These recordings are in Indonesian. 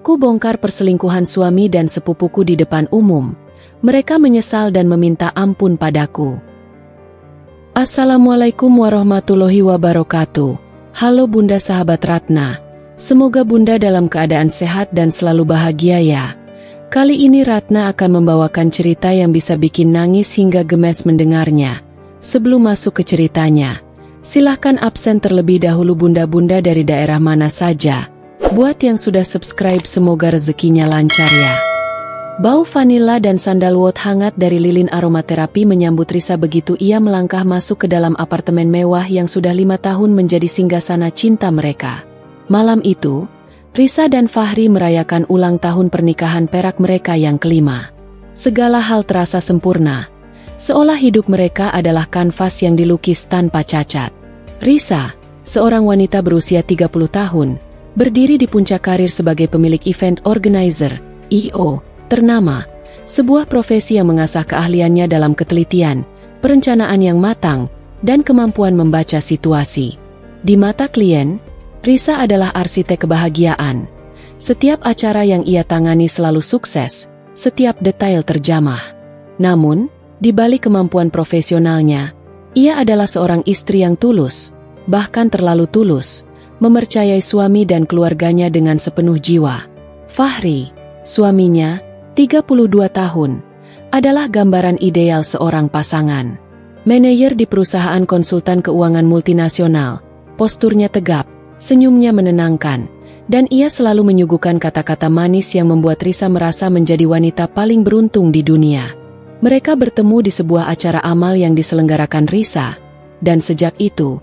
Aku bongkar perselingkuhan suami dan sepupuku di depan umum. Mereka menyesal dan meminta ampun padaku. Assalamualaikum warahmatullahi wabarakatuh. Halo Bunda sahabat Ratna. Semoga Bunda dalam keadaan sehat dan selalu bahagia ya. Kali ini Ratna akan membawakan cerita yang bisa bikin nangis hingga gemes mendengarnya. Sebelum masuk ke ceritanya, silahkan absen terlebih dahulu bunda-bunda dari daerah mana saja. Buat yang sudah subscribe semoga rezekinya lancar ya. Bau vanila dan sandalwood hangat dari lilin aromaterapi menyambut Risa begitu ia melangkah masuk ke dalam apartemen mewah yang sudah 5 tahun menjadi singgasana cinta mereka. Malam itu, Risa dan Fahri merayakan ulang tahun pernikahan perak mereka yang kelima. Segala hal terasa sempurna. Seolah hidup mereka adalah kanvas yang dilukis tanpa cacat. Risa, seorang wanita berusia 30 tahun, berdiri di puncak karir sebagai pemilik event organizer, EO, ternama, sebuah profesi yang mengasah keahliannya dalam ketelitian, perencanaan yang matang, dan kemampuan membaca situasi. Di mata klien, Risa adalah arsitek kebahagiaan. Setiap acara yang ia tangani selalu sukses, setiap detail terjamah. Namun, di balik kemampuan profesionalnya, ia adalah seorang istri yang tulus, bahkan terlalu tulus, mempercayai suami dan keluarganya dengan sepenuh jiwa. Fahri, suaminya, 32 tahun, adalah gambaran ideal seorang pasangan. Manajer di perusahaan konsultan keuangan multinasional, posturnya tegap, senyumnya menenangkan, dan ia selalu menyuguhkan kata-kata manis yang membuat Risa merasa menjadi wanita paling beruntung di dunia. Mereka bertemu di sebuah acara amal yang diselenggarakan Risa, dan sejak itu,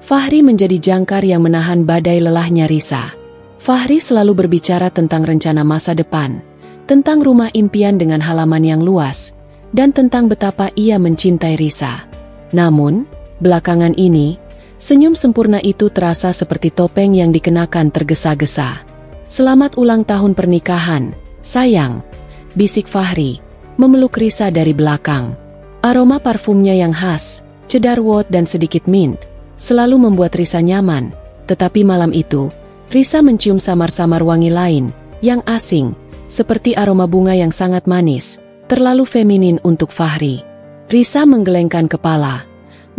Fahri menjadi jangkar yang menahan badai lelahnya Risa. Fahri selalu berbicara tentang rencana masa depan, tentang rumah impian dengan halaman yang luas, dan tentang betapa ia mencintai Risa. Namun, belakangan ini, senyum sempurna itu terasa seperti topeng yang dikenakan tergesa-gesa. Selamat ulang tahun pernikahan, sayang, bisik Fahri, memeluk Risa dari belakang. Aroma parfumnya yang khas, cedarwood dan sedikit mint, selalu membuat Risa nyaman. Tetapi malam itu, Risa mencium samar-samar wangi lain, yang asing, seperti aroma bunga yang sangat manis, terlalu feminin untuk Fahri. Risa menggelengkan kepala,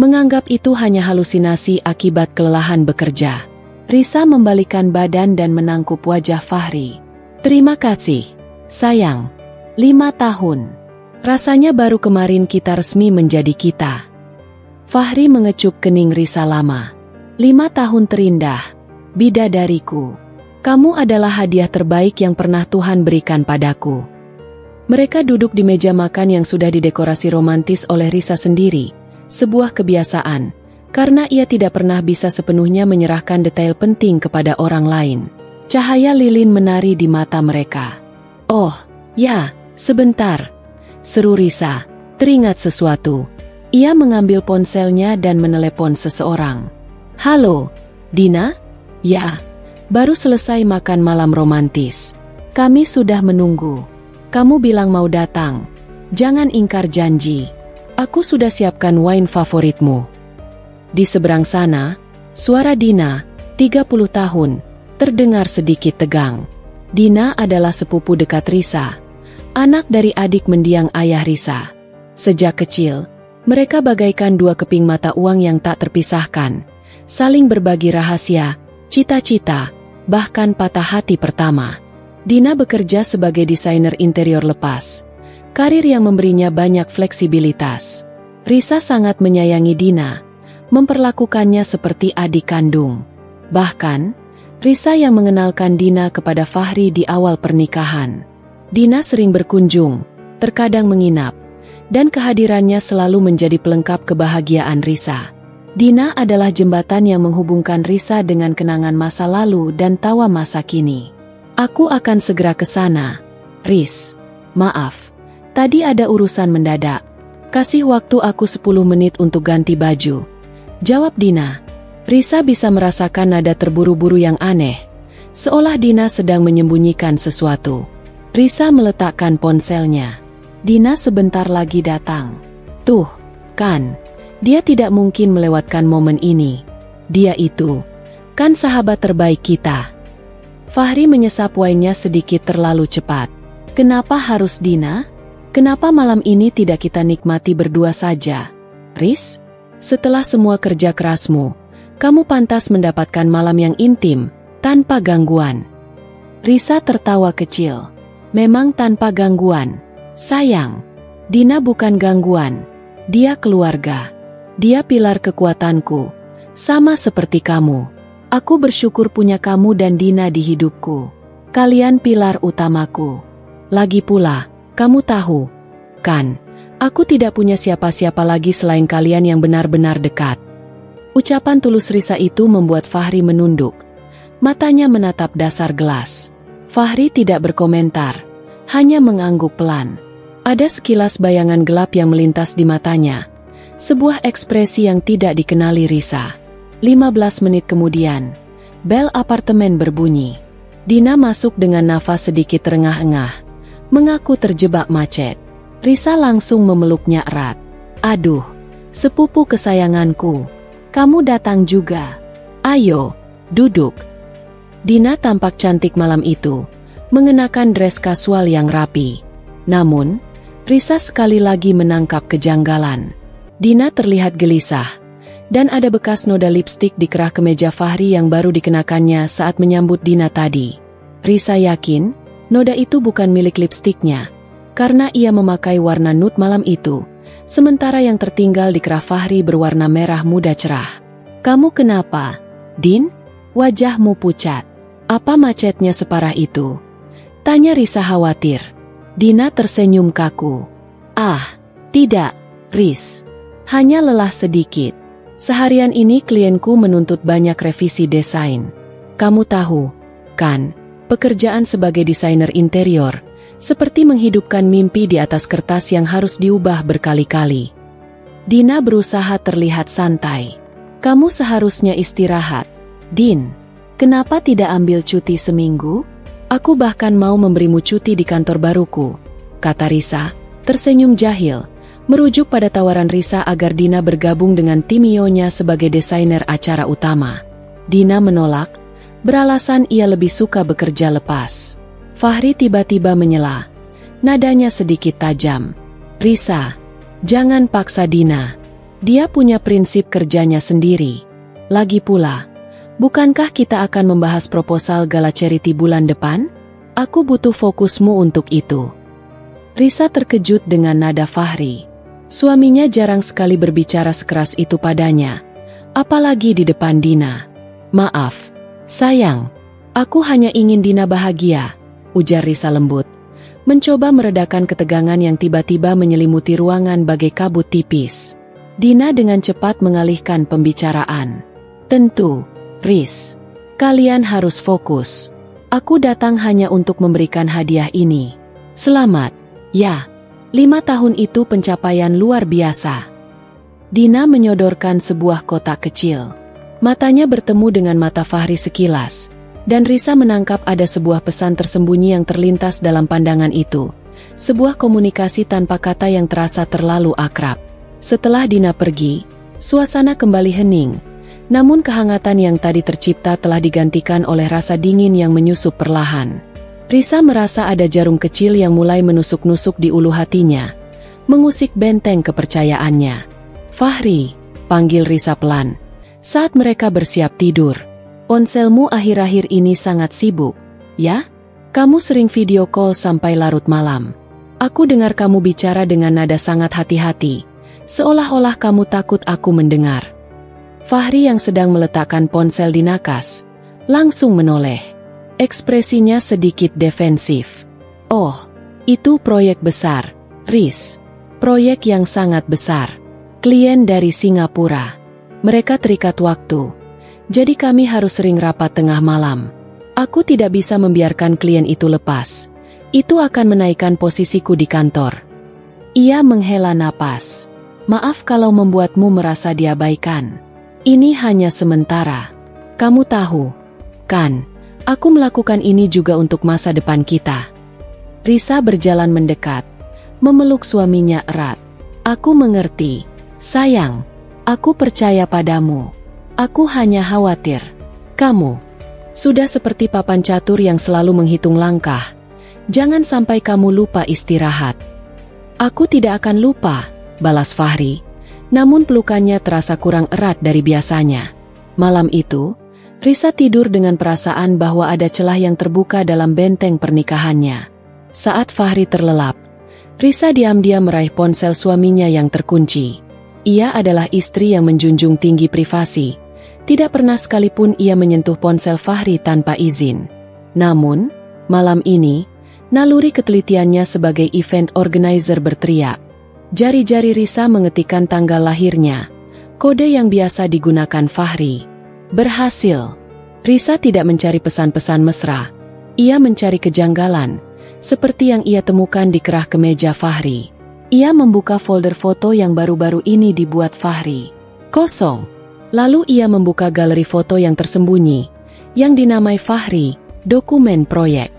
menganggap itu hanya halusinasi akibat kelelahan bekerja. Risa membalikkan badan dan menangkup wajah Fahri. Terima kasih, sayang. 5 tahun. Rasanya baru kemarin kita resmi menjadi kita. Fahri mengecup kening Risa lama. 5 tahun terindah, bidadariku. Kamu adalah hadiah terbaik yang pernah Tuhan berikan padaku. Mereka duduk di meja makan yang sudah didekorasi romantis oleh Risa sendiri. Sebuah kebiasaan, karena ia tidak pernah bisa sepenuhnya menyerahkan detail penting kepada orang lain. Cahaya lilin menari di mata mereka. Oh, ya. Sebentar, seru Risa, teringat sesuatu. Ia mengambil ponselnya dan menelepon seseorang. Halo, Dina? Ya, baru selesai makan malam romantis. Kami sudah menunggu. Kamu bilang mau datang. Jangan ingkar janji. Aku sudah siapkan wine favoritmu. Di seberang sana, suara Dina, 30 tahun, terdengar sedikit tegang. Dina adalah sepupu dekat Risa, anak dari adik mendiang ayah Risa. Sejak kecil, mereka bagaikan dua keping mata uang yang tak terpisahkan, saling berbagi rahasia, cita-cita, bahkan patah hati pertama. Dina bekerja sebagai desainer interior lepas, karir yang memberinya banyak fleksibilitas. Risa sangat menyayangi Dina, memperlakukannya seperti adik kandung. Bahkan, Risa yang mengenalkan Dina kepada Fahri di awal pernikahan. Dina sering berkunjung, terkadang menginap, dan kehadirannya selalu menjadi pelengkap kebahagiaan Risa. Dina adalah jembatan yang menghubungkan Risa dengan kenangan masa lalu dan tawa masa kini. Aku akan segera ke sana, Riz. Maaf, tadi ada urusan mendadak. Kasih waktu aku 10 menit untuk ganti baju. Jawab Dina. Risa bisa merasakan nada terburu-buru yang aneh, seolah Dina sedang menyembunyikan sesuatu. Risa meletakkan ponselnya. Dina sebentar lagi datang. Tuh, kan, dia tidak mungkin melewatkan momen ini. Dia itu, kan sahabat terbaik kita. Fahri menyesap wainnya sedikit terlalu cepat. Kenapa harus Dina? Kenapa malam ini tidak kita nikmati berdua saja? Riz, setelah semua kerja kerasmu, kamu pantas mendapatkan malam yang intim, tanpa gangguan. Risa tertawa kecil. Memang tanpa gangguan. Sayang, Dina bukan gangguan. Dia keluarga. Dia pilar kekuatanku. Sama seperti kamu. Aku bersyukur punya kamu dan Dina di hidupku. Kalian pilar utamaku. Lagi pula, kamu tahu, kan, aku tidak punya siapa-siapa lagi selain kalian yang benar-benar dekat. Ucapan tulus Risa itu membuat Fahri menunduk. Matanya menatap dasar gelas. Fahri tidak berkomentar, hanya mengangguk pelan. Ada sekilas bayangan gelap yang melintas di matanya. Sebuah ekspresi yang tidak dikenali Risa. 15 menit kemudian, bel apartemen berbunyi. Dina masuk dengan nafas sedikit terengah-engah. Mengaku terjebak macet. Risa langsung memeluknya erat. Aduh, sepupu kesayanganku. Kamu datang juga. Ayo, duduk. Dina tampak cantik malam itu, mengenakan dress kasual yang rapi. Namun, Risa sekali lagi menangkap kejanggalan. Dina terlihat gelisah, dan ada bekas noda lipstik di kerah kemeja Fahri yang baru dikenakannya saat menyambut Dina tadi. Risa yakin, noda itu bukan milik lipstiknya, karena ia memakai warna nude malam itu, sementara yang tertinggal di kerah Fahri berwarna merah muda cerah. Kamu kenapa, Din? Wajahmu pucat. Apa macetnya separah itu? Tanya Risa khawatir. Dina tersenyum kaku. Ah, tidak, Riz. Hanya lelah sedikit. Seharian ini klienku menuntut banyak revisi desain. Kamu tahu, kan? Pekerjaan sebagai desainer interior, seperti menghidupkan mimpi di atas kertas yang harus diubah berkali-kali. Dina berusaha terlihat santai. Kamu seharusnya istirahat, Din. Kenapa tidak ambil cuti seminggu? Aku bahkan mau memberimu cuti di kantor baruku, kata Risa, tersenyum jahil, merujuk pada tawaran Risa agar Dina bergabung dengan tim Ionya sebagai desainer acara utama. Dina menolak, beralasan ia lebih suka bekerja lepas. Fahri tiba-tiba menyela. Nadanya sedikit tajam. Risa, jangan paksa Dina. Dia punya prinsip kerjanya sendiri. Lagi pula, bukankah kita akan membahas proposal gala charity bulan depan? Aku butuh fokusmu untuk itu. Risa terkejut dengan nada Fahri. Suaminya jarang sekali berbicara sekeras itu padanya, apalagi di depan Dina. Maaf, sayang, aku hanya ingin Dina bahagia, ujar Risa lembut, mencoba meredakan ketegangan yang tiba-tiba menyelimuti ruangan bagai kabut tipis. Dina dengan cepat mengalihkan pembicaraan. Tentu, Riz, kalian harus fokus. Aku datang hanya untuk memberikan hadiah ini. Selamat, ya, 5 tahun itu pencapaian luar biasa. Dina menyodorkan sebuah kotak kecil. Matanya bertemu dengan mata Fahri sekilas, dan Risa menangkap ada sebuah pesan tersembunyi yang terlintas dalam pandangan itu. Sebuah komunikasi tanpa kata yang terasa terlalu akrab. Setelah Dina pergi, suasana kembali hening, namun kehangatan yang tadi tercipta telah digantikan oleh rasa dingin yang menyusup perlahan. Risa merasa ada jarum kecil yang mulai menusuk-nusuk di ulu hatinya, mengusik benteng kepercayaannya. Fahri, panggil Risa pelan. Saat mereka bersiap tidur, ponselmu akhir-akhir ini sangat sibuk, ya? Kamu sering video call sampai larut malam. Aku dengar kamu bicara dengan nada sangat hati-hati, seolah-olah kamu takut aku mendengar. Fahri yang sedang meletakkan ponsel di nakas, langsung menoleh. Ekspresinya sedikit defensif. Oh, itu proyek besar, Riz. Proyek yang sangat besar. Klien dari Singapura. Mereka terikat waktu, jadi kami harus sering rapat tengah malam. Aku tidak bisa membiarkan klien itu lepas. Itu akan menaikkan posisiku di kantor. Ia menghela napas. Maaf kalau membuatmu merasa diabaikan. Ini hanya sementara. Kamu tahu, kan, aku melakukan ini juga untuk masa depan kita. Risa berjalan mendekat, memeluk suaminya erat. Aku mengerti, sayang. Aku percaya padamu. Aku hanya khawatir. Kamu. Sudah seperti papan catur yang selalu menghitung langkah. Jangan sampai kamu lupa istirahat. Aku tidak akan lupa, balas Fahri. Namun pelukannya terasa kurang erat dari biasanya. Malam itu, Risa tidur dengan perasaan bahwa ada celah yang terbuka dalam benteng pernikahannya. Saat Fahri terlelap, Risa diam-diam meraih ponsel suaminya yang terkunci. Ia adalah istri yang menjunjung tinggi privasi. Tidak pernah sekalipun ia menyentuh ponsel Fahri tanpa izin. Namun, malam ini, naluri ketelitiannya sebagai event organizer berteriak. Jari-jari Risa mengetikkan tanggal lahirnya, kode yang biasa digunakan Fahri. Berhasil. Risa tidak mencari pesan-pesan mesra. Ia mencari kejanggalan, seperti yang ia temukan di kerah kemeja Fahri. Ia membuka folder foto yang baru-baru ini dibuat Fahri. Kosong. Lalu ia membuka galeri foto yang tersembunyi, yang dinamai Fahri, dokumen proyek.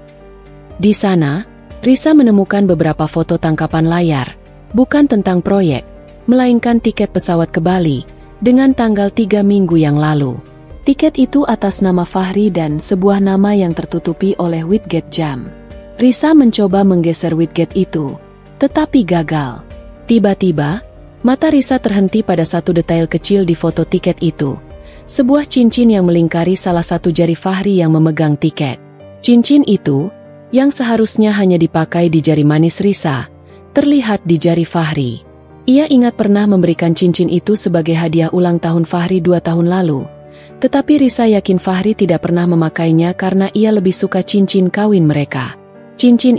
Di sana, Risa menemukan beberapa foto tangkapan layar, bukan tentang proyek, melainkan tiket pesawat ke Bali, dengan tanggal 3 minggu yang lalu. Tiket itu atas nama Fahri dan sebuah nama yang tertutupi oleh widget jam. Risa mencoba menggeser widget itu, tetapi gagal. Tiba-tiba, mata Risa terhenti pada satu detail kecil di foto tiket itu. Sebuah cincin yang melingkari salah satu jari Fahri yang memegang tiket. Cincin itu, yang seharusnya hanya dipakai di jari manis Risa, terlihat di jari Fahri. Ia ingat pernah memberikan cincin itu sebagai hadiah ulang tahun Fahri 2 tahun lalu. Tetapi Risa yakin Fahri tidak pernah memakainya karena ia lebih suka cincin kawin mereka. Cincin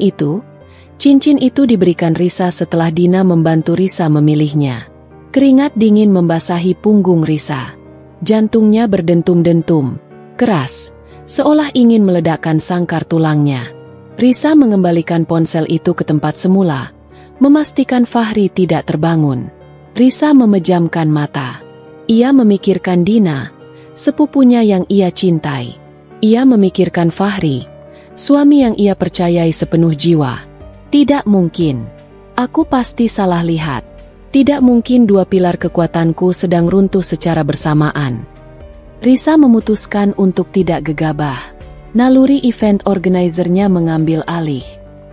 itu diberikan Risa setelah Dina membantu Risa memilihnya. Keringat dingin membasahi punggung Risa. Jantungnya berdentum-dentum, keras, seolah ingin meledakkan sangkar tulangnya. Risa mengembalikan ponsel itu ke tempat semula, memastikan Fahri tidak terbangun. Risa memejamkan mata. Ia memikirkan Dina, sepupunya yang ia cintai. Ia memikirkan Fahri, suami yang ia percayai sepenuh jiwa. Tidak mungkin. Aku pasti salah lihat. Tidak mungkin dua pilar kekuatanku sedang runtuh secara bersamaan. Risa memutuskan untuk tidak gegabah. Naluri event organizernya mengambil alih.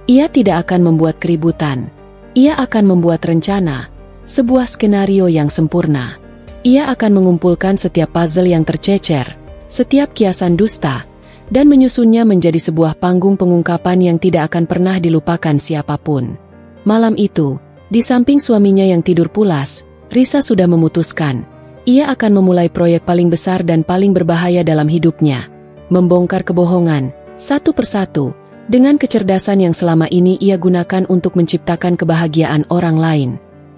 Ia tidak akan membuat keributan. Ia akan membuat rencana, sebuah skenario yang sempurna. Ia akan mengumpulkan setiap puzzle yang tercecer, setiap kiasan dusta, dan menyusunnya menjadi sebuah panggung pengungkapan yang tidak akan pernah dilupakan siapapun. Malam itu, di samping suaminya yang tidur pulas, Risa sudah memutuskan, ia akan memulai proyek paling besar dan paling berbahaya dalam hidupnya. Membongkar kebohongan, satu persatu, dengan kecerdasan yang selama ini ia gunakan untuk menciptakan kebahagiaan orang lain.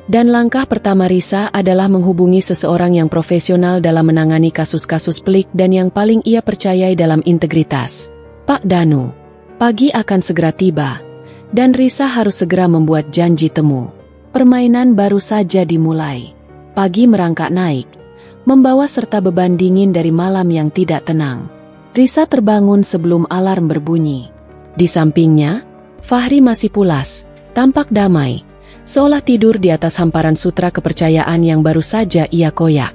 Dan langkah pertama Risa adalah menghubungi seseorang yang profesional dalam menangani kasus-kasus pelik dan yang paling ia percayai dalam integritas. Pak Danu. Pagi akan segera tiba, dan Risa harus segera membuat janji temu. Permainan baru saja dimulai. Pagi merangkak naik, membawa serta beban dingin dari malam yang tidak tenang. Risa terbangun sebelum alarm berbunyi. Di sampingnya, Fahri masih pulas, tampak damai, seolah tidur di atas hamparan sutra kepercayaan yang baru saja ia koyak.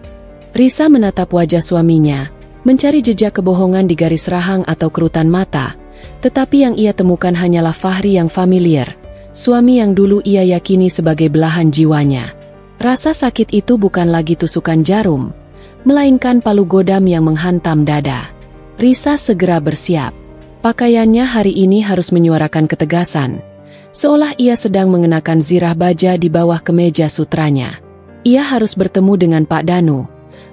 Risa menatap wajah suaminya, mencari jejak kebohongan di garis rahang atau kerutan mata, tetapi yang ia temukan hanyalah Fahri yang familiar, suami yang dulu ia yakini sebagai belahan jiwanya. Rasa sakit itu bukan lagi tusukan jarum, melainkan palu godam yang menghantam dada. Risa segera bersiap. Pakaiannya hari ini harus menyuarakan ketegasan, seolah ia sedang mengenakan zirah baja di bawah kemeja sutranya. Ia harus bertemu dengan Pak Danu,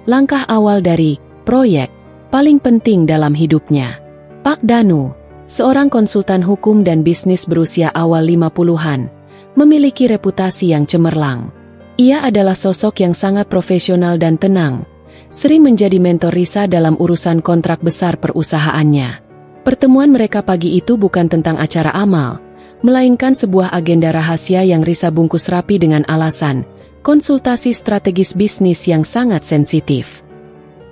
langkah awal dari proyek paling penting dalam hidupnya. Pak Danu, seorang konsultan hukum dan bisnis berusia awal 50-an, memiliki reputasi yang cemerlang. Ia adalah sosok yang sangat profesional dan tenang, sering menjadi mentor Risa dalam urusan kontrak besar perusahaannya. Pertemuan mereka pagi itu bukan tentang acara amal, melainkan sebuah agenda rahasia yang Risa bungkus rapi dengan alasan konsultasi strategis bisnis yang sangat sensitif.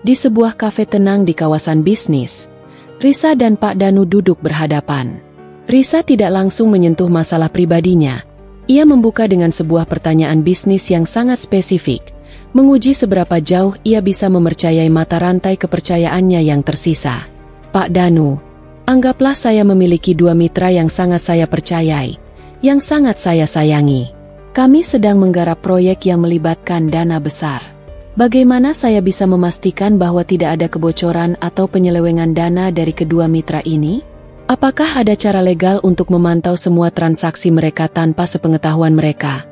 Di sebuah kafe tenang di kawasan bisnis, Risa dan Pak Danu duduk berhadapan. Risa tidak langsung menyentuh masalah pribadinya. Ia membuka dengan sebuah pertanyaan bisnis yang sangat spesifik, menguji seberapa jauh ia bisa mempercayai mata rantai kepercayaannya yang tersisa. Pak Danu, anggaplah saya memiliki dua mitra yang sangat saya percayai, yang sangat saya sayangi. Kami sedang menggarap proyek yang melibatkan dana besar. Bagaimana saya bisa memastikan bahwa tidak ada kebocoran atau penyelewengan dana dari kedua mitra ini? Apakah ada cara legal untuk memantau semua transaksi mereka tanpa sepengetahuan mereka?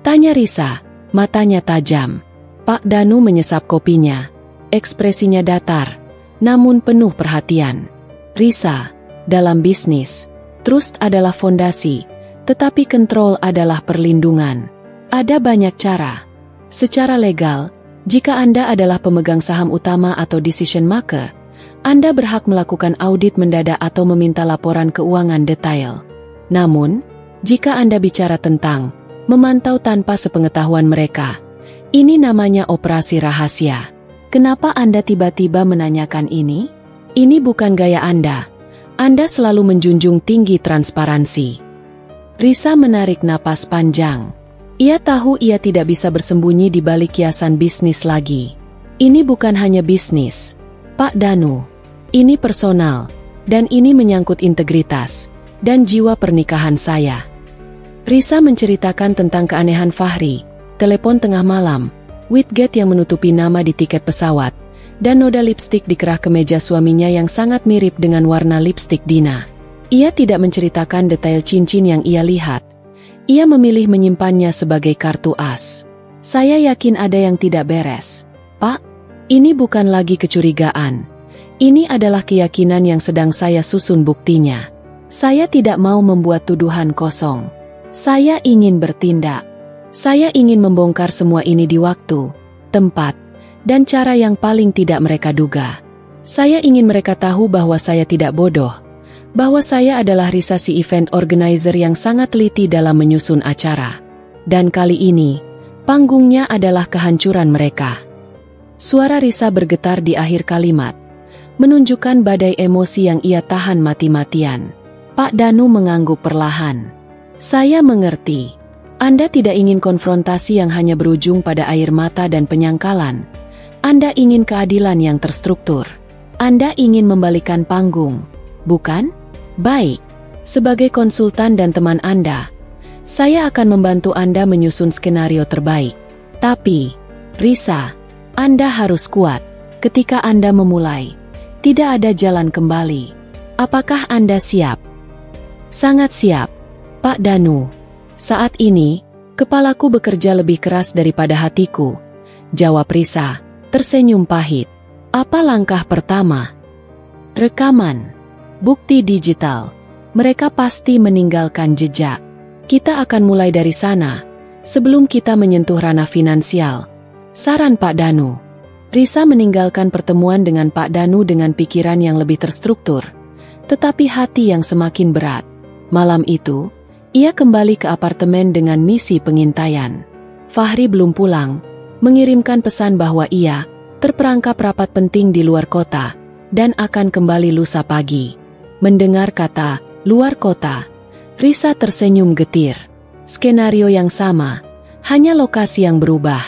Tanya Risa, matanya tajam. Pak Danu menyesap kopinya. Ekspresinya datar, namun penuh perhatian. Risa, dalam bisnis, trust adalah fondasi, tetapi kontrol adalah perlindungan. Ada banyak cara. Secara legal, jika Anda adalah pemegang saham utama atau decision maker, Anda berhak melakukan audit mendadak atau meminta laporan keuangan detail. Namun, jika Anda bicara tentang memantau tanpa sepengetahuan mereka, ini namanya operasi rahasia. Kenapa Anda tiba-tiba menanyakan ini? Ini bukan gaya Anda. Anda selalu menjunjung tinggi transparansi. Risa menarik napas panjang. Ia tahu ia tidak bisa bersembunyi di balik kiasan bisnis lagi. Ini bukan hanya bisnis, Pak Danu. Ini personal, dan ini menyangkut integritas dan jiwa pernikahan saya. Risa menceritakan tentang keanehan Fahri, telepon tengah malam, widget yang menutupi nama di tiket pesawat, dan noda lipstik di kerah kemeja suaminya yang sangat mirip dengan warna lipstik Dina. Ia tidak menceritakan detail cincin yang ia lihat. Ia memilih menyimpannya sebagai kartu as. Saya yakin ada yang tidak beres. Pak, ini bukan lagi kecurigaan. Ini adalah keyakinan yang sedang saya susun buktinya. Saya tidak mau membuat tuduhan kosong. Saya ingin bertindak. Saya ingin membongkar semua ini di waktu, tempat, dan cara yang paling tidak mereka duga. Saya ingin mereka tahu bahwa saya tidak bodoh, bahwa saya adalah Risa si event organizer yang sangat teliti dalam menyusun acara. Dan kali ini, panggungnya adalah kehancuran mereka. Suara Risa bergetar di akhir kalimat, menunjukkan badai emosi yang ia tahan mati-matian. Pak Danu mengangguk perlahan. Saya mengerti. Anda tidak ingin konfrontasi yang hanya berujung pada air mata dan penyangkalan. Anda ingin keadilan yang terstruktur. Anda ingin membalikan panggung, bukan? Baik, sebagai konsultan dan teman Anda, saya akan membantu Anda menyusun skenario terbaik. Tapi, Risa, Anda harus kuat. Ketika Anda memulai, tidak ada jalan kembali. Apakah Anda siap? Sangat siap, Pak Danu. Saat ini, kepalaku bekerja lebih keras daripada hatiku, jawab Risa, tersenyum pahit. Apa langkah pertama? Rekaman. Bukti digital. Mereka pasti meninggalkan jejak. Kita akan mulai dari sana, sebelum kita menyentuh ranah finansial. Saran Pak Danu. Risa meninggalkan pertemuan dengan Pak Danu dengan pikiran yang lebih terstruktur, tetapi hati yang semakin berat. Malam itu, ia kembali ke apartemen dengan misi pengintaian. Fahri belum pulang, mengirimkan pesan bahwa ia terperangkap rapat penting di luar kota, dan akan kembali lusa pagi. Mendengar kata, luar kota, Risa tersenyum getir. Skenario yang sama, hanya lokasi yang berubah.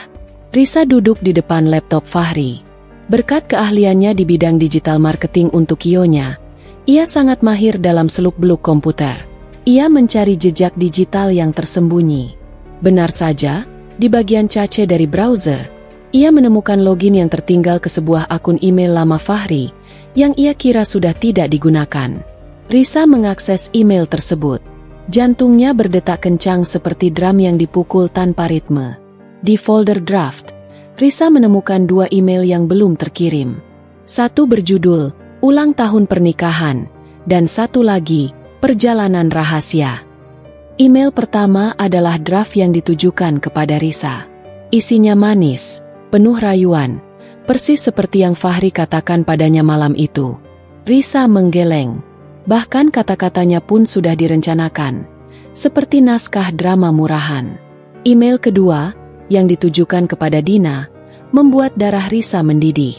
Risa duduk di depan laptop Fahri. Berkat keahliannya di bidang digital marketing untuk Kionya, ia sangat mahir dalam seluk-beluk komputer. Ia mencari jejak digital yang tersembunyi. Benar saja, di bagian cache dari browser, ia menemukan login yang tertinggal ke sebuah akun email lama Fahri, yang ia kira sudah tidak digunakan. Risa mengakses email tersebut. Jantungnya berdetak kencang seperti drum yang dipukul tanpa ritme. Di folder draft, Risa menemukan 2 email yang belum terkirim. Satu berjudul, ulang tahun pernikahan, dan satu lagi, perjalanan rahasia. Email pertama adalah draft yang ditujukan kepada Risa. Isinya manis, penuh rayuan, persis seperti yang Fahri katakan padanya malam itu. Risa menggeleng. Bahkan kata-katanya pun sudah direncanakan, seperti naskah drama murahan. Email kedua, yang ditujukan kepada Dina, membuat darah Risa mendidih.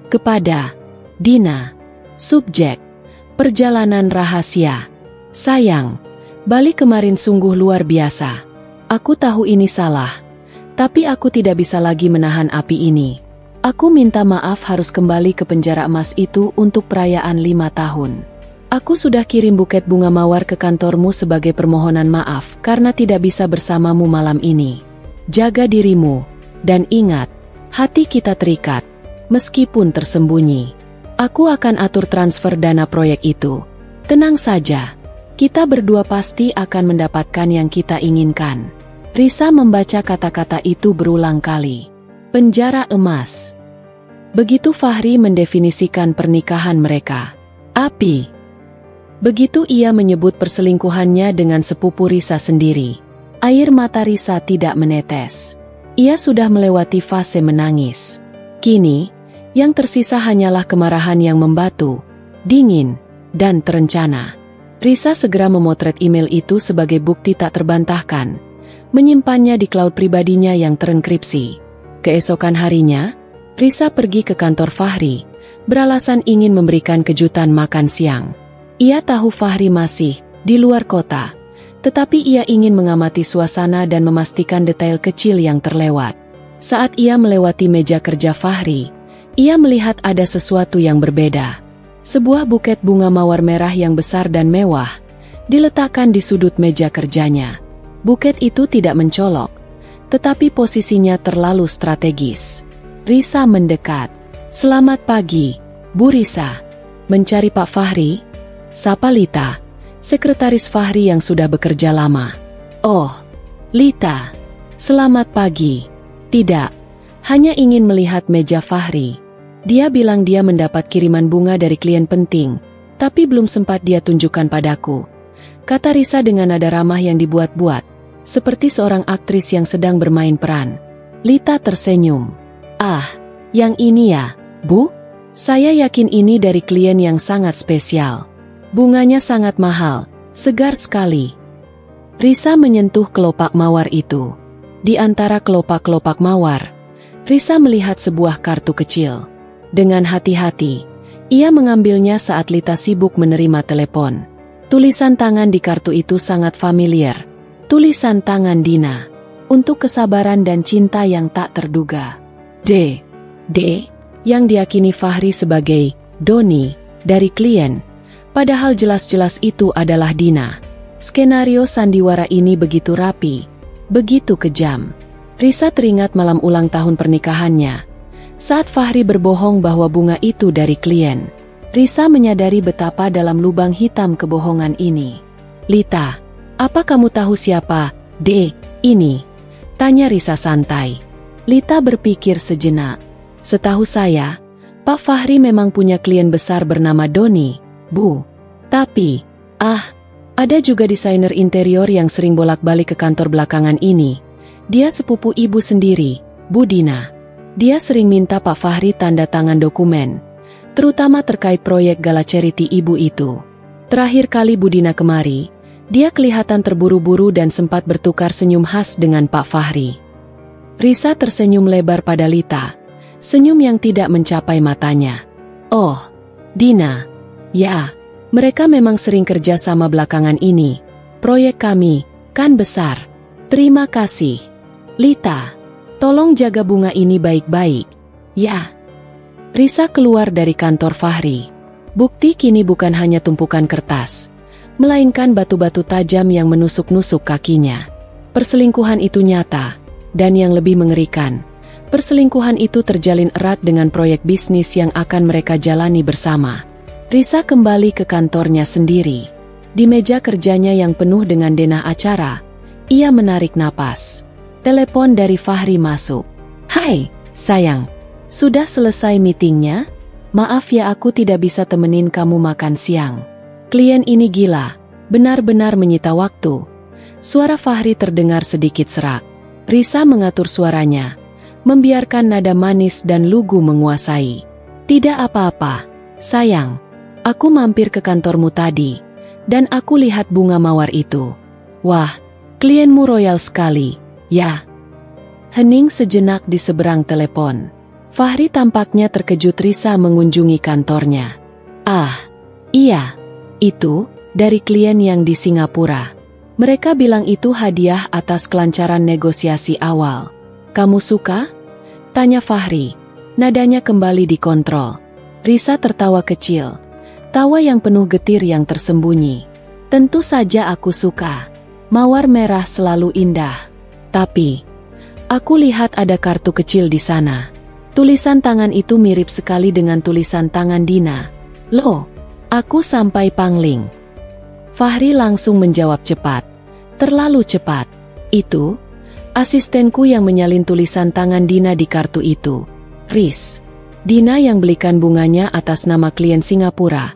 Kepada Dina, subjek, perjalanan rahasia. Sayang, balik kemarin sungguh luar biasa. Aku tahu ini salah, tapi aku tidak bisa lagi menahan api ini. Aku minta maaf harus kembali ke penjara emas itu untuk perayaan 5 tahun. Aku sudah kirim buket bunga mawar ke kantormu sebagai permohonan maaf karena tidak bisa bersamamu malam ini. Jaga dirimu, dan ingat, hati kita terikat, meskipun tersembunyi. Aku akan atur transfer dana proyek itu. Tenang saja, kita berdua pasti akan mendapatkan yang kita inginkan. Risa membaca kata-kata itu berulang kali. Penjara emas. Begitu Fahri mendefinisikan pernikahan mereka. Api. Begitu ia menyebut perselingkuhannya dengan sepupu Risa sendiri. Air mata Risa tidak menetes. Ia sudah melewati fase menangis. Kini, yang tersisa hanyalah kemarahan yang membatu, dingin, dan terencana. Risa segera memotret email itu sebagai bukti tak terbantahkan, menyimpannya di cloud pribadinya yang terenkripsi. Keesokan harinya, Risa pergi ke kantor Fahri, beralasan ingin memberikan kejutan makan siang. Ia tahu Fahri masih di luar kota, tetapi ia ingin mengamati suasana dan memastikan detail kecil yang terlewat. Saat ia melewati meja kerja Fahri, ia melihat ada sesuatu yang berbeda. Sebuah buket bunga mawar merah yang besar dan mewah, diletakkan di sudut meja kerjanya. Buket itu tidak mencolok, tetapi posisinya terlalu strategis. Risa mendekat. "Selamat pagi, Bu Risa. Mencari Pak Fahri?" Sapa Lita, sekretaris Fahri yang sudah bekerja lama. "Oh, Lita. Selamat pagi." "Tidak, hanya ingin melihat meja Fahri. Dia bilang dia mendapat kiriman bunga dari klien penting, tapi belum sempat dia tunjukkan padaku," kata Risa dengan nada ramah yang dibuat-buat, seperti seorang aktris yang sedang bermain peran. Lita tersenyum. "Ah, yang ini ya, Bu? Saya yakin ini dari klien yang sangat spesial. Bunganya sangat mahal, segar sekali." Risa menyentuh kelopak mawar itu. Di antara kelopak-kelopak mawar, Risa melihat sebuah kartu kecil. Dengan hati-hati, ia mengambilnya saat Lita sibuk menerima telepon. Tulisan tangan di kartu itu sangat familiar. Tulisan tangan Dina, untuk kesabaran dan cinta yang tak terduga. D, yang diyakini Fahri sebagai Doni, dari klien. Padahal jelas-jelas itu adalah Dina. Skenario sandiwara ini begitu rapi, begitu kejam. Risa teringat malam ulang tahun pernikahannya, saat Fahri berbohong bahwa bunga itu dari klien. Risa menyadari betapa dalam lubang hitam kebohongan ini. "Lita, apa kamu tahu siapa D ini?" tanya Risa santai. Lita berpikir sejenak. "Setahu saya, Pak Fahri memang punya klien besar bernama Doni, Bu. Tapi, ada juga desainer interior yang sering bolak-balik ke kantor belakangan ini. Dia sepupu ibu sendiri, Bu Dina. Dia sering minta Pak Fahri tanda tangan dokumen, terutama terkait proyek gala charity ibu itu. Terakhir kali Bu Dina kemari, dia kelihatan terburu-buru dan sempat bertukar senyum khas dengan Pak Fahri." Risa tersenyum lebar pada Lita, senyum yang tidak mencapai matanya. "Oh, Dina. Ya, mereka memang sering kerja sama belakangan ini. Proyek kami kan besar. Terima kasih. Lita, tolong jaga bunga ini baik-baik, ya." Risa keluar dari kantor Fahri. Bukti kini bukan hanya tumpukan kertas, melainkan batu-batu tajam yang menusuk-nusuk kakinya. Perselingkuhan itu nyata, dan yang lebih mengerikan, perselingkuhan itu terjalin erat dengan proyek bisnis yang akan mereka jalani bersama. Risa kembali ke kantornya sendiri. Di meja kerjanya yang penuh dengan denah acara, ia menarik napas. Telepon dari Fahri masuk. "Hai, sayang. Sudah selesai meetingnya? Maaf ya aku tidak bisa temenin kamu makan siang. Klien ini gila, benar-benar menyita waktu." Suara Fahri terdengar sedikit serak. Risa mengatur suaranya, membiarkan nada manis dan lugu menguasai. "Tidak apa-apa, sayang. Aku mampir ke kantormu tadi, dan aku lihat bunga mawar itu. Wah, klienmu royal sekali, ya." Hening sejenak di seberang telepon. Fahri tampaknya terkejut Risa mengunjungi kantornya. "Ah, iya. Itu, dari klien yang di Singapura. Mereka bilang itu hadiah atas kelancaran negosiasi awal. Kamu suka?" tanya Fahri. Nadanya kembali dikontrol. Risa tertawa kecil. Tawa yang penuh getir yang tersembunyi. Tentu saja aku suka. Mawar merah selalu indah. Tapi, aku lihat ada kartu kecil di sana. Tulisan tangan itu mirip sekali dengan tulisan tangan Dina. Loh, aku sampai pangling. Fahri langsung menjawab cepat. Terlalu cepat. Itu, asistenku yang menyalin tulisan tangan Dina di kartu itu. Riz. Dina yang belikan bunganya atas nama klien Singapura.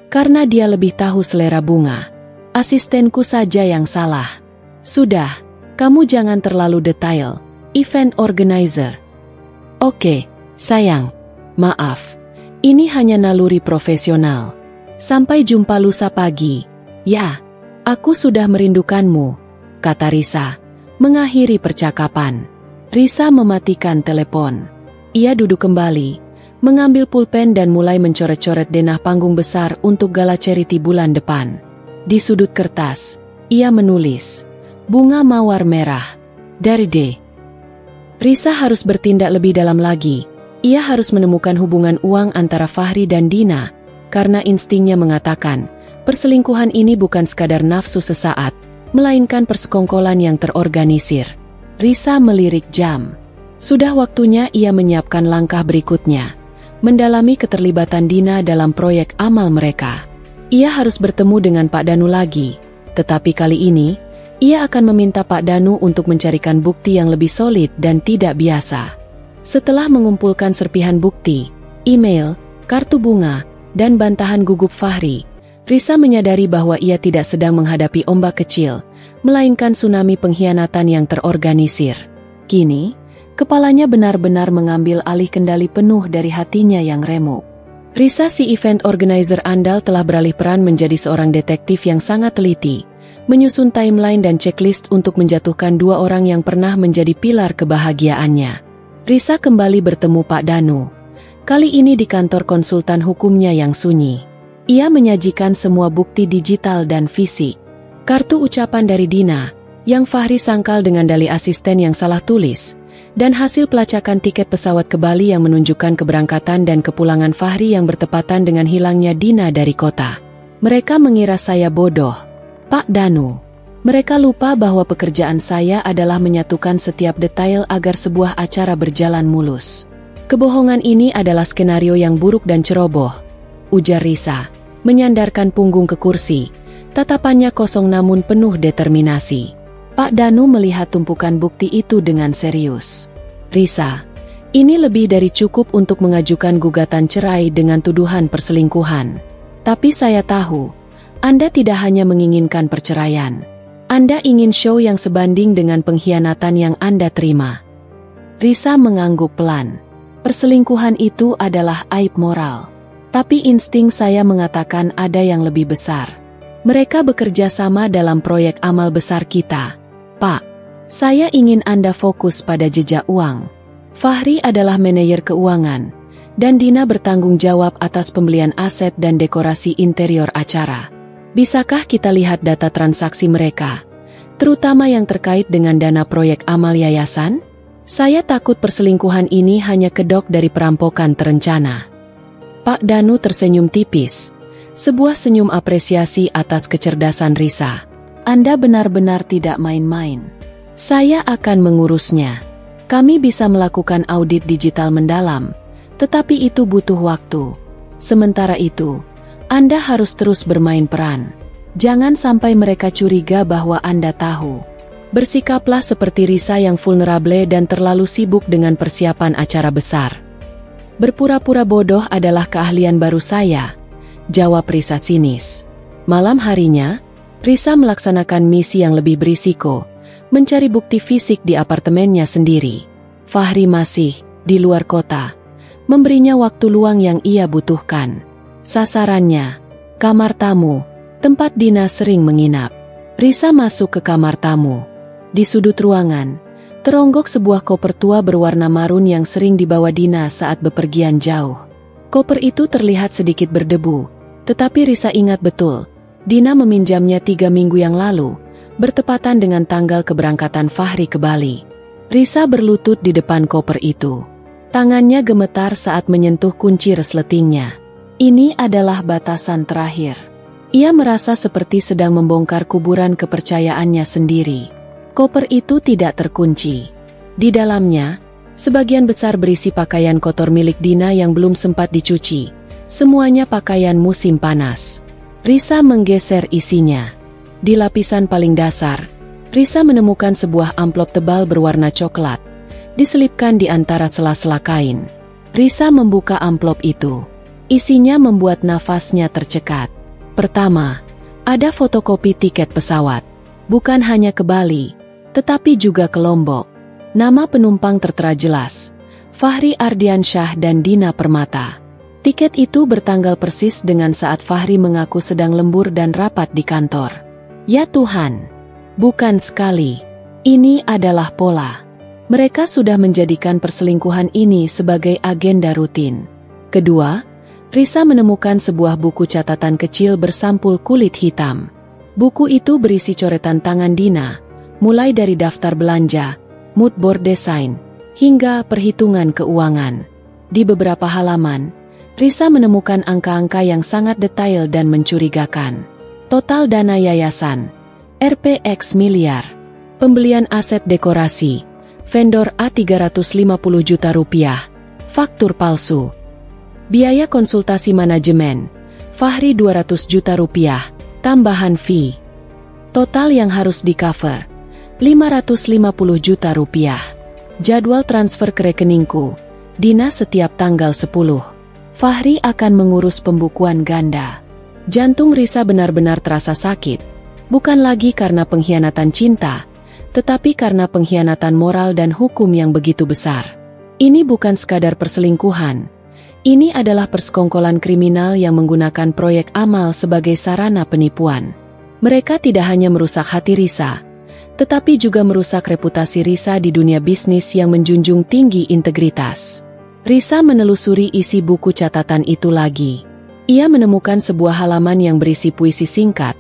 Karena dia lebih tahu selera bunga. Asistenku saja yang salah. Sudah, kamu jangan terlalu detail. Event organizer. Oke, sayang. Maaf. Ini hanya naluri profesional. Sampai jumpa lusa pagi. Ya, aku sudah merindukanmu, kata Risa, mengakhiri percakapan. Risa mematikan telepon. Ia duduk kembali, mengambil pulpen dan mulai mencoret-coret denah panggung besar untuk gala charity bulan depan. Di sudut kertas, ia menulis, bunga mawar merah, dari D. Risa harus bertindak lebih dalam lagi. Ia harus menemukan hubungan uang antara Fahri dan Dina, karena instingnya mengatakan, perselingkuhan ini bukan sekadar nafsu sesaat, melainkan persekongkolan yang terorganisir. Risa melirik jam. Sudah waktunya ia menyiapkan langkah berikutnya, mendalami keterlibatan Dina dalam proyek amal mereka. Ia harus bertemu dengan Pak Danu lagi, tetapi kali ini, ia akan meminta Pak Danu untuk mencarikan bukti yang lebih solid dan tidak biasa. Setelah mengumpulkan serpihan bukti, email, kartu bunga, dan bantahan gugup Fahri, Risa menyadari bahwa ia tidak sedang menghadapi ombak kecil, melainkan tsunami pengkhianatan yang terorganisir. Kini, kepalanya benar-benar mengambil alih kendali penuh dari hatinya yang remuk. Risa si event organizer andal telah beralih peran menjadi seorang detektif yang sangat teliti, menyusun timeline dan checklist untuk menjatuhkan dua orang yang pernah menjadi pilar kebahagiaannya. Risa kembali bertemu Pak Danu. Kali ini di kantor konsultan hukumnya yang sunyi. Ia menyajikan semua bukti digital dan fisik. Kartu ucapan dari Dina, yang Fahri sangkal dengan dalih asisten yang salah tulis, dan hasil pelacakan tiket pesawat ke Bali yang menunjukkan keberangkatan dan kepulangan Fahri yang bertepatan dengan hilangnya Dina dari kota. Mereka mengira saya bodoh. Pak Danu, mereka lupa bahwa pekerjaan saya adalah menyatukan setiap detail agar sebuah acara berjalan mulus. Kebohongan ini adalah skenario yang buruk dan ceroboh, ujar Risa, menyandarkan punggung ke kursi, tatapannya kosong namun penuh determinasi. Pak Danu melihat tumpukan bukti itu dengan serius. Risa, ini lebih dari cukup untuk mengajukan gugatan cerai dengan tuduhan perselingkuhan. Tapi saya tahu, Anda tidak hanya menginginkan perceraian. Anda ingin show yang sebanding dengan pengkhianatan yang Anda terima. Risa mengangguk pelan. Perselingkuhan itu adalah aib moral. Tapi insting saya mengatakan ada yang lebih besar. Mereka bekerja sama dalam proyek amal besar kita. Pak, saya ingin Anda fokus pada jejak uang. Fahri adalah manajer keuangan, dan Dina bertanggung jawab atas pembelian aset dan dekorasi interior acara. Bisakah kita lihat data transaksi mereka, terutama yang terkait dengan dana proyek amal yayasan? Saya takut perselingkuhan ini hanya kedok dari perampokan terencana. Pak Danu tersenyum tipis, sebuah senyum apresiasi atas kecerdasan Risa. Anda benar-benar tidak main-main. Saya akan mengurusnya. Kami bisa melakukan audit digital mendalam, tetapi itu butuh waktu. Sementara itu, Anda harus terus bermain peran. Jangan sampai mereka curiga bahwa Anda tahu. Bersikaplah seperti Risa yang vulnerable dan terlalu sibuk dengan persiapan acara besar. Berpura-pura bodoh adalah keahlian baru saya, jawab Risa sinis. Malam harinya, Risa melaksanakan misi yang lebih berisiko, mencari bukti fisik di apartemennya sendiri. Fahri masih di luar kota, memberinya waktu luang yang ia butuhkan. Sasarannya, kamar tamu, tempat Dina sering menginap. Risa masuk ke kamar tamu. Di sudut ruangan, teronggok sebuah koper tua berwarna marun yang sering dibawa Dina saat bepergian jauh. Koper itu terlihat sedikit berdebu, tetapi Risa ingat betul, Dina meminjamnya 3 minggu yang lalu, bertepatan dengan tanggal keberangkatan Fahri ke Bali. Risa berlutut di depan koper itu. Tangannya gemetar saat menyentuh kunci resletingnya. Ini adalah batasan terakhir. Ia merasa seperti sedang membongkar kuburan kepercayaannya sendiri. Koper itu tidak terkunci. Di dalamnya, sebagian besar berisi pakaian kotor milik Dina yang belum sempat dicuci. Semuanya pakaian musim panas. Risa menggeser isinya. Di lapisan paling dasar, Risa menemukan sebuah amplop tebal berwarna coklat, diselipkan di antara sela-sela kain. Risa membuka amplop itu. Isinya membuat nafasnya tercekat. Pertama, ada fotokopi tiket pesawat. Bukan hanya ke Bali, tetapi juga ke Lombok. Nama penumpang tertera jelas, Fahri Ardiansyah dan Dina Permata. Tiket itu bertanggal persis dengan saat Fahri mengaku sedang lembur dan rapat di kantor. Ya Tuhan, bukan sekali. Ini adalah pola. Mereka sudah menjadikan perselingkuhan ini sebagai agenda rutin. Kedua, Risa menemukan sebuah buku catatan kecil bersampul kulit hitam. Buku itu berisi coretan tangan Dina, mulai dari daftar belanja, mood board desain, hingga perhitungan keuangan. Di beberapa halaman, Risa menemukan angka-angka yang sangat detail dan mencurigakan. Total dana yayasan, Rp miliar. Pembelian aset dekorasi, vendor A 350 juta rupiah, faktur palsu. Biaya konsultasi manajemen, Fahri 200 juta rupiah, tambahan fee. Total yang harus di-cover, 550 juta rupiah. Jadwal transfer ke rekeningku, Dina setiap tanggal 10. Fahri akan mengurus pembukuan ganda. Jantung Risa benar-benar terasa sakit, bukan lagi karena pengkhianatan cinta, tetapi karena pengkhianatan moral dan hukum yang begitu besar. Ini bukan sekadar perselingkuhan. Ini adalah persekongkolan kriminal yang menggunakan proyek amal sebagai sarana penipuan. Mereka tidak hanya merusak hati Risa, tetapi juga merusak reputasi Risa di dunia bisnis yang menjunjung tinggi integritas. Risa menelusuri isi buku catatan itu lagi. Ia menemukan sebuah halaman yang berisi puisi singkat,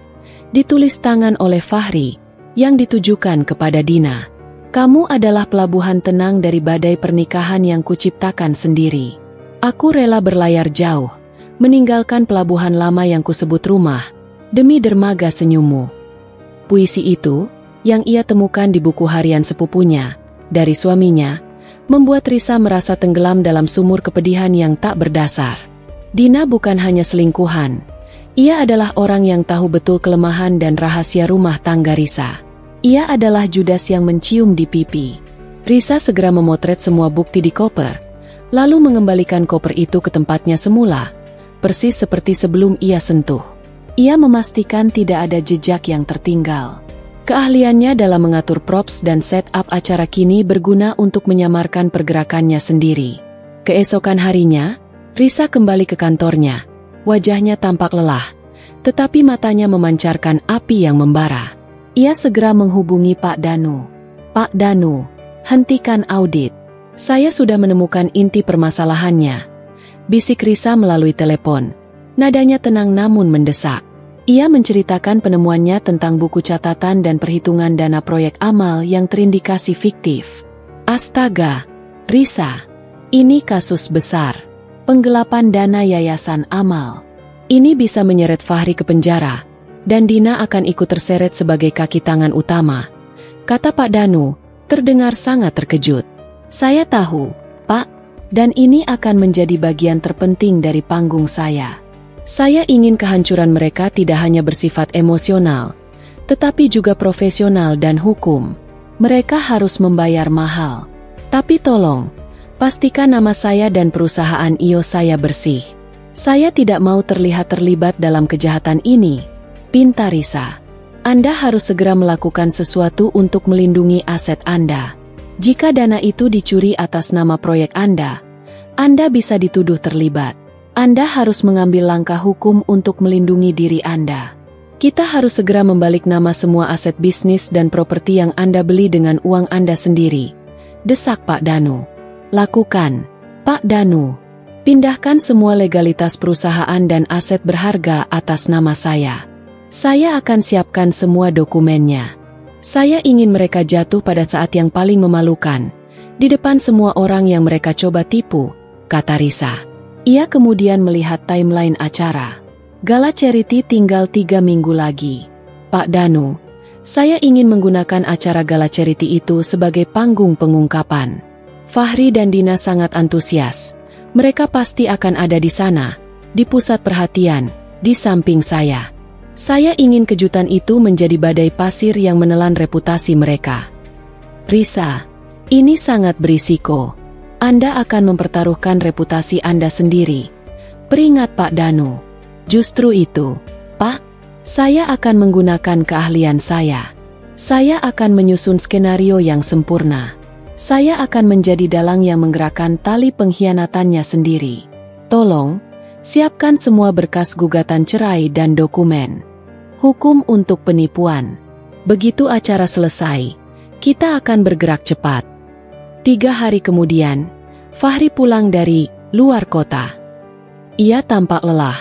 ditulis tangan oleh Fahri, yang ditujukan kepada Dina. Kamu adalah pelabuhan tenang dari badai pernikahan yang kuciptakan sendiri. Aku rela berlayar jauh, meninggalkan pelabuhan lama yang kusebut rumah, demi dermaga senyummu. Puisi itu, yang ia temukan di buku harian sepupunya, dari suaminya, membuat Risa merasa tenggelam dalam sumur kepedihan yang tak berdasar. Dina bukan hanya selingkuhan, ia adalah orang yang tahu betul kelemahan dan rahasia rumah tangga Risa. Ia adalah Judas yang mencium di pipi. Risa segera memotret semua bukti di koper, lalu mengembalikan koper itu ke tempatnya semula, persis seperti sebelum ia sentuh. Ia memastikan tidak ada jejak yang tertinggal. Keahliannya dalam mengatur props dan setup acara kini berguna untuk menyamarkan pergerakannya sendiri. Keesokan harinya, Risa kembali ke kantornya. Wajahnya tampak lelah, tetapi matanya memancarkan api yang membara. Ia segera menghubungi Pak Danu. Pak Danu, hentikan audit. Saya sudah menemukan inti permasalahannya. Bisik Risa melalui telepon. Nadanya tenang namun mendesak. Ia menceritakan penemuannya tentang buku catatan dan perhitungan dana proyek amal yang terindikasi fiktif. Astaga, Risa, ini kasus besar. Penggelapan dana yayasan amal. Ini bisa menyeret Fahri ke penjara, dan Dina akan ikut terseret sebagai kaki tangan utama. Kata Pak Danu, terdengar sangat terkejut. Saya tahu, Pak, dan ini akan menjadi bagian terpenting dari panggung saya. Saya ingin kehancuran mereka tidak hanya bersifat emosional, tetapi juga profesional dan hukum. Mereka harus membayar mahal. Tapi tolong, pastikan nama saya dan perusahaan IO saya bersih. Saya tidak mau terlihat terlibat dalam kejahatan ini. Pinta Risa. Anda harus segera melakukan sesuatu untuk melindungi aset Anda. Jika dana itu dicuri atas nama proyek Anda bisa dituduh terlibat. Anda harus mengambil langkah hukum untuk melindungi diri Anda. Kita harus segera membalik nama semua aset bisnis dan properti yang Anda beli dengan uang Anda sendiri. Desak Pak Danu. Lakukan, Pak Danu. Pindahkan semua legalitas perusahaan dan aset berharga atas nama saya. Saya akan siapkan semua dokumennya. Saya ingin mereka jatuh pada saat yang paling memalukan, Di depan semua orang yang mereka coba tipu, kata Risa. Ia kemudian melihat timeline acara. Gala charity tinggal 3 minggu lagi. Pak Danu, saya ingin menggunakan acara gala charity itu sebagai panggung pengungkapan. Fahri dan Dina sangat antusias. Mereka pasti akan ada di sana, di pusat perhatian, di samping saya. Saya ingin kejutan itu menjadi badai pasir yang menelan reputasi mereka. Risa, ini sangat berisiko. Anda akan mempertaruhkan reputasi Anda sendiri. Peringat Pak Danu. Justru itu, Pak, saya akan menggunakan keahlian saya. Saya akan menyusun skenario yang sempurna. Saya akan menjadi dalang yang menggerakkan tali pengkhianatannya sendiri. Tolong, siapkan semua berkas gugatan cerai dan dokumen. Hukum untuk penipuan. Begitu acara selesai, kita akan bergerak cepat. 3 hari kemudian, Fahri pulang dari luar kota. Ia tampak lelah,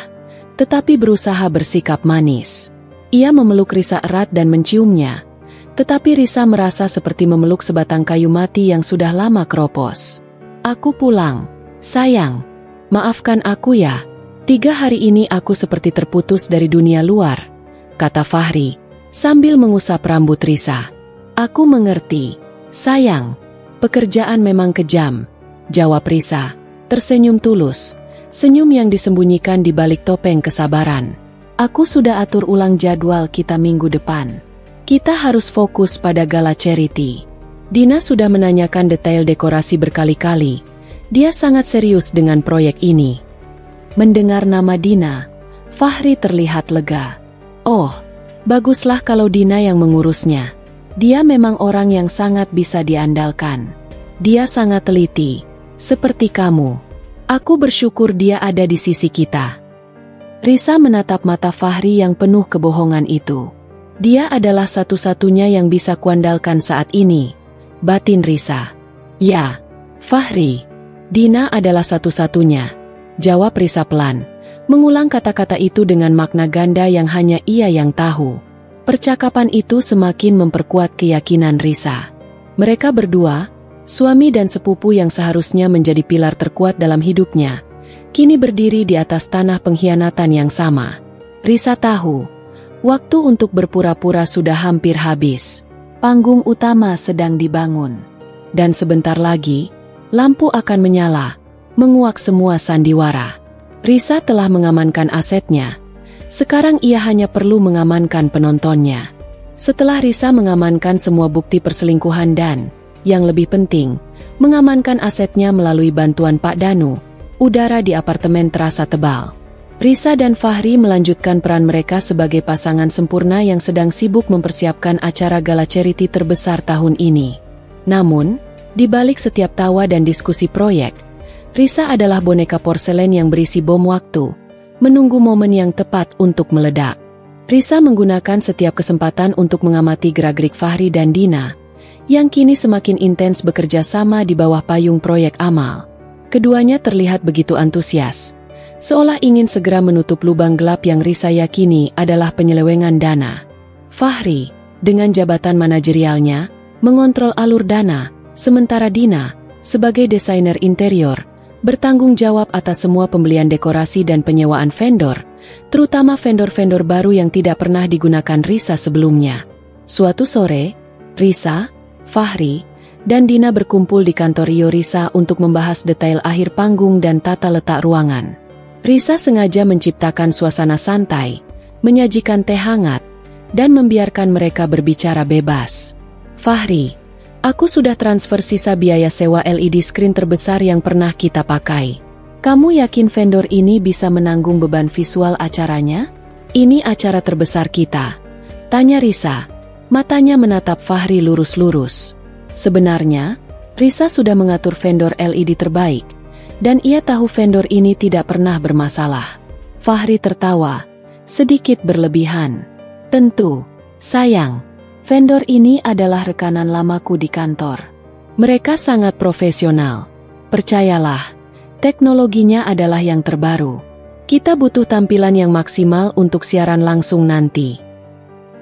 tetapi berusaha bersikap manis. Ia memeluk Risa erat dan menciumnya, tetapi Risa merasa seperti memeluk sebatang kayu mati yang sudah lama keropos. Aku pulang, sayang. Maafkan aku ya, 3 hari ini aku seperti terputus dari dunia luar, kata Fahri, sambil mengusap rambut Risa. Aku mengerti, sayang. Pekerjaan memang kejam, jawab Risa, tersenyum tulus, senyum yang disembunyikan di balik topeng kesabaran. Aku sudah atur ulang jadwal kita minggu depan. Kita harus fokus pada gala charity. Dina sudah menanyakan detail dekorasi berkali-kali. Dia sangat serius dengan proyek ini. Mendengar nama Dina, Fahri terlihat lega. Oh, baguslah kalau Dina yang mengurusnya. Dia memang orang yang sangat bisa diandalkan. Dia sangat teliti, seperti kamu. Aku bersyukur dia ada di sisi kita. Risa menatap mata Fahri yang penuh kebohongan itu. Dia adalah satu-satunya yang bisa kuandalkan saat ini, batin Risa. Ya, Fahri. Dina adalah satu-satunya, jawab Risa pelan, mengulang kata-kata itu dengan makna ganda yang hanya ia yang tahu. Percakapan itu semakin memperkuat keyakinan Risa. Mereka berdua, suami dan sepupu yang seharusnya menjadi pilar terkuat dalam hidupnya, kini berdiri di atas tanah pengkhianatan yang sama. Risa tahu, waktu untuk berpura-pura sudah hampir habis. Panggung utama sedang dibangun. Dan sebentar lagi, lampu akan menyala, menguak semua sandiwara. Risa telah mengamankan asetnya. Sekarang ia hanya perlu mengamankan penontonnya. Setelah Risa mengamankan semua bukti perselingkuhan dan, yang lebih penting, mengamankan asetnya melalui bantuan Pak Danu, udara di apartemen terasa tebal. Risa dan Fahri melanjutkan peran mereka sebagai pasangan sempurna yang sedang sibuk mempersiapkan acara gala charity terbesar tahun ini. Namun, di balik setiap tawa dan diskusi proyek, Risa adalah boneka porselen yang berisi bom waktu, menunggu momen yang tepat untuk meledak. Risa menggunakan setiap kesempatan untuk mengamati gerak-gerik Fahri dan Dina, yang kini semakin intens bekerja sama di bawah payung proyek amal. Keduanya terlihat begitu antusias, seolah ingin segera menutup lubang gelap yang Risa yakini adalah penyelewengan dana. Fahri, dengan jabatan manajerialnya, mengontrol alur dana, sementara Dina, sebagai desainer interior, bertanggung jawab atas semua pembelian dekorasi dan penyewaan vendor, terutama vendor-vendor baru yang tidak pernah digunakan Risa sebelumnya. Suatu sore, Risa, Fahri, dan Dina berkumpul di kantor Rio Risa untuk membahas detail akhir panggung dan tata letak ruangan. Risa sengaja menciptakan suasana santai, menyajikan teh hangat, dan membiarkan mereka berbicara bebas. Fahri, aku sudah transfer sisa biaya sewa LED screen terbesar yang pernah kita pakai. Kamu yakin vendor ini bisa menanggung beban visual acaranya? Ini acara terbesar kita, tanya Risa. Matanya menatap Fahri lurus-lurus. Sebenarnya, Risa sudah mengatur vendor LED terbaik, dan ia tahu vendor ini tidak pernah bermasalah. Fahri tertawa, sedikit berlebihan. Tentu, sayang. Vendor ini adalah rekanan lamaku di kantor. Mereka sangat profesional. Percayalah, teknologinya adalah yang terbaru. Kita butuh tampilan yang maksimal untuk siaran langsung nanti.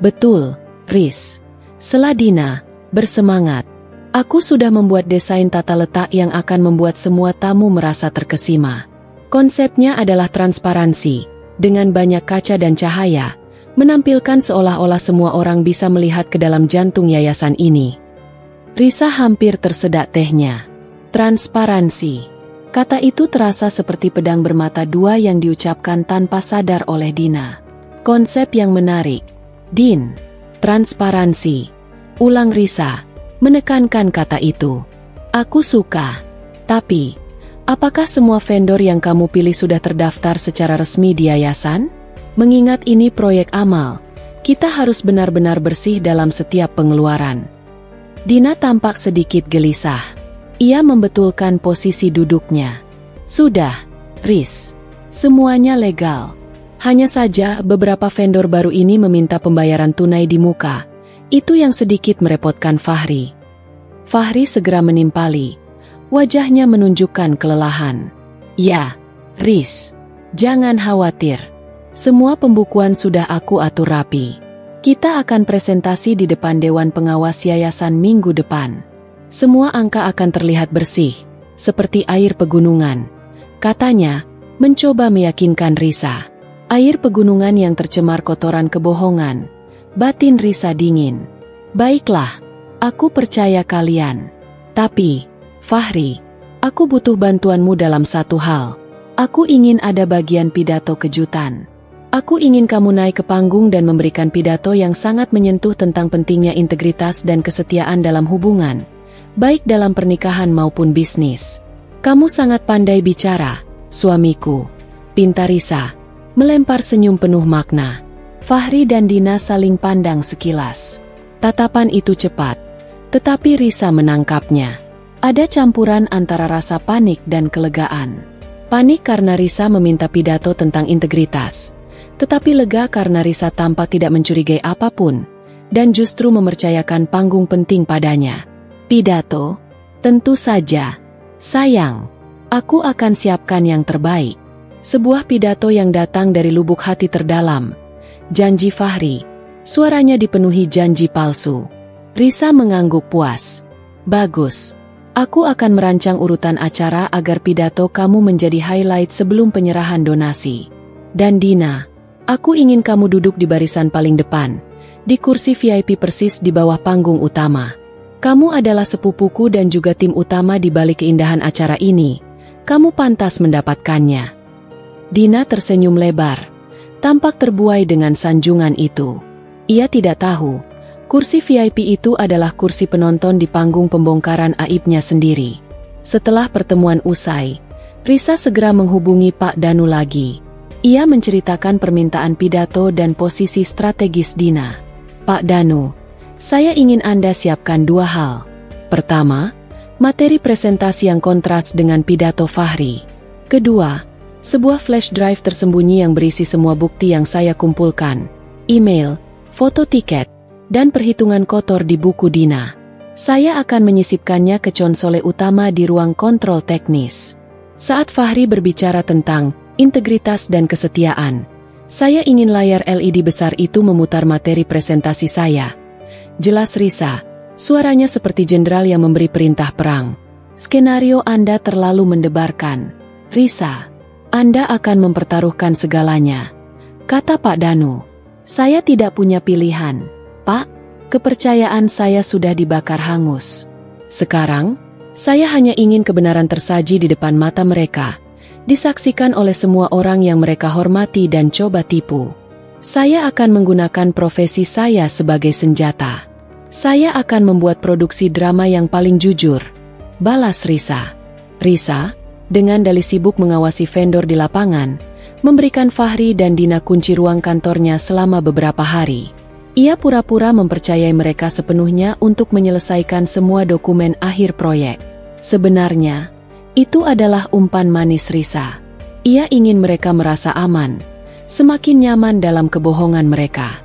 Betul, Riz. Sela Dina, bersemangat. Aku sudah membuat desain tata letak yang akan membuat semua tamu merasa terkesima. Konsepnya adalah transparansi, dengan banyak kaca dan cahaya, menampilkan seolah-olah semua orang bisa melihat ke dalam jantung yayasan ini. Risa hampir tersedak tehnya. Transparansi. Kata itu terasa seperti pedang bermata dua yang diucapkan tanpa sadar oleh Dina. Konsep yang menarik. Din. Transparansi. Ulang Risa, menekankan kata itu. Aku suka. Tapi, apakah semua vendor yang kamu pilih sudah terdaftar secara resmi di yayasan? Mengingat ini proyek amal, kita harus benar-benar bersih dalam setiap pengeluaran. Dina tampak sedikit gelisah. Ia membetulkan posisi duduknya. Sudah, Riz. Semuanya legal. Hanya saja beberapa vendor baru ini meminta pembayaran tunai di muka. Itu yang sedikit merepotkan Fahri. Fahri segera menimpali. Wajahnya menunjukkan kelelahan. Ya, Riz. Jangan khawatir. Semua pembukuan sudah aku atur rapi. Kita akan presentasi di depan Dewan Pengawas Yayasan minggu depan. Semua angka akan terlihat bersih, seperti air pegunungan. Katanya, mencoba meyakinkan Risa. Air pegunungan yang tercemar kotoran kebohongan. Batin Risa dingin. Baiklah, aku percaya kalian. Tapi, Fahri, aku butuh bantuanmu dalam satu hal. Aku ingin ada bagian pidato kejutan. Aku ingin kamu naik ke panggung dan memberikan pidato yang sangat menyentuh tentang pentingnya integritas dan kesetiaan dalam hubungan, baik dalam pernikahan maupun bisnis. Kamu sangat pandai bicara, suamiku. Pinta Risa, melempar senyum penuh makna. Fahri dan Dina saling pandang sekilas. Tatapan itu cepat, tetapi Risa menangkapnya. Ada campuran antara rasa panik dan kelegaan. Panik karena Risa meminta pidato tentang integritas, tetapi lega karena Risa tampak tidak mencurigai apapun, dan justru mempercayakan panggung penting padanya. Pidato? Tentu saja. Sayang, aku akan siapkan yang terbaik. Sebuah pidato yang datang dari lubuk hati terdalam. Janji Fahri. Suaranya dipenuhi janji palsu. Risa mengangguk puas. Bagus. Aku akan merancang urutan acara agar pidato kamu menjadi highlight sebelum penyerahan donasi. Dan Dina, aku ingin kamu duduk di barisan paling depan, di kursi VIP persis di bawah panggung utama. Kamu adalah sepupuku dan juga tim utama di balik keindahan acara ini. Kamu pantas mendapatkannya. Dina tersenyum lebar. Tampak terbuai dengan sanjungan itu. Ia tidak tahu, kursi VIP itu adalah kursi penonton di panggung pembongkaran aibnya sendiri. Setelah pertemuan usai, Risa segera menghubungi Pak Danu lagi. Ia menceritakan permintaan pidato dan posisi strategis Dina. Pak Danu, saya ingin Anda siapkan dua hal. Pertama, materi presentasi yang kontras dengan pidato Fahri. Kedua, sebuah flash drive tersembunyi yang berisi semua bukti yang saya kumpulkan, email, foto tiket, dan perhitungan kotor di buku Dina. Saya akan menyisipkannya ke konsole utama di ruang kontrol teknis. Saat Fahri berbicara tentang integritas dan kesetiaan, saya ingin layar LED besar itu memutar materi presentasi saya. Jelas Risa, suaranya seperti jenderal yang memberi perintah perang. Skenario Anda terlalu mendebarkan. Risa, Anda akan mempertaruhkan segalanya, kata Pak Danu. Saya tidak punya pilihan, Pak. Kepercayaan saya sudah dibakar hangus. Sekarang, saya hanya ingin kebenaran tersaji di depan mata mereka, disaksikan oleh semua orang yang mereka hormati dan coba tipu. Saya akan menggunakan profesi saya sebagai senjata. Saya akan membuat produksi drama yang paling jujur, balas Risa. Risa, dengan dalih sibuk mengawasi vendor di lapangan, memberikan Fahri dan Dina kunci ruang kantornya selama beberapa hari. Ia pura-pura mempercayai mereka sepenuhnya untuk menyelesaikan semua dokumen akhir proyek. Sebenarnya, itu adalah umpan manis Risa. Ia ingin mereka merasa aman, semakin nyaman dalam kebohongan mereka.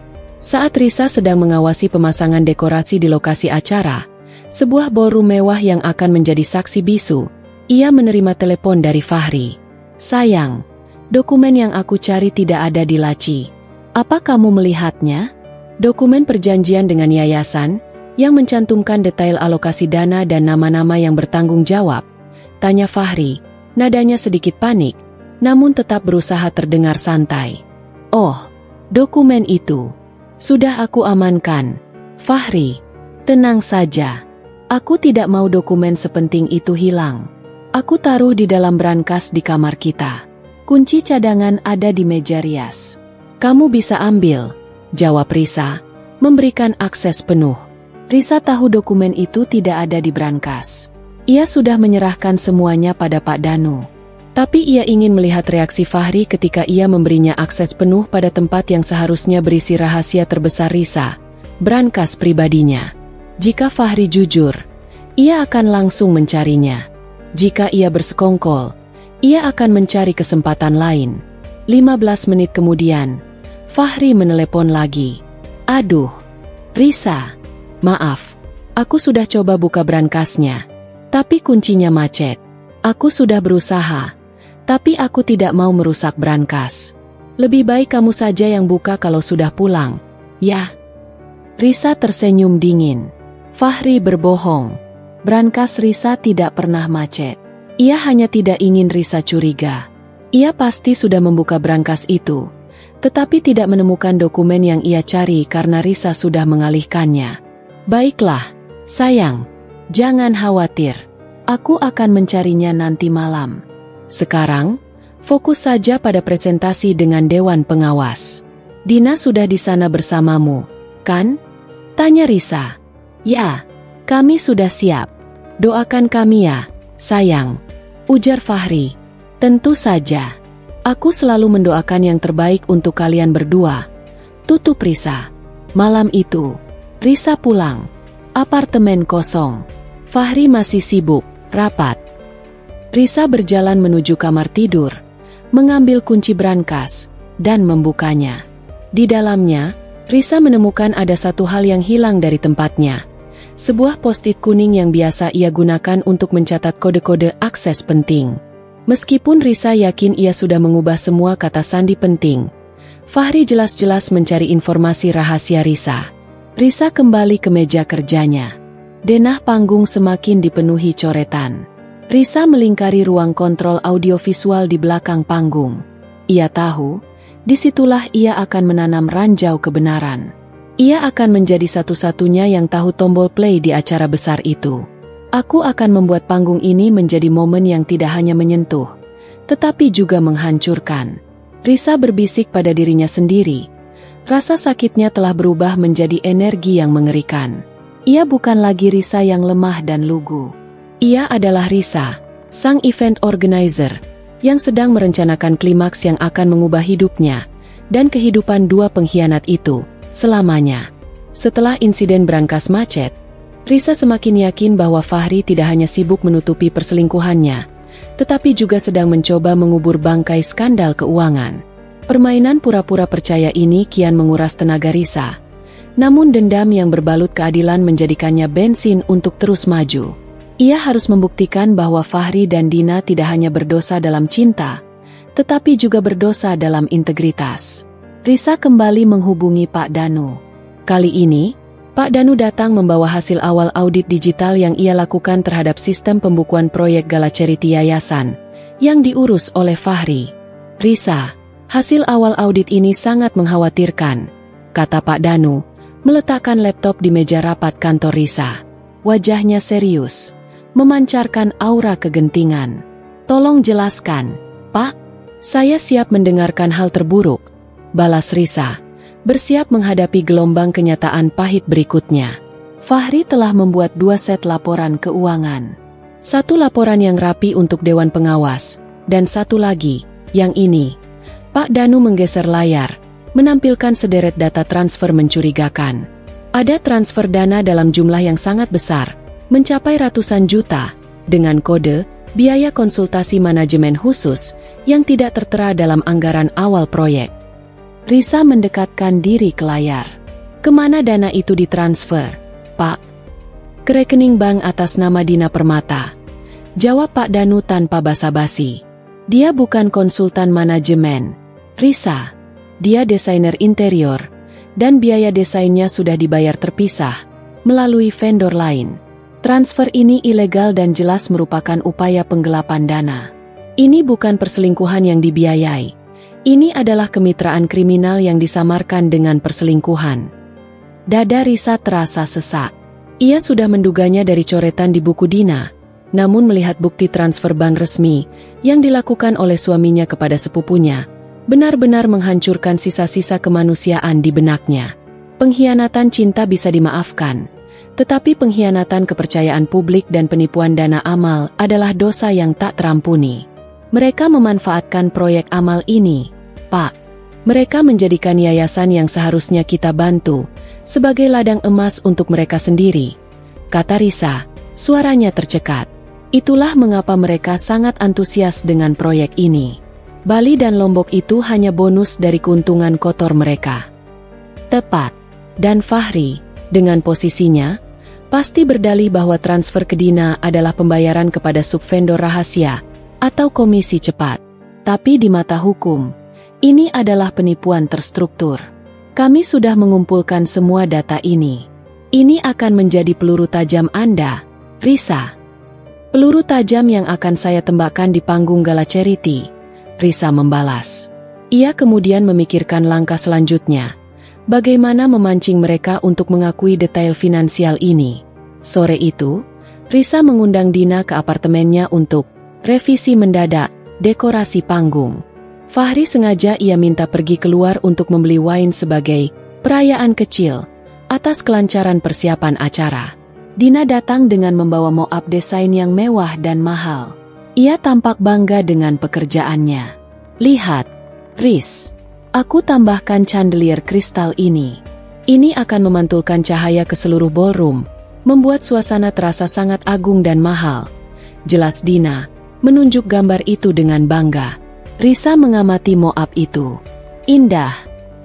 Saat Risa sedang mengawasi pemasangan dekorasi di lokasi acara, sebuah ballroom mewah yang akan menjadi saksi bisu, ia menerima telepon dari Fahri. Sayang, dokumen yang aku cari tidak ada di laci. Apa kamu melihatnya? Dokumen perjanjian dengan yayasan, yang mencantumkan detail alokasi dana dan nama-nama yang bertanggung jawab? Tanya Fahri, nadanya sedikit panik, namun tetap berusaha terdengar santai. Oh, dokumen itu. Sudah aku amankan. Fahri, tenang saja. Aku tidak mau dokumen sepenting itu hilang. Aku taruh di dalam brankas di kamar kita. Kunci cadangan ada di meja rias. Kamu bisa ambil, jawab Risa, memberikan akses penuh. Risa tahu dokumen itu tidak ada di brankas. Ia sudah menyerahkan semuanya pada Pak Danu. Tapi ia ingin melihat reaksi Fahri ketika ia memberinya akses penuh pada tempat yang seharusnya berisi rahasia terbesar Risa, brankas pribadinya. Jika Fahri jujur, ia akan langsung mencarinya. Jika ia bersekongkol, ia akan mencari kesempatan lain. 15 menit kemudian, Fahri menelepon lagi. Aduh, Risa, maaf, aku sudah coba buka brankasnya, tapi kuncinya macet. Aku sudah berusaha, tapi aku tidak mau merusak brankas. Lebih baik kamu saja yang buka kalau sudah pulang, ya? Risa tersenyum dingin. Fahri berbohong. Brankas Risa tidak pernah macet. Ia hanya tidak ingin Risa curiga. Ia pasti sudah membuka brankas itu, tetapi tidak menemukan dokumen yang ia cari karena Risa sudah mengalihkannya. Baiklah, sayang, jangan khawatir. Aku akan mencarinya nanti malam. Sekarang, fokus saja pada presentasi dengan Dewan Pengawas. Dina sudah di sana bersamamu, kan? Tanya Risa. Ya, kami sudah siap. Doakan kami ya, sayang, ujar Fahri. Tentu saja. Aku selalu mendoakan yang terbaik untuk kalian berdua. Tutup Risa. Malam itu, Risa pulang. Apartemen kosong. Fahri masih sibuk, rapat. Risa berjalan menuju kamar tidur, mengambil kunci brankas, dan membukanya. Di dalamnya, Risa menemukan ada satu hal yang hilang dari tempatnya. Sebuah post-it kuning yang biasa ia gunakan untuk mencatat kode-kode akses penting. Meskipun Risa yakin ia sudah mengubah semua kata sandi penting, Fahri jelas-jelas mencari informasi rahasia Risa. Risa kembali ke meja kerjanya. Denah panggung semakin dipenuhi coretan. Risa melingkari ruang kontrol audiovisual di belakang panggung. Ia tahu, disitulah ia akan menanam ranjau kebenaran. Ia akan menjadi satu-satunya yang tahu tombol play di acara besar itu. Aku akan membuat panggung ini menjadi momen yang tidak hanya menyentuh, tetapi juga menghancurkan. Risa berbisik pada dirinya sendiri. Rasa sakitnya telah berubah menjadi energi yang mengerikan. Ia bukan lagi Risa yang lemah dan lugu. Ia adalah Risa, sang event organizer, yang sedang merencanakan klimaks yang akan mengubah hidupnya dan kehidupan dua pengkhianat itu selamanya. Setelah insiden brankas macet, Risa semakin yakin bahwa Fahri tidak hanya sibuk menutupi perselingkuhannya, tetapi juga sedang mencoba mengubur bangkai skandal keuangan. Permainan pura-pura percaya ini kian menguras tenaga Risa, namun dendam yang berbalut keadilan menjadikannya bensin untuk terus maju. Ia harus membuktikan bahwa Fahri dan Dina tidak hanya berdosa dalam cinta, tetapi juga berdosa dalam integritas. Risa kembali menghubungi Pak Danu. Kali ini, Pak Danu datang membawa hasil awal audit digital yang ia lakukan terhadap sistem pembukuan proyek Gala Charity Yayasan, yang diurus oleh Fahri. Risa, hasil awal audit ini sangat mengkhawatirkan, kata Pak Danu, meletakkan laptop di meja rapat kantor Risa. Wajahnya serius, memancarkan aura kegentingan. Tolong jelaskan, Pak. Saya siap mendengarkan hal terburuk, balas Risa, bersiap menghadapi gelombang kenyataan pahit berikutnya. Fahri telah membuat 2 set laporan keuangan. Satu laporan yang rapi untuk Dewan Pengawas, dan satu lagi, yang ini. Pak Danu menggeser layar, menampilkan sederet data transfer mencurigakan. Ada transfer dana dalam jumlah yang sangat besar, mencapai ratusan juta, dengan kode, biaya konsultasi manajemen khusus, yang tidak tertera dalam anggaran awal proyek. Risa mendekatkan diri ke layar. Kemana dana itu ditransfer, Pak? Ke rekening bank atas nama Dina Permata. Jawab Pak Danu tanpa basa-basi. Dia bukan konsultan manajemen, Risa. Dia desainer interior, dan biaya desainnya sudah dibayar terpisah, melalui vendor lain. Transfer ini ilegal dan jelas merupakan upaya penggelapan dana. Ini bukan perselingkuhan yang dibiayai. Ini adalah kemitraan kriminal yang disamarkan dengan perselingkuhan. Dada Risa terasa sesak. Ia sudah menduganya dari coretan di buku Dina, namun melihat bukti transfer bank resmi yang dilakukan oleh suaminya kepada sepupunya, benar-benar menghancurkan sisa-sisa kemanusiaan di benaknya. Pengkhianatan cinta bisa dimaafkan, tetapi pengkhianatan kepercayaan publik dan penipuan dana amal adalah dosa yang tak terampuni. Mereka memanfaatkan proyek amal ini, Pak. Mereka menjadikan yayasan yang seharusnya kita bantu sebagai ladang emas untuk mereka sendiri, kata Risa, suaranya tercekat. Itulah mengapa mereka sangat antusias dengan proyek ini. Bali dan Lombok itu hanya bonus dari keuntungan kotor mereka. Tepat. Dan Fahri, dengan posisinya, pasti berdalih bahwa transfer ke Dina adalah pembayaran kepada subvendor rahasia atau komisi cepat. Tapi di mata hukum, ini adalah penipuan terstruktur. Kami sudah mengumpulkan semua data ini. Ini akan menjadi peluru tajam Anda, Risa. Peluru tajam yang akan saya tembakkan di panggung gala charity, Risa membalas. Ia kemudian memikirkan langkah selanjutnya. Bagaimana memancing mereka untuk mengakui detail finansial ini. Sore itu, Risa mengundang Dina ke apartemennya untuk revisi mendadak dekorasi panggung. Fahri sengaja ia minta pergi keluar untuk membeli wine sebagai perayaan kecil atas kelancaran persiapan acara. Dina datang dengan membawa mock-up desain yang mewah dan mahal. Ia tampak bangga dengan pekerjaannya. Lihat, Riz, aku tambahkan chandelier kristal ini. Ini akan memantulkan cahaya ke seluruh ballroom, membuat suasana terasa sangat agung dan mahal. Jelas Dina menunjuk gambar itu dengan bangga. Risa mengamati mock-up itu. Indah,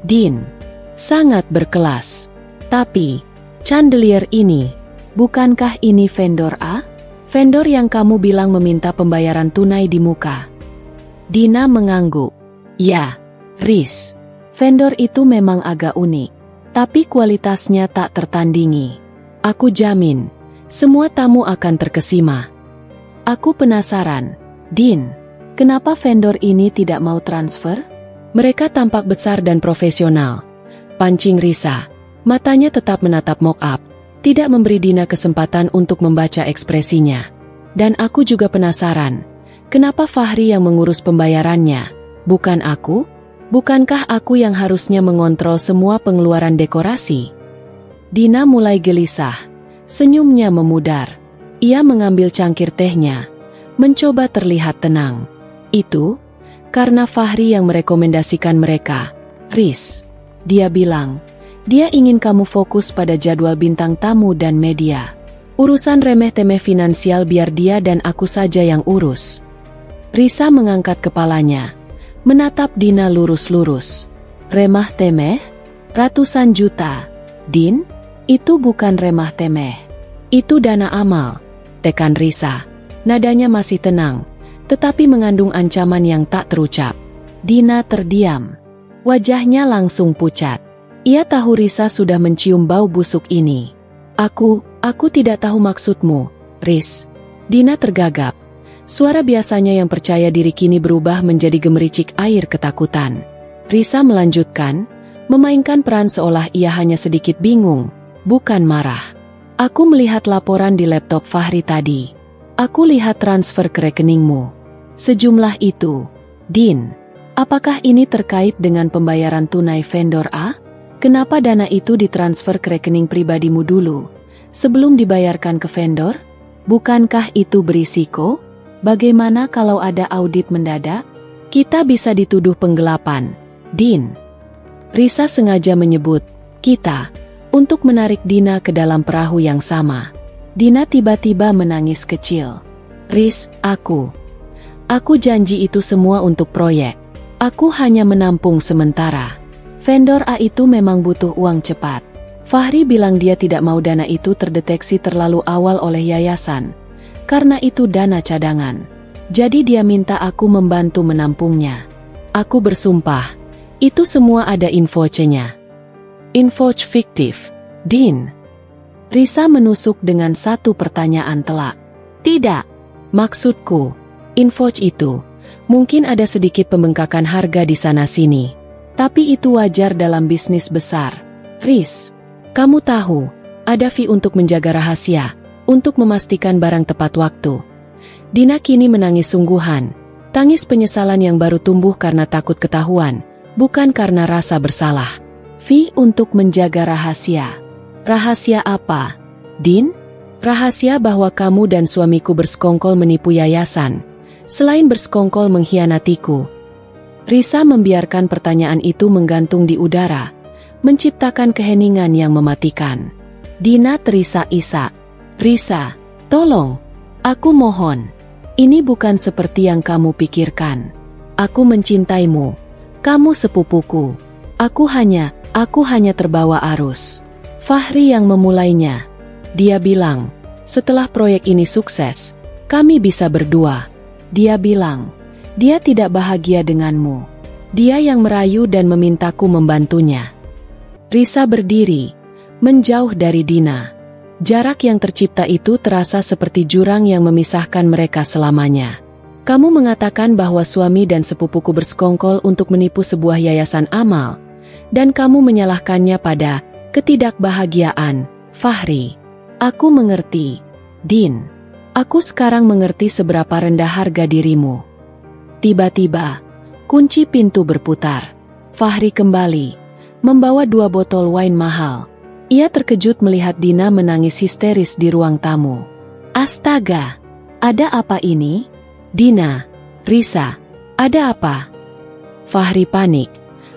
Din. Sangat berkelas. Tapi, chandelier ini, bukankah ini vendor A? Vendor yang kamu bilang meminta pembayaran tunai di muka. Dina mengangguk. Ya, Riz. Vendor itu memang agak unik. Tapi kualitasnya tak tertandingi. Aku jamin, semua tamu akan terkesima. Aku penasaran, Din. Kenapa vendor ini tidak mau transfer? Mereka tampak besar dan profesional. Pancing Risa. Matanya tetap menatap mock-up, tidak memberi Dina kesempatan untuk membaca ekspresinya. Dan aku juga penasaran, kenapa Fahri yang mengurus pembayarannya, bukan aku? Bukankah aku yang harusnya mengontrol semua pengeluaran dekorasi? Dina mulai gelisah, senyumnya memudar. Ia mengambil cangkir tehnya, mencoba terlihat tenang. Itu karena Fahri yang merekomendasikan mereka. Riz, dia bilang, dia ingin kamu fokus pada jadwal bintang tamu dan media. Urusan remeh-temeh finansial biar dia dan aku saja yang urus. Risa mengangkat kepalanya, menatap Dina lurus-lurus. Remah-temeh? Ratusan juta. Din, itu bukan remah-temeh. Itu dana amal, tekan Risa. Nadanya masih tenang, tetapi mengandung ancaman yang tak terucap. Dina terdiam. Wajahnya langsung pucat. Ia tahu Risa sudah mencium bau busuk ini. Aku tidak tahu maksudmu, Riz. Dina tergagap. Suara biasanya yang percaya diri kini berubah menjadi gemericik air ketakutan. Risa melanjutkan, memainkan peran seolah ia hanya sedikit bingung, bukan marah. Aku melihat laporan di laptop Fahri tadi. Aku lihat transfer ke rekeningmu. Sejumlah itu. Din, apakah ini terkait dengan pembayaran tunai vendor A? Kenapa dana itu ditransfer ke rekening pribadimu dulu, sebelum dibayarkan ke vendor? Bukankah itu berisiko? Bagaimana kalau ada audit mendadak? Kita bisa dituduh penggelapan. Din. Risa sengaja menyebut kita untuk menarik Dina ke dalam perahu yang sama. Dina tiba-tiba menangis kecil. Riz, Aku janji itu semua untuk proyek. Aku hanya menampung sementara. Vendor A itu memang butuh uang cepat. Fahri bilang dia tidak mau dana itu terdeteksi terlalu awal oleh yayasan, karena itu dana cadangan. Jadi dia minta aku membantu menampungnya. Aku bersumpah, itu semua ada info C-nya. Info fiktif, Din. Risa menusuk dengan satu pertanyaan telak. Tidak, maksudku, info itu, mungkin ada sedikit pembengkakan harga di sana-sini. Tapi itu wajar dalam bisnis besar. Riz, kamu tahu, ada fee untuk menjaga rahasia, untuk memastikan barang tepat waktu. Dina kini menangis sungguhan, tangis penyesalan yang baru tumbuh karena takut ketahuan, bukan karena rasa bersalah. Fee untuk menjaga rahasia. Rahasia apa, Din? Rahasia bahwa kamu dan suamiku bersekongkol menipu yayasan, selain bersekongkol mengkhianatiku. Risa membiarkan pertanyaan itu menggantung di udara, menciptakan keheningan yang mematikan. Dina terisak-isak. Risa, tolong, aku mohon. Ini bukan seperti yang kamu pikirkan. Aku mencintaimu. Kamu sepupuku. Aku hanya terbawa arus. Fahri yang memulainya. Dia bilang, setelah proyek ini sukses, kami bisa berdua. Dia bilang, dia tidak bahagia denganmu. Dia yang merayu dan memintaku membantunya. Risa berdiri, menjauh dari Dina. Jarak yang tercipta itu terasa seperti jurang yang memisahkan mereka selamanya. Kamu mengatakan bahwa suami dan sepupuku bersekongkol untuk menipu sebuah yayasan amal, dan kamu menyalahkannya pada ketidakbahagiaan, Fahri. Aku mengerti, Din. Aku sekarang mengerti seberapa rendah harga dirimu. Tiba-tiba, kunci pintu berputar. Fahri kembali, membawa 2 botol wine mahal. Ia terkejut melihat Dina menangis histeris di ruang tamu. Astaga, ada apa ini? Dina, Risa, ada apa? Fahri panik.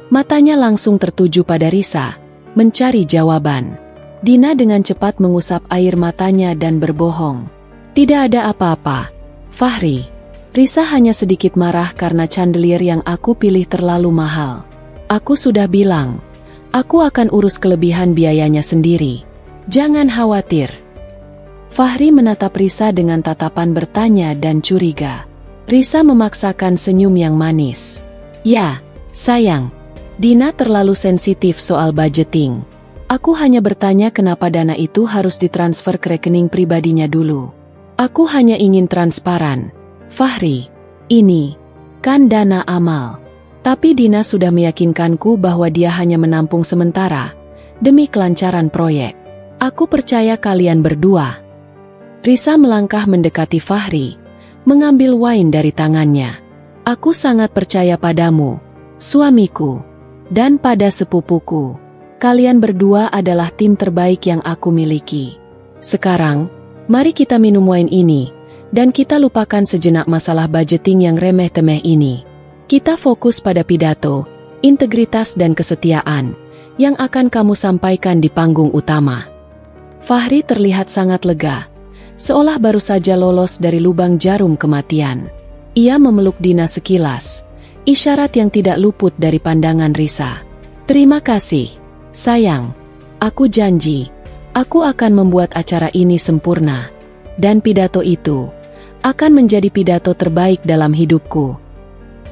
Matanya langsung tertuju pada Risa, mencari jawaban. Dina dengan cepat mengusap air matanya dan berbohong. Tidak ada apa-apa, Fahri. Risa hanya sedikit marah karena chandelier yang aku pilih terlalu mahal. Aku sudah bilang, aku akan urus kelebihan biayanya sendiri. Jangan khawatir. Fahri menatap Risa dengan tatapan bertanya dan curiga. Risa memaksakan senyum yang manis. Ya, sayang. Dina terlalu sensitif soal budgeting. Aku hanya bertanya kenapa dana itu harus ditransfer ke rekening pribadinya dulu. Aku hanya ingin transparan. Fahri, ini kan dana amal. Tapi Dina sudah meyakinkanku bahwa dia hanya menampung sementara, demi kelancaran proyek. Aku percaya kalian berdua. Risa melangkah mendekati Fahri, mengambil wine dari tangannya. Aku sangat percaya padamu, suamiku. Dan pada sepupuku, kalian berdua adalah tim terbaik yang aku miliki. Sekarang, mari kita minum wine ini, dan kita lupakan sejenak masalah budgeting yang remeh-temeh ini. Kita fokus pada pidato, integritas dan kesetiaan, yang akan kamu sampaikan di panggung utama. Fahri terlihat sangat lega, seolah baru saja lolos dari lubang jarum kematian. Ia memeluk Dina sekilas, isyarat yang tidak luput dari pandangan Risa. Terima kasih, sayang. Aku janji, aku akan membuat acara ini sempurna. Dan pidato itu akan menjadi pidato terbaik dalam hidupku.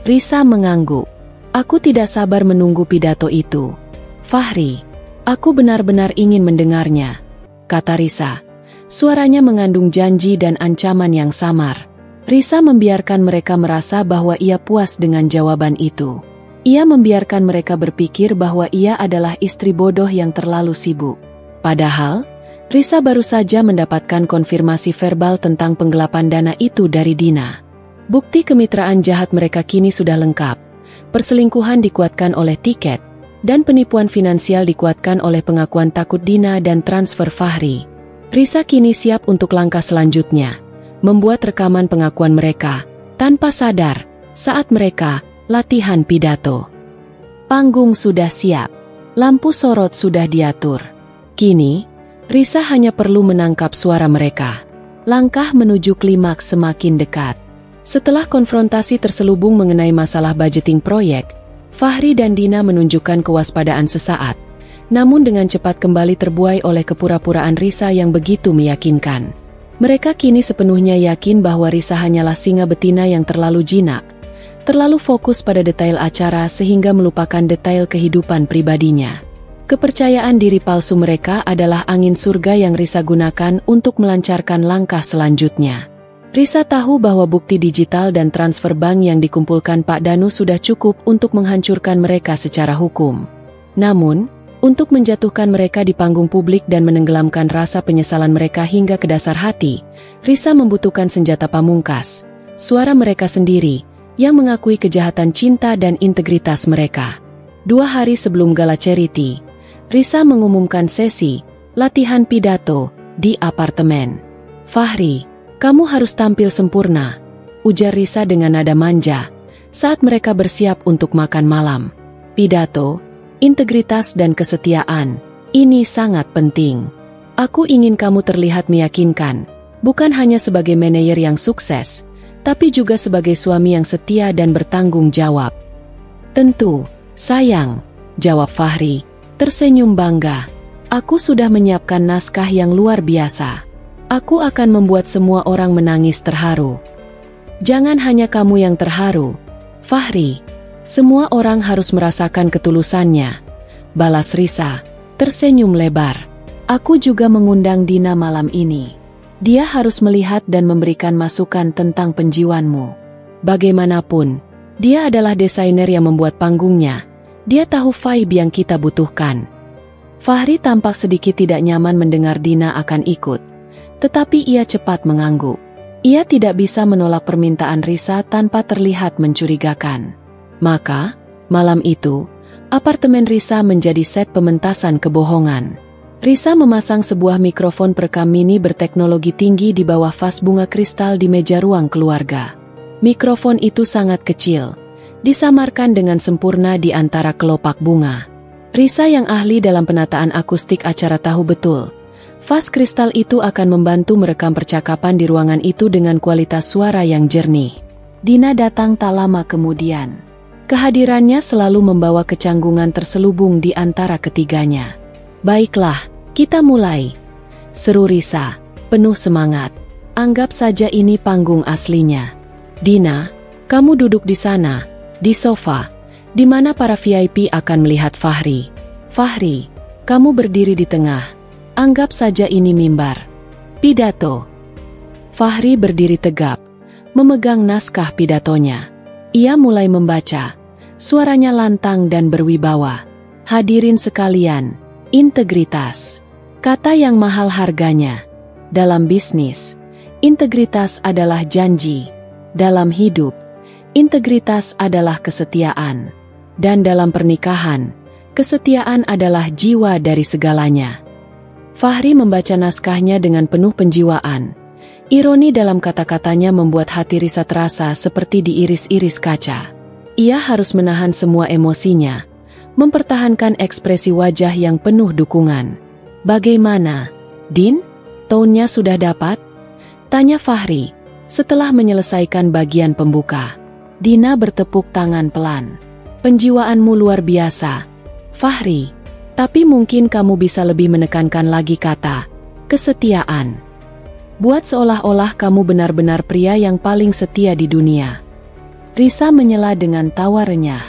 Risa mengangguk. Aku tidak sabar menunggu pidato itu. Fahri, aku benar-benar ingin mendengarnya, kata Risa. Suaranya mengandung janji dan ancaman yang samar. Risa membiarkan mereka merasa bahwa ia puas dengan jawaban itu. Ia membiarkan mereka berpikir bahwa ia adalah istri bodoh yang terlalu sibuk. Padahal, Risa baru saja mendapatkan konfirmasi verbal tentang penggelapan dana itu dari Dina. Bukti kemitraan jahat mereka kini sudah lengkap. Perselingkuhan dikuatkan oleh tiket, dan penipuan finansial dikuatkan oleh pengakuan takut Dina dan transfer Fahri. Risa kini siap untuk langkah selanjutnya. Membuat rekaman pengakuan mereka, tanpa sadar, saat mereka latihan pidato. Panggung sudah siap, lampu sorot sudah diatur. Kini, Risa hanya perlu menangkap suara mereka. Langkah menuju klimaks semakin dekat. Setelah konfrontasi terselubung mengenai masalah budgeting proyek, Fahri dan Dina menunjukkan kewaspadaan sesaat, namun dengan cepat kembali terbuai oleh kepura-puraan Risa yang begitu meyakinkan. Mereka kini sepenuhnya yakin bahwa Risa hanyalah singa betina yang terlalu jinak, terlalu fokus pada detail acara sehingga melupakan detail kehidupan pribadinya. Kepercayaan diri palsu mereka adalah angin surga yang Risa gunakan untuk melancarkan langkah selanjutnya. Risa tahu bahwa bukti digital dan transfer bank yang dikumpulkan Pak Danu sudah cukup untuk menghancurkan mereka secara hukum. Namun, untuk menjatuhkan mereka di panggung publik dan menenggelamkan rasa penyesalan mereka hingga ke dasar hati, Risa membutuhkan senjata pamungkas, suara mereka sendiri, yang mengakui kejahatan cinta dan integritas mereka. 2 hari sebelum gala charity, Risa mengumumkan sesi latihan pidato di apartemen. "Fahri, kamu harus tampil sempurna," ujar Risa dengan nada manja saat mereka bersiap untuk makan malam. "Pidato, integritas dan kesetiaan, ini sangat penting. Aku ingin kamu terlihat meyakinkan, bukan hanya sebagai manajer yang sukses, tapi juga sebagai suami yang setia dan bertanggung jawab." "Tentu, sayang," jawab Fahri, tersenyum bangga. "Aku sudah menyiapkan naskah yang luar biasa. Aku akan membuat semua orang menangis terharu." "Jangan hanya kamu yang terharu, Fahri. Semua orang harus merasakan ketulusannya," balas Risa, tersenyum lebar. "Aku juga mengundang Dina malam ini. Dia harus melihat dan memberikan masukan tentang penjiwanmu. Bagaimanapun, dia adalah desainer yang membuat panggungnya. Dia tahu vibe yang kita butuhkan." Fahri tampak sedikit tidak nyaman mendengar Dina akan ikut, tetapi ia cepat mengangguk. Ia tidak bisa menolak permintaan Risa tanpa terlihat mencurigakan. Maka, malam itu, apartemen Risa menjadi set pementasan kebohongan. Risa memasang sebuah mikrofon perekam mini berteknologi tinggi di bawah vas bunga kristal di meja ruang keluarga. Mikrofon itu sangat kecil, disamarkan dengan sempurna di antara kelopak bunga. Risa yang ahli dalam penataan akustik acara tahu betul, vas kristal itu akan membantu merekam percakapan di ruangan itu dengan kualitas suara yang jernih. Dina datang tak lama kemudian. Kehadirannya selalu membawa kecanggungan terselubung di antara ketiganya. "Baiklah, kita mulai," seru Risa, penuh semangat. "Anggap saja ini panggung aslinya. Dina, kamu duduk di sana, di sofa, di mana para VIP akan melihat Fahri. Fahri, kamu berdiri di tengah. Anggap saja ini mimbar. Pidato." Fahri berdiri tegap, memegang naskah pidatonya. Ia mulai membaca, suaranya lantang dan berwibawa. "Hadirin sekalian, integritas, kata yang mahal harganya. Dalam bisnis, integritas adalah janji. Dalam hidup, integritas adalah kesetiaan. Dan dalam pernikahan, kesetiaan adalah jiwa dari segalanya." Fahri membaca naskahnya dengan penuh penjiwaan. Ironi dalam kata-katanya membuat hati Risa terasa seperti diiris-iris kaca. Ia harus menahan semua emosinya, mempertahankan ekspresi wajah yang penuh dukungan. "Bagaimana, Din? Tone-nya sudah dapat?" tanya Fahri, setelah menyelesaikan bagian pembuka. Dina bertepuk tangan pelan. "Penjiwaanmu luar biasa, Fahri. Tapi mungkin kamu bisa lebih menekankan lagi kata kesetiaan. Buat seolah-olah kamu benar-benar pria yang paling setia di dunia." Risa menyela dengan tawa renyah.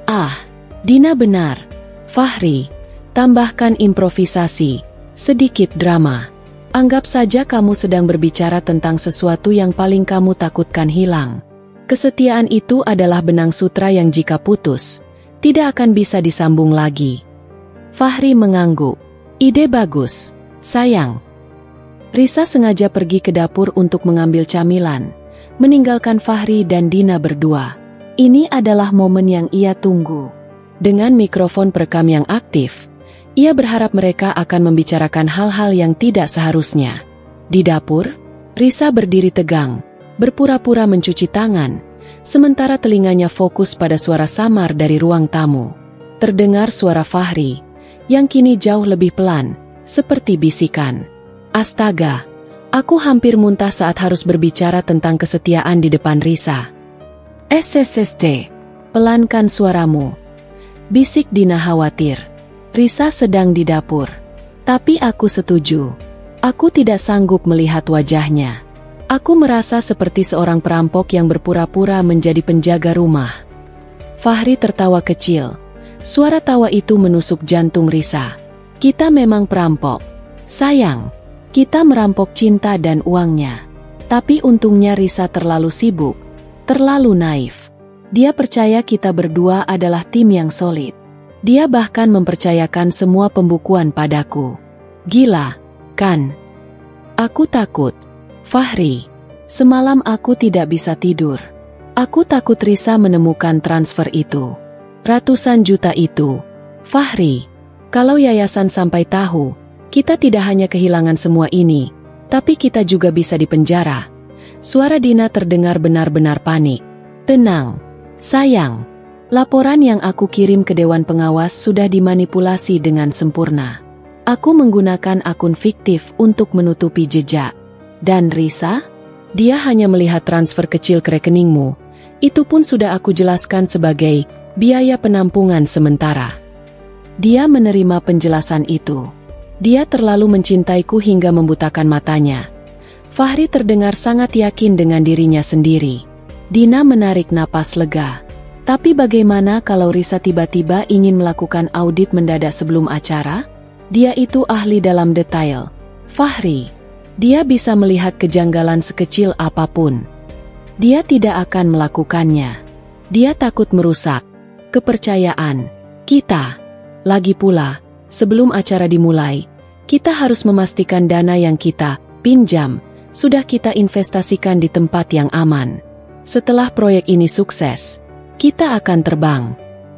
"Ah, Dina benar. Fahri, tambahkan improvisasi, sedikit drama. Anggap saja kamu sedang berbicara tentang sesuatu yang paling kamu takutkan hilang. Kesetiaan itu adalah benang sutra yang jika putus, tidak akan bisa disambung lagi." Fahri mengangguk. "Ide bagus, sayang." Risa sengaja pergi ke dapur untuk mengambil camilan, meninggalkan Fahri dan Dina berdua. Ini adalah momen yang ia tunggu. Dengan mikrofon perekam yang aktif, ia berharap mereka akan membicarakan hal-hal yang tidak seharusnya. Di dapur, Risa berdiri tegang, berpura-pura mencuci tangan, sementara telinganya fokus pada suara samar dari ruang tamu. Terdengar suara Fahri, yang kini jauh lebih pelan, seperti bisikan. "Astaga, aku hampir muntah saat harus berbicara tentang kesetiaan di depan Risa." "SSST, pelankan suaramu," bisik Dina khawatir. "Risa sedang di dapur." "Tapi aku setuju. Aku tidak sanggup melihat wajahnya. Aku merasa seperti seorang perampok yang berpura-pura menjadi penjaga rumah." Fahri tertawa kecil, Suara tawa itu menusuk jantung Risa. Kita memang perampok. Sayang, kita merampok cinta dan uangnya. Tapi untungnya Risa terlalu sibuk, terlalu naif. Dia percaya kita berdua adalah tim yang solid. Dia bahkan mempercayakan semua pembukuan padaku. Gila, kan? Aku takut. Fahri, semalam aku tidak bisa tidur. Aku takut Risa menemukan transfer itu. Ratusan juta itu. Fahri, kalau yayasan sampai tahu, kita tidak hanya kehilangan semua ini, tapi kita juga bisa dipenjara. Suara Dina terdengar benar-benar panik. Tenang, sayang. Laporan yang aku kirim ke Dewan Pengawas sudah dimanipulasi dengan sempurna. Aku menggunakan akun fiktif untuk menutupi jejak. Dan Risa? Dia hanya melihat transfer kecil ke rekeningmu. Itu pun sudah aku jelaskan sebagai biaya penampungan sementara. Dia menerima penjelasan itu. Dia terlalu mencintaiku hingga membutakan matanya. Fahri terdengar sangat yakin dengan dirinya sendiri. Dina menarik napas lega. Tapi bagaimana kalau Risa tiba-tiba ingin melakukan audit mendadak sebelum acara? Dia itu ahli dalam detail. Fahri, dia bisa melihat kejanggalan sekecil apapun. Dia tidak akan melakukannya. Dia takut merusak kepercayaan kita. Lagi pula, sebelum acara dimulai, kita harus memastikan dana yang kita pinjam sudah kita investasikan di tempat yang aman. Setelah proyek ini sukses, kita akan terbang.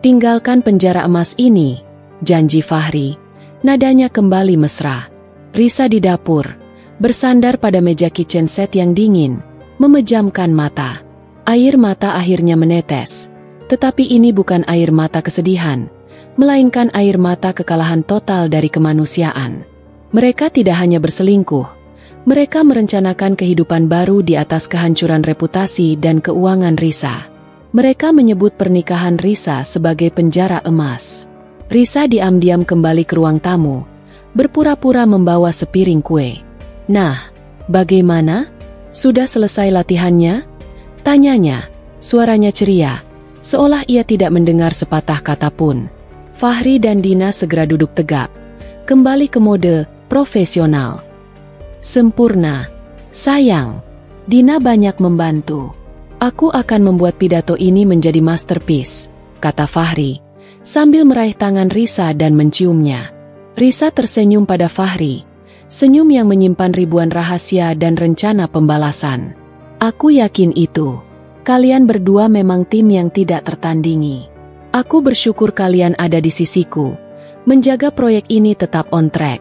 Tinggalkan penjara emas ini, janji Fahri. Nadanya kembali mesra. Risa di dapur, bersandar pada meja kitchen set yang dingin, memejamkan mata. Air mata akhirnya menetes. Tetapi ini bukan air mata kesedihan, melainkan air mata kekalahan total dari kemanusiaan. Mereka tidak hanya berselingkuh, mereka merencanakan kehidupan baru di atas kehancuran reputasi dan keuangan Risa. Mereka menyebut pernikahan Risa sebagai penjara emas. Risa diam-diam kembali ke ruang tamu, berpura-pura membawa sepiring kue. Nah, bagaimana? Sudah selesai latihannya? Tanyanya, suaranya ceria, seolah ia tidak mendengar sepatah kata pun. Fahri dan Dina segera duduk tegak, kembali ke mode profesional. Sempurna. Sayang, Dina banyak membantu. Aku akan membuat pidato ini menjadi masterpiece, kata Fahri, sambil meraih tangan Risa dan menciumnya. Risa tersenyum pada Fahri, senyum yang menyimpan ribuan rahasia dan rencana pembalasan. Aku yakin itu. Kalian berdua memang tim yang tidak tertandingi. Aku bersyukur kalian ada di sisiku, menjaga proyek ini tetap on track.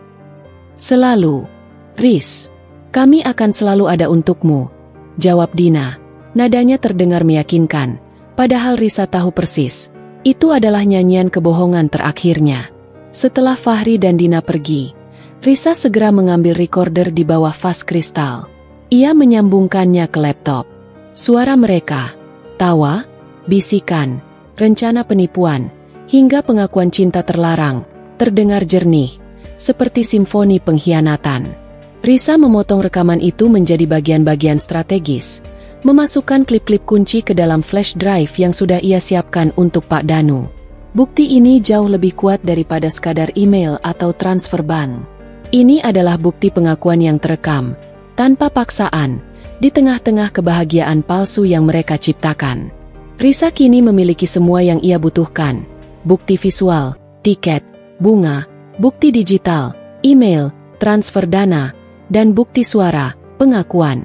Selalu, Riz, kami akan selalu ada untukmu, jawab Dina. Nadanya terdengar meyakinkan, padahal Risa tahu persis, itu adalah nyanyian kebohongan terakhirnya. Setelah Fahri dan Dina pergi, Risa segera mengambil recorder di bawah vas kristal. Ia menyambungkannya ke laptop. Suara mereka, tawa, bisikan, rencana penipuan, hingga pengakuan cinta terlarang, terdengar jernih, seperti simfoni pengkhianatan. Risa memotong rekaman itu menjadi bagian-bagian strategis, memasukkan klip-klip kunci ke dalam flash drive yang sudah ia siapkan untuk Pak Danu. Bukti ini jauh lebih kuat daripada sekadar email atau transfer bank. Ini adalah bukti pengakuan yang terekam, tanpa paksaan, di tengah-tengah kebahagiaan palsu yang mereka ciptakan. Risa kini memiliki semua yang ia butuhkan. Bukti visual, tiket, bunga, bukti digital, email, transfer dana, dan bukti suara, pengakuan.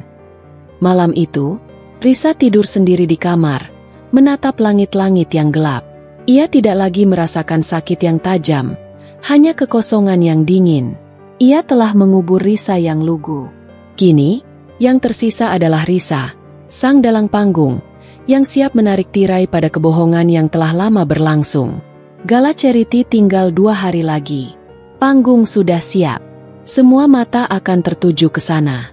Malam itu, Risa tidur sendiri di kamar, menatap langit-langit yang gelap. Ia tidak lagi merasakan sakit yang tajam, hanya kekosongan yang dingin. Ia telah mengubur Risa yang lugu. Kini, yang tersisa adalah Risa, sang dalang panggung, yang siap menarik tirai pada kebohongan yang telah lama berlangsung. Gala charity tinggal 2 hari lagi. Panggung sudah siap. Semua mata akan tertuju ke sana.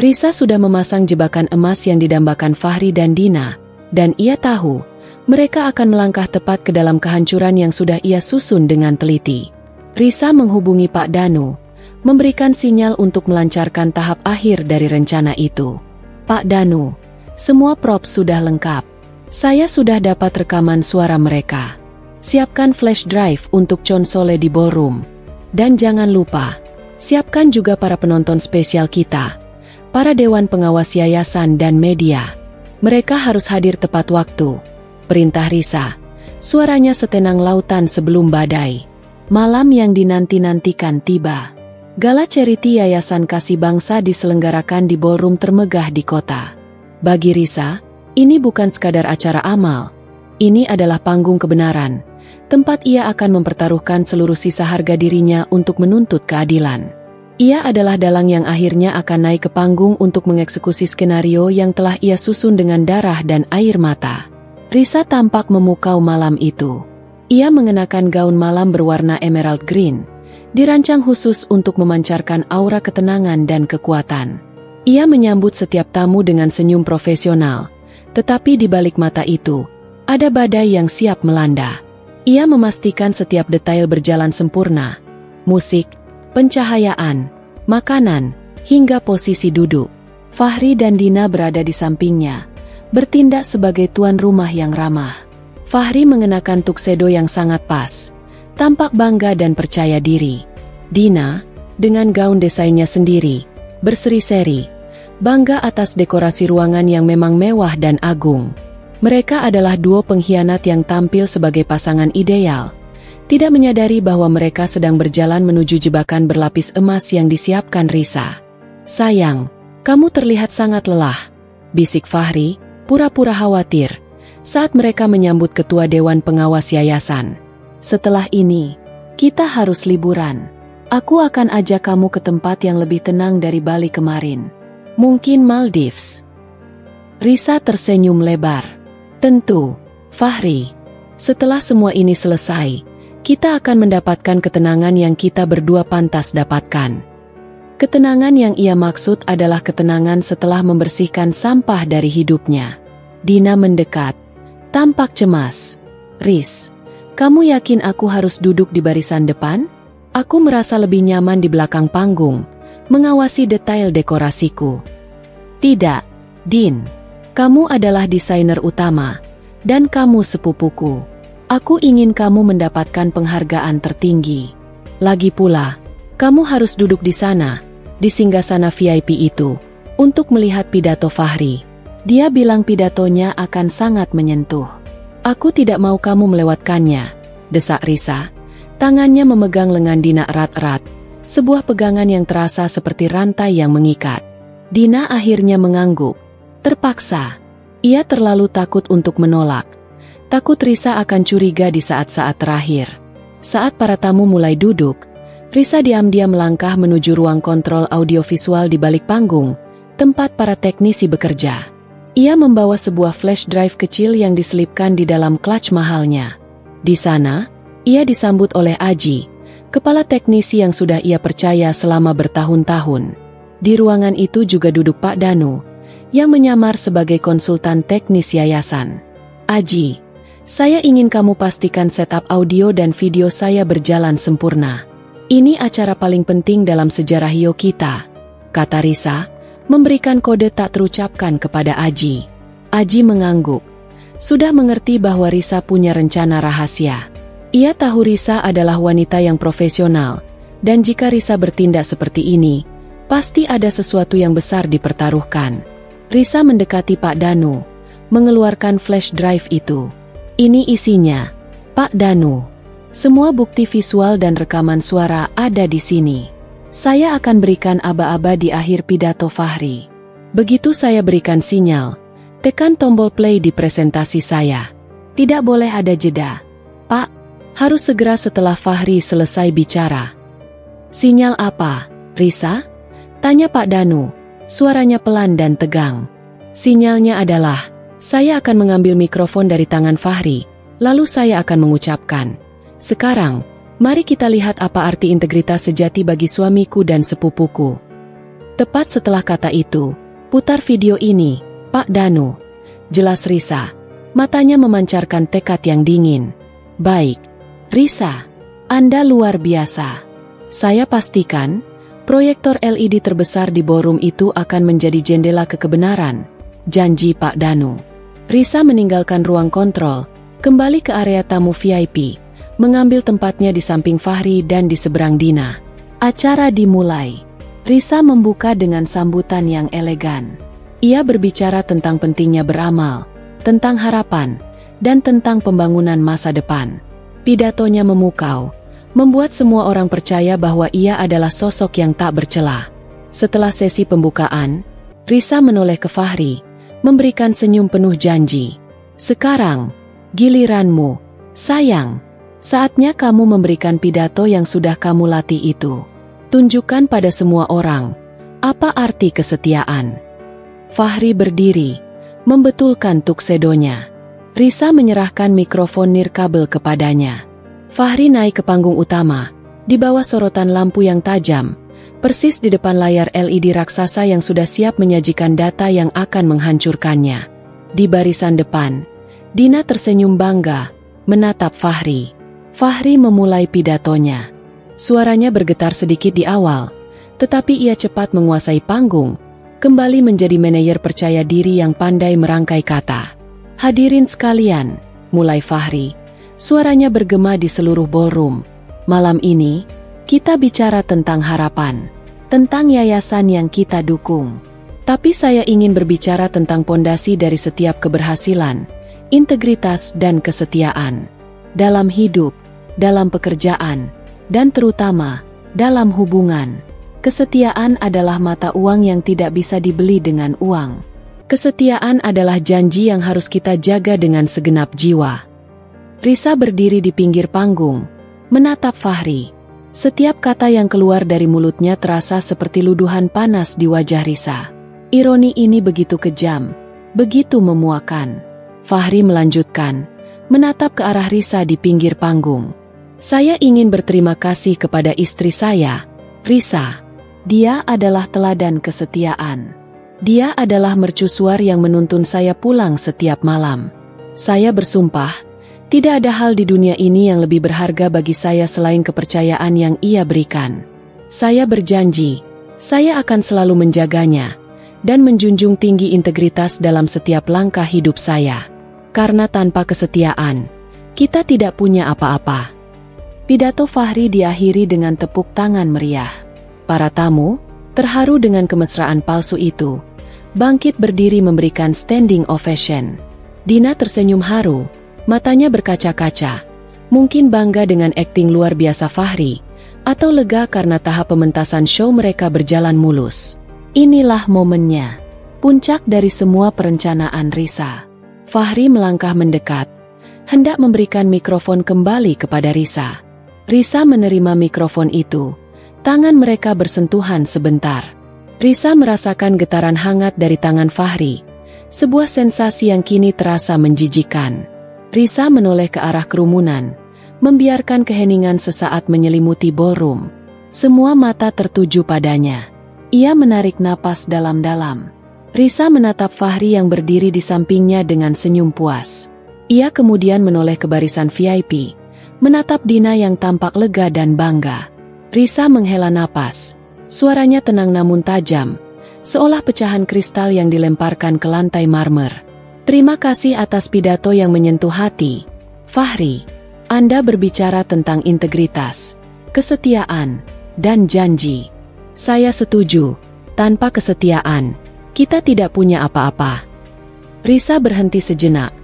Risa sudah memasang jebakan emas yang didambakan Fahri dan Dina, dan ia tahu, mereka akan melangkah tepat ke dalam kehancuran yang sudah ia susun dengan teliti. Risa menghubungi Pak Danu, memberikan sinyal untuk melancarkan tahap akhir dari rencana itu. Pak Danu, semua prop sudah lengkap. Saya sudah dapat rekaman suara mereka. Siapkan flash drive untuk konsole di ballroom. Dan jangan lupa, siapkan juga para penonton spesial kita, para dewan pengawas yayasan dan media. Mereka harus hadir tepat waktu. Perintah Risa. Suaranya setenang lautan sebelum badai. Malam yang dinanti-nantikan tiba. Gala Charity Yayasan Kasih Bangsa diselenggarakan di ballroom termegah di kota. Bagi Risa, ini bukan sekadar acara amal. Ini adalah panggung kebenaran, tempat ia akan mempertaruhkan seluruh sisa harga dirinya untuk menuntut keadilan. Ia adalah dalang yang akhirnya akan naik ke panggung untuk mengeksekusi skenario yang telah ia susun dengan darah dan air mata. Risa tampak memukau malam itu. Ia mengenakan gaun malam berwarna emerald green, dirancang khusus untuk memancarkan aura ketenangan dan kekuatan. Ia menyambut setiap tamu dengan senyum profesional, tetapi di balik mata itu, ada badai yang siap melanda. Ia memastikan setiap detail berjalan sempurna. Musik, pencahayaan, makanan, hingga posisi duduk. Fahri dan Dina berada di sampingnya, bertindak sebagai tuan rumah yang ramah. Fahri mengenakan tuxedo yang sangat pas, tampak bangga dan percaya diri. Dina, dengan gaun desainnya sendiri, berseri-seri, bangga atas dekorasi ruangan yang memang mewah dan agung. Mereka adalah duo pengkhianat yang tampil sebagai pasangan ideal, tidak menyadari bahwa mereka sedang berjalan menuju jebakan berlapis emas yang disiapkan Risa. "Sayang, kamu terlihat sangat lelah," bisik Fahri, pura-pura khawatir, saat mereka menyambut ketua dewan pengawas yayasan. "Setelah ini, kita harus liburan. Aku akan ajak kamu ke tempat yang lebih tenang dari Bali kemarin. Mungkin Maldives." Risa tersenyum lebar. "Tentu, Fahri. Setelah semua ini selesai, kita akan mendapatkan ketenangan yang kita berdua pantas dapatkan." Ketenangan yang ia maksud adalah ketenangan setelah membersihkan sampah dari hidupnya. Dina mendekat, tampak cemas. "Riz, kamu yakin aku harus duduk di barisan depan? Aku merasa lebih nyaman di belakang panggung, mengawasi detail dekorasiku." "Tidak, Din. Kamu adalah desainer utama, dan kamu sepupuku. Aku ingin kamu mendapatkan penghargaan tertinggi. Lagi pula, kamu harus duduk di sana, di singgasana VIP itu, untuk melihat pidato Fahri. Dia bilang pidatonya akan sangat menyentuh." "Aku tidak mau kamu melewatkannya," desak Risa. Tangannya memegang lengan Dina erat-erat, sebuah pegangan yang terasa seperti rantai yang mengikat. Dina akhirnya mengangguk. Terpaksa. Ia terlalu takut untuk menolak. Takut Risa akan curiga di saat-saat terakhir. Saat para tamu mulai duduk, Risa diam-diam melangkah menuju ruang kontrol audiovisual di balik panggung, tempat para teknisi bekerja. Ia membawa sebuah flash drive kecil yang diselipkan di dalam clutch mahalnya. Di sana, ia disambut oleh Aji, kepala teknisi yang sudah ia percaya selama bertahun-tahun. Di ruangan itu juga duduk Pak Danu, yang menyamar sebagai konsultan teknis yayasan. "Aji, saya ingin kamu pastikan setup audio dan video saya berjalan sempurna. Ini acara paling penting dalam sejarah Hio kita," kata Risa, memberikan kode tak terucapkan kepada Aji. Aji mengangguk. Sudah mengerti bahwa Risa punya rencana rahasia. Ia tahu Risa adalah wanita yang profesional, dan jika Risa bertindak seperti ini, pasti ada sesuatu yang besar dipertaruhkan. Risa mendekati Pak Danu, mengeluarkan flash drive itu. "Ini isinya, Pak Danu. Semua bukti visual dan rekaman suara ada di sini. Saya akan berikan aba-aba di akhir pidato Fahri. Begitu saya berikan sinyal, tekan tombol play di presentasi saya. Tidak boleh ada jeda. Pak, harus segera setelah Fahri selesai bicara." "Sinyal apa, Risa?" tanya Pak Danu, suaranya pelan dan tegang. "Sinyalnya adalah, saya akan mengambil mikrofon dari tangan Fahri, lalu saya akan mengucapkan, 'Sekarang, mari kita lihat apa arti integritas sejati bagi suamiku dan sepupuku.'" Tepat setelah kata itu, "Putar video ini, Pak Danu," jelas Risa. Matanya memancarkan tekad yang dingin. "Baik, Risa, Anda luar biasa. Saya pastikan, proyektor LED terbesar di ballroom itu akan menjadi jendela ke kebenaran," janji Pak Danu. Risa meninggalkan ruang kontrol, kembali ke area tamu VIP, mengambil tempatnya di samping Fahri dan di seberang Dina. Acara dimulai. Risa membuka dengan sambutan yang elegan. Ia berbicara tentang pentingnya beramal, tentang harapan, dan tentang pembangunan masa depan. Pidatonya memukau, membuat semua orang percaya bahwa ia adalah sosok yang tak bercela. Setelah sesi pembukaan, Risa menoleh ke Fahri, memberikan senyum penuh janji. "Sekarang, giliranmu, sayang. Saatnya kamu memberikan pidato yang sudah kamu latih itu. Tunjukkan pada semua orang, apa arti kesetiaan." Fahri berdiri, membetulkan tuksedonya. Risa menyerahkan mikrofon nirkabel kepadanya. Fahri naik ke panggung utama, di bawah sorotan lampu yang tajam, persis di depan layar LED raksasa yang sudah siap menyajikan data yang akan menghancurkannya. Di barisan depan, Dina tersenyum bangga, menatap Fahri. Fahri memulai pidatonya. Suaranya bergetar sedikit di awal, tetapi ia cepat menguasai panggung, kembali menjadi manajer percaya diri yang pandai merangkai kata. "Hadirin sekalian," mulai Fahri. Suaranya bergema di seluruh ballroom. "Malam ini, kita bicara tentang harapan, tentang yayasan yang kita dukung. Tapi saya ingin berbicara tentang pondasi dari setiap keberhasilan, integritas dan kesetiaan. Dalam hidup, dalam pekerjaan, dan terutama, dalam hubungan. Kesetiaan adalah mata uang yang tidak bisa dibeli dengan uang. Kesetiaan adalah janji yang harus kita jaga dengan segenap jiwa." Risa berdiri di pinggir panggung, menatap Fahri. Setiap kata yang keluar dari mulutnya terasa seperti luduhan panas di wajah Risa. Ironi ini begitu kejam, begitu memuakan. Fahri melanjutkan, menatap ke arah Risa di pinggir panggung. "Saya ingin berterima kasih kepada istri saya, Risa. Dia adalah teladan kesetiaan. Dia adalah mercusuar yang menuntun saya pulang setiap malam. Saya bersumpah, tidak ada hal di dunia ini yang lebih berharga bagi saya selain kepercayaan yang ia berikan. Saya berjanji, saya akan selalu menjaganya, dan menjunjung tinggi integritas dalam setiap langkah hidup saya. Karena tanpa kesetiaan, kita tidak punya apa-apa." Pidato Fahri diakhiri dengan tepuk tangan meriah. Para tamu, terharu dengan kemesraan palsu itu, bangkit berdiri memberikan standing ovation. Dina tersenyum haru, matanya berkaca-kaca, mungkin bangga dengan akting luar biasa Fahri, atau lega karena tahap pementasan show mereka berjalan mulus. Inilah momennya, puncak dari semua perencanaan Risa. Fahri melangkah mendekat, hendak memberikan mikrofon kembali kepada Risa. Risa menerima mikrofon itu. Tangan mereka bersentuhan sebentar. Risa merasakan getaran hangat dari tangan Fahri, sebuah sensasi yang kini terasa menjijikan. Risa menoleh ke arah kerumunan, membiarkan keheningan sesaat menyelimuti ballroom. Semua mata tertuju padanya. Ia menarik napas dalam-dalam. Risa menatap Fahri yang berdiri di sampingnya dengan senyum puas. Ia kemudian menoleh ke barisan VIP, menatap Dina yang tampak lega dan bangga. Risa menghela napas. Suaranya tenang namun tajam, seolah pecahan kristal yang dilemparkan ke lantai marmer. "Terima kasih atas pidato yang menyentuh hati, Fahri. Anda berbicara tentang integritas, kesetiaan, dan janji. Saya setuju, tanpa kesetiaan, kita tidak punya apa-apa." Risa berhenti sejenak,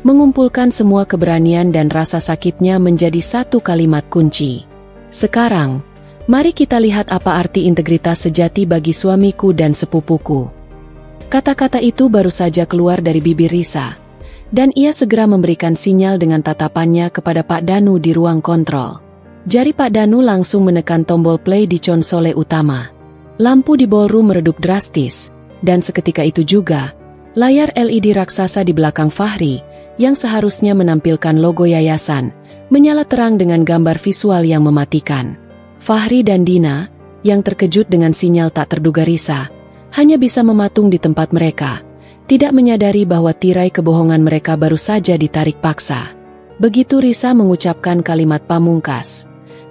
mengumpulkan semua keberanian dan rasa sakitnya menjadi satu kalimat kunci. "Sekarang, mari kita lihat apa arti integritas sejati bagi suamiku dan sepupuku." Kata-kata itu baru saja keluar dari bibir Risa, dan ia segera memberikan sinyal dengan tatapannya kepada Pak Danu di ruang kontrol. Jari Pak Danu langsung menekan tombol play di konsole utama. Lampu di ballroom meredup drastis, dan seketika itu juga, layar LED raksasa di belakang Fahri, yang seharusnya menampilkan logo yayasan, menyala terang dengan gambar visual yang mematikan. Fahri dan Dina, yang terkejut dengan sinyal tak terduga Risa, hanya bisa mematung di tempat mereka, tidak menyadari bahwa tirai kebohongan mereka baru saja ditarik paksa. Begitu Risa mengucapkan kalimat pamungkas,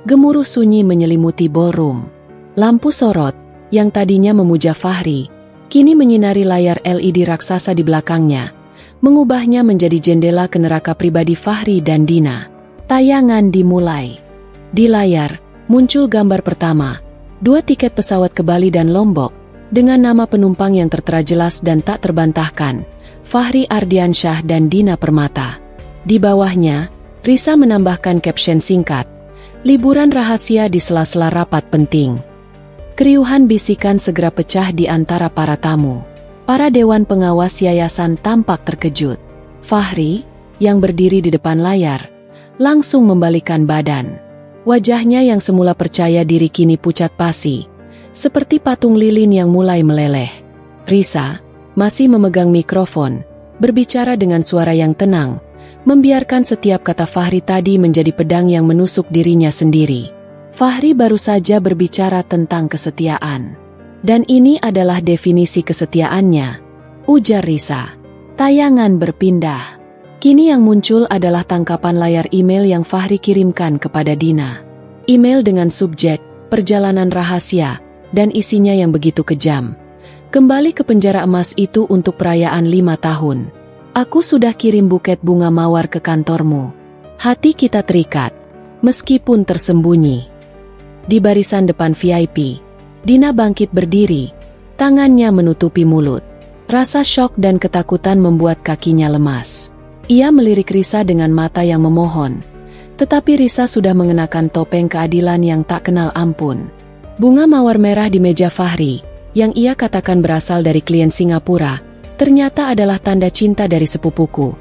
gemuruh sunyi menyelimuti ballroom. Lampu sorot, yang tadinya memuja Fahri, kini menyinari layar LED raksasa di belakangnya, mengubahnya menjadi jendela ke neraka pribadi Fahri dan Dina. Tayangan dimulai. Di layar, muncul gambar pertama, 2 tiket pesawat ke Bali dan Lombok, dengan nama penumpang yang tertera jelas dan tak terbantahkan, Fahri Ardiansyah dan Dina Permata. Di bawahnya, Risa menambahkan caption singkat, liburan rahasia di sela-sela rapat penting. Keriuhan bisikan segera pecah di antara para tamu. Para dewan pengawas yayasan tampak terkejut. Fahri, yang berdiri di depan layar, langsung membalikkan badan. Wajahnya yang semula percaya diri kini pucat pasi, seperti patung lilin yang mulai meleleh. Risa, masih memegang mikrofon, berbicara dengan suara yang tenang, membiarkan setiap kata Fahri tadi menjadi pedang yang menusuk dirinya sendiri. Fahri baru saja berbicara tentang kesetiaan. Dan ini adalah definisi kesetiaannya, ujar Risa. Tayangan berpindah. Kini yang muncul adalah tangkapan layar email yang Fahri kirimkan kepada Dina. Email dengan subjek, perjalanan rahasia, dan isinya yang begitu kejam. Kembali ke penjara emas itu untuk perayaan 5 tahun. Aku sudah kirim buket bunga mawar ke kantormu. Hati kita terikat, meskipun tersembunyi. Di barisan depan VIP, Dina bangkit berdiri, tangannya menutupi mulut. Rasa syok dan ketakutan membuat kakinya lemas. Ia melirik Risa dengan mata yang memohon, tetapi Risa sudah mengenakan topeng keadilan yang tak kenal ampun. Bunga mawar merah di meja Fahri, yang ia katakan berasal dari klien Singapura, ternyata adalah tanda cinta dari sepupuku.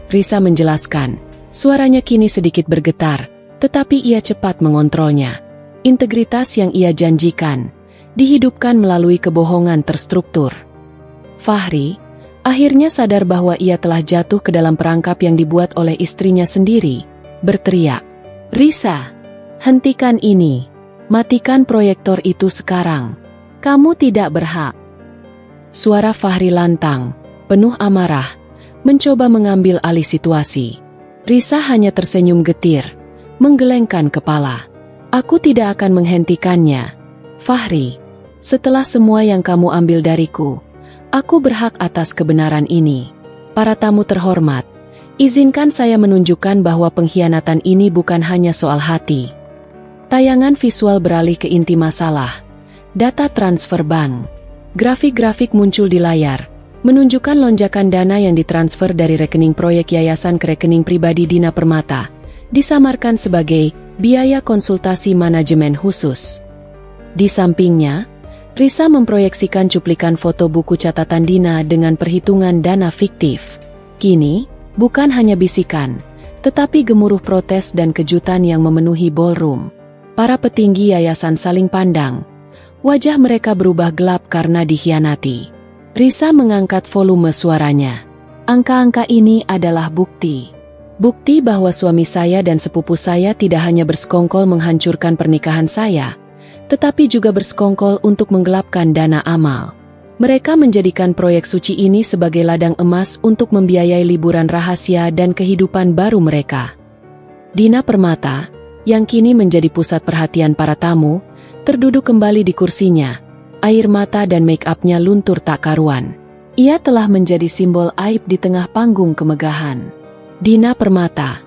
Risa menjelaskan, suaranya kini sedikit bergetar, tetapi ia cepat mengontrolnya. Integritas yang ia janjikan dihidupkan melalui kebohongan terstruktur. Fahri akhirnya sadar bahwa ia telah jatuh ke dalam perangkap yang dibuat oleh istrinya sendiri, berteriak, "Risa, hentikan ini. Matikan proyektor itu sekarang. Kamu tidak berhak." Suara Fahri lantang, penuh amarah, mencoba mengambil alih situasi. Risa hanya tersenyum getir, menggelengkan kepala. "Aku tidak akan menghentikannya, Fahri. Setelah semua yang kamu ambil dariku, aku berhak atas kebenaran ini. Para tamu terhormat, izinkan saya menunjukkan bahwa pengkhianatan ini bukan hanya soal hati." Tayangan visual beralih ke inti masalah. Data transfer bank. Grafik-grafik muncul di layar, menunjukkan lonjakan dana yang ditransfer dari rekening proyek yayasan ke rekening pribadi Dina Permata, disamarkan sebagai biaya konsultasi manajemen khusus. Di sampingnya, Risa memproyeksikan cuplikan foto buku catatan Dina dengan perhitungan dana fiktif. Kini, bukan hanya bisikan, tetapi gemuruh protes dan kejutan yang memenuhi ballroom. Para petinggi yayasan saling pandang. Wajah mereka berubah gelap karena dikhianati. Risa mengangkat volume suaranya. "Angka-angka ini adalah bukti. Bukti bahwa suami saya dan sepupu saya tidak hanya bersekongkol menghancurkan pernikahan saya, tetapi juga bersekongkol untuk menggelapkan dana amal. Mereka menjadikan proyek suci ini sebagai ladang emas untuk membiayai liburan rahasia dan kehidupan baru mereka." Dina Permata, yang kini menjadi pusat perhatian para tamu, terduduk kembali di kursinya. Air mata dan make-up-nya luntur tak karuan. Ia telah menjadi simbol aib di tengah panggung kemegahan. "Dina Permata."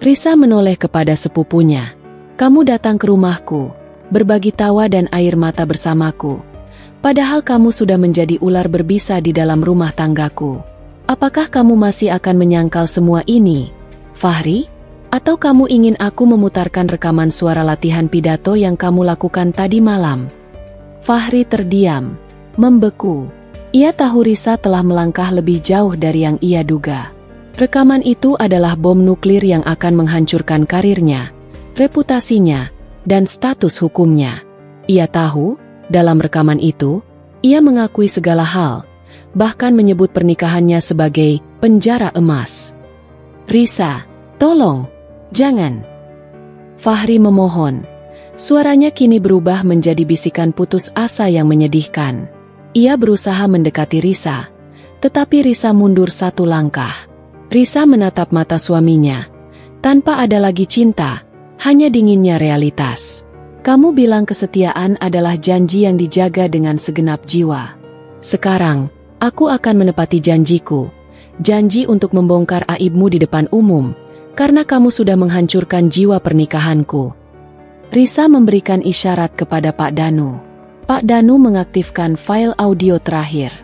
Risa menoleh kepada sepupunya. "Kamu datang ke rumahku, berbagi tawa dan air mata bersamaku. Padahal kamu sudah menjadi ular berbisa di dalam rumah tanggaku. Apakah kamu masih akan menyangkal semua ini, Fahri? Atau kamu ingin aku memutarkan rekaman suara latihan pidato yang kamu lakukan tadi malam?" Fahri terdiam, membeku. Ia tahu Risa telah melangkah lebih jauh dari yang ia duga. Rekaman itu adalah bom nuklir yang akan menghancurkan karirnya, reputasinya, dan status hukumnya. Ia tahu, dalam rekaman itu, ia mengakui segala hal, bahkan menyebut pernikahannya sebagai penjara emas. "Risa, tolong, jangan." Fahri memohon. Suaranya kini berubah menjadi bisikan putus asa yang menyedihkan. Ia berusaha mendekati Risa, tetapi Risa mundur satu langkah. Risa menatap mata suaminya. Tanpa ada lagi cinta, hanya dinginnya realitas. "Kamu bilang kesetiaan adalah janji yang dijaga dengan segenap jiwa. Sekarang, aku akan menepati janjiku, janji untuk membongkar aibmu di depan umum, karena kamu sudah menghancurkan jiwa pernikahanku." Risa memberikan isyarat kepada Pak Danu. Pak Danu mengaktifkan file audio terakhir.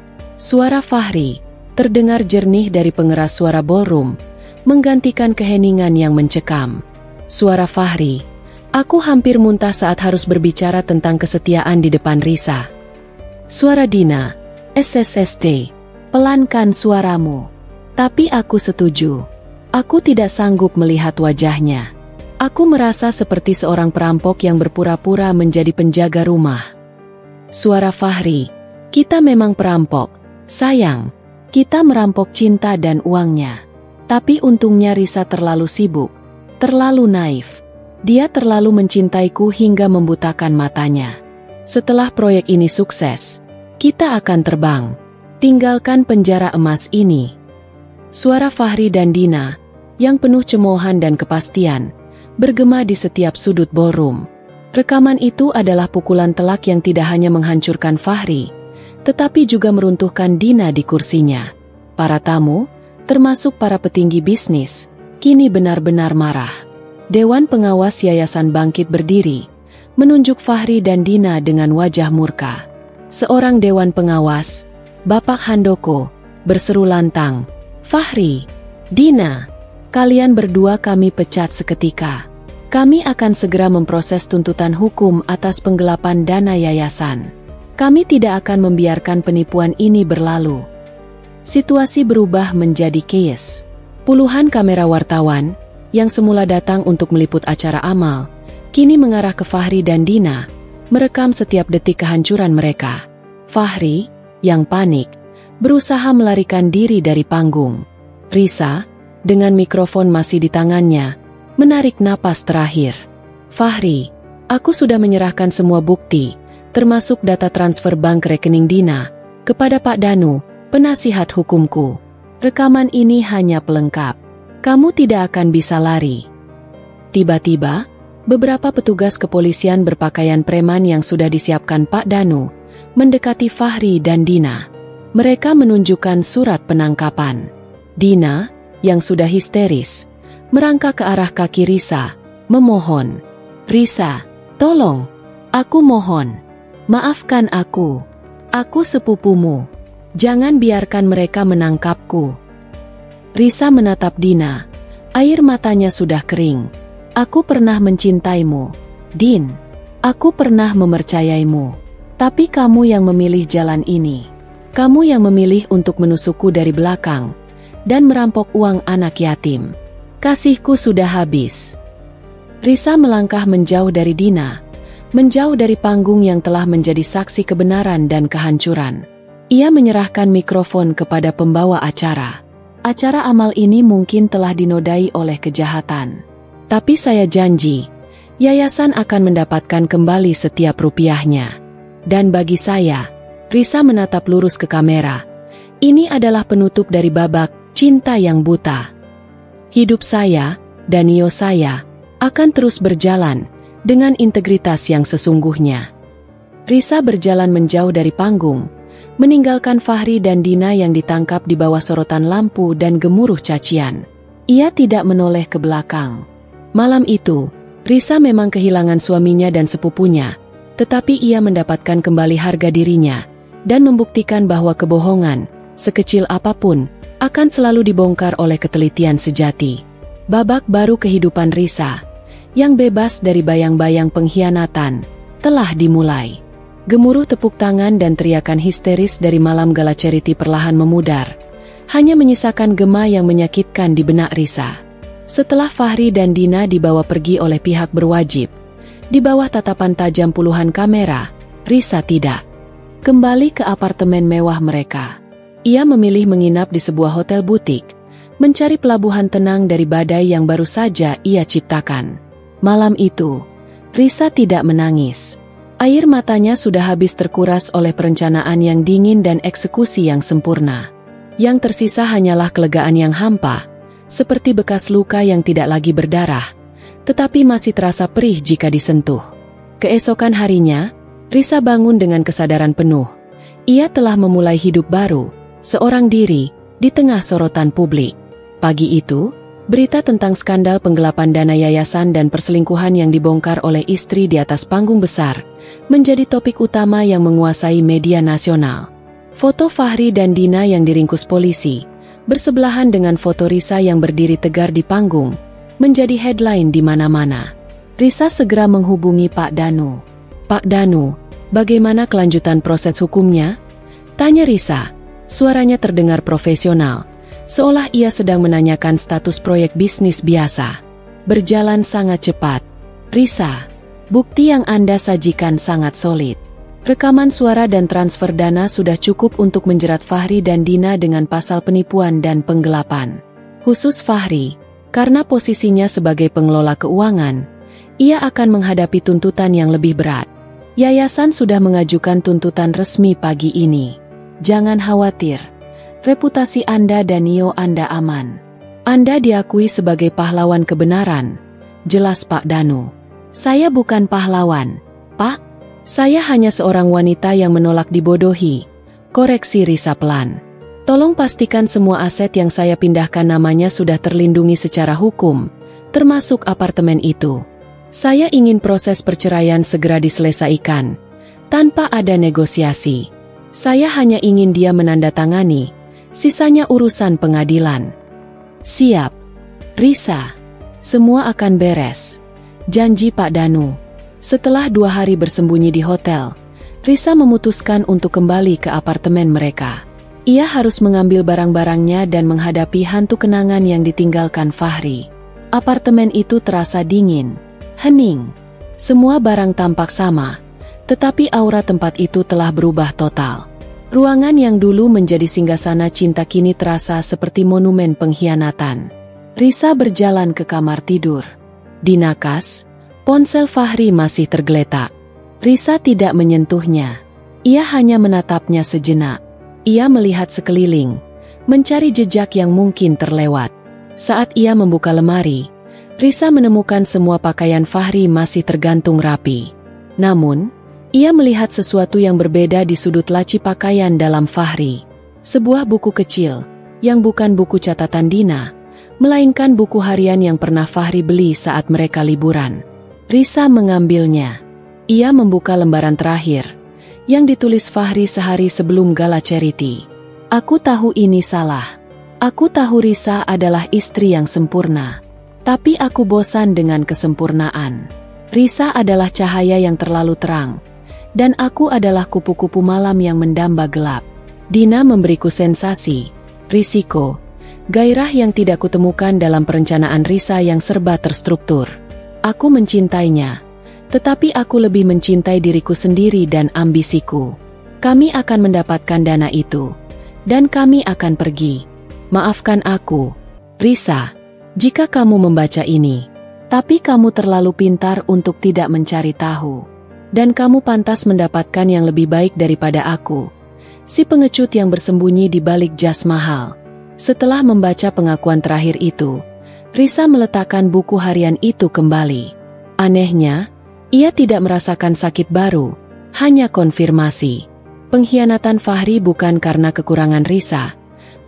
Suara Fahri terdengar jernih dari pengeras suara ballroom, menggantikan keheningan yang mencekam. Suara Fahri, "Aku hampir muntah saat harus berbicara tentang kesetiaan di depan Risa." Suara Dina, "SSST, pelankan suaramu." "Tapi aku setuju. Aku tidak sanggup melihat wajahnya. Aku merasa seperti seorang perampok yang berpura-pura menjadi penjaga rumah." Suara Fahri, "Kita memang perampok, sayang. Kita merampok cinta dan uangnya. Tapi untungnya Risa terlalu sibuk, terlalu naif. Dia terlalu mencintaiku hingga membutakan matanya. Setelah proyek ini sukses, kita akan terbang. Tinggalkan penjara emas ini." Suara Fahri dan Dina, yang penuh cemoohan dan kepastian, bergema di setiap sudut ballroom. Rekaman itu adalah pukulan telak yang tidak hanya menghancurkan Fahri, tetapi juga meruntuhkan Dina di kursinya. Para tamu, termasuk para petinggi bisnis, kini benar-benar marah. Dewan pengawas yayasan bangkit berdiri, menunjuk Fahri dan Dina dengan wajah murka. Seorang dewan pengawas, Bapak Handoko, berseru lantang, "Fahri, Dina, kalian berdua kami pecat seketika. Kami akan segera memproses tuntutan hukum atas penggelapan dana yayasan. Kami tidak akan membiarkan penipuan ini berlalu." Situasi berubah menjadi chaos. Puluhan kamera wartawan, yang semula datang untuk meliput acara amal, kini mengarah ke Fahri dan Dina, merekam setiap detik kehancuran mereka. Fahri, yang panik, berusaha melarikan diri dari panggung. Risa, dengan mikrofon masih di tangannya, menarik napas terakhir. "Fahri, aku sudah menyerahkan semua bukti, termasuk data transfer bank rekening Dina, kepada Pak Danu, penasihat hukumku. Rekaman ini hanya pelengkap. Kamu tidak akan bisa lari." Tiba-tiba, beberapa petugas kepolisian berpakaian preman yang sudah disiapkan Pak Danu mendekati Fahri dan Dina. Mereka menunjukkan surat penangkapan. Dina, yang sudah histeris, merangkak ke arah kaki Risa, memohon, "Risa, tolong. Aku mohon. Maafkan aku. Aku sepupumu. Jangan biarkan mereka menangkapku." Risa menatap Dina. Air matanya sudah kering. "Aku pernah mencintaimu, Din. Aku pernah mempercayaimu. Tapi kamu yang memilih jalan ini. Kamu yang memilih untuk menusukku dari belakang dan merampok uang anak yatim. Kasihku sudah habis." Risa melangkah menjauh dari Dina, menjauh dari panggung yang telah menjadi saksi kebenaran dan kehancuran. Ia menyerahkan mikrofon kepada pembawa acara. "Acara amal ini mungkin telah dinodai oleh kejahatan. Tapi saya janji, yayasan akan mendapatkan kembali setiap rupiahnya. Dan bagi saya," Risa menatap lurus ke kamera, "ini adalah penutup dari babak cinta yang buta. Hidup saya, dan Nio saya, akan terus berjalan dengan integritas yang sesungguhnya." Risa berjalan menjauh dari panggung, meninggalkan Fahri dan Dina yang ditangkap di bawah sorotan lampu dan gemuruh cacian. Ia tidak menoleh ke belakang. Malam itu, Risa memang kehilangan suaminya dan sepupunya, tetapi ia mendapatkan kembali harga dirinya, dan membuktikan bahwa kebohongan, sekecil apapun, akan selalu dibongkar oleh ketelitian sejati. Babak baru kehidupan Risa, yang bebas dari bayang-bayang pengkhianatan, telah dimulai. Gemuruh tepuk tangan dan teriakan histeris dari malam gala charity perlahan memudar, hanya menyisakan gema yang menyakitkan di benak Risa. Setelah Fahri dan Dina dibawa pergi oleh pihak berwajib, di bawah tatapan tajam puluhan kamera, Risa tidak kembali ke apartemen mewah mereka. Ia memilih menginap di sebuah hotel butik, mencari pelabuhan tenang dari badai yang baru saja ia ciptakan. Malam itu, Risa tidak menangis. Air matanya sudah habis terkuras oleh perencanaan yang dingin dan eksekusi yang sempurna. Yang tersisa hanyalah kelegaan yang hampa, seperti bekas luka yang tidak lagi berdarah, tetapi masih terasa perih jika disentuh. Keesokan harinya, Risa bangun dengan kesadaran penuh. Ia telah memulai hidup baru, seorang diri, di tengah sorotan publik. Pagi itu, berita tentang skandal penggelapan dana yayasan dan perselingkuhan yang dibongkar oleh istri di atas panggung besar menjadi topik utama yang menguasai media nasional. Foto Fahri dan Dina yang diringkus polisi, bersebelahan dengan foto Risa yang berdiri tegar di panggung, menjadi headline di mana-mana. Risa segera menghubungi Pak Danu. "Pak Danu, bagaimana kelanjutan proses hukumnya?" tanya Risa. Suaranya terdengar profesional, seolah ia sedang menanyakan status proyek bisnis biasa. "Berjalan sangat cepat, Risa. Bukti yang Anda sajikan sangat solid. Rekaman suara dan transfer dana sudah cukup untuk menjerat Fahri dan Dina dengan pasal penipuan dan penggelapan. Khusus Fahri, karena posisinya sebagai pengelola keuangan, ia akan menghadapi tuntutan yang lebih berat. Yayasan sudah mengajukan tuntutan resmi pagi ini. Jangan khawatir, reputasi Anda dan Nio Anda aman. Anda diakui sebagai pahlawan kebenaran," jelas Pak Danu. "Saya bukan pahlawan, Pak. Saya hanya seorang wanita yang menolak dibodohi," koreksi Risa pelan. "Tolong pastikan semua aset yang saya pindahkan namanya sudah terlindungi secara hukum, termasuk apartemen itu. Saya ingin proses perceraian segera diselesaikan, tanpa ada negosiasi. Saya hanya ingin dia menandatangani, sisanya urusan pengadilan." "Siap, Risa. Semua akan beres," janji Pak Danu. Setelah 2 hari bersembunyi di hotel, Risa memutuskan untuk kembali ke apartemen mereka. Ia harus mengambil barang-barangnya dan menghadapi hantu kenangan yang ditinggalkan Fahri. Apartemen itu terasa dingin, hening. Semua barang tampak sama, tetapi aura tempat itu telah berubah total. Ruangan yang dulu menjadi singgasana cinta kini terasa seperti monumen pengkhianatan. Risa berjalan ke kamar tidur. Di nakas, ponsel Fahri masih tergeletak. Risa tidak menyentuhnya. Ia hanya menatapnya sejenak. Ia melihat sekeliling, mencari jejak yang mungkin terlewat. Saat ia membuka lemari, Risa menemukan semua pakaian Fahri masih tergantung rapi. Namun, ia melihat sesuatu yang berbeda di sudut laci pakaian dalam Fahri. Sebuah buku kecil, yang bukan buku catatan Dina, melainkan buku harian yang pernah Fahri beli saat mereka liburan. Risa mengambilnya. Ia membuka lembaran terakhir, yang ditulis Fahri sehari sebelum gala charity. "Aku tahu ini salah. Aku tahu Risa adalah istri yang sempurna. Tapi aku bosan dengan kesempurnaan. Risa adalah cahaya yang terlalu terang, dan aku adalah kupu-kupu malam yang mendamba gelap. Dina memberiku sensasi, risiko, gairah yang tidak kutemukan dalam perencanaan Risa yang serba terstruktur. Aku mencintainya, tetapi aku lebih mencintai diriku sendiri dan ambisiku. Kami akan mendapatkan dana itu, dan kami akan pergi. Maafkan aku, Risa, jika kamu membaca ini. Tapi kamu terlalu pintar untuk tidak mencari tahu. Dan kamu pantas mendapatkan yang lebih baik daripada aku, si pengecut yang bersembunyi di balik jas mahal." Setelah membaca pengakuan terakhir itu, Risa meletakkan buku harian itu kembali. Anehnya, ia tidak merasakan sakit baru, hanya konfirmasi. Pengkhianatan Fahri bukan karena kekurangan Risa,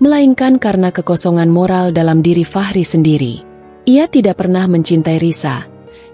melainkan karena kekosongan moral dalam diri Fahri sendiri. Ia tidak pernah mencintai Risa.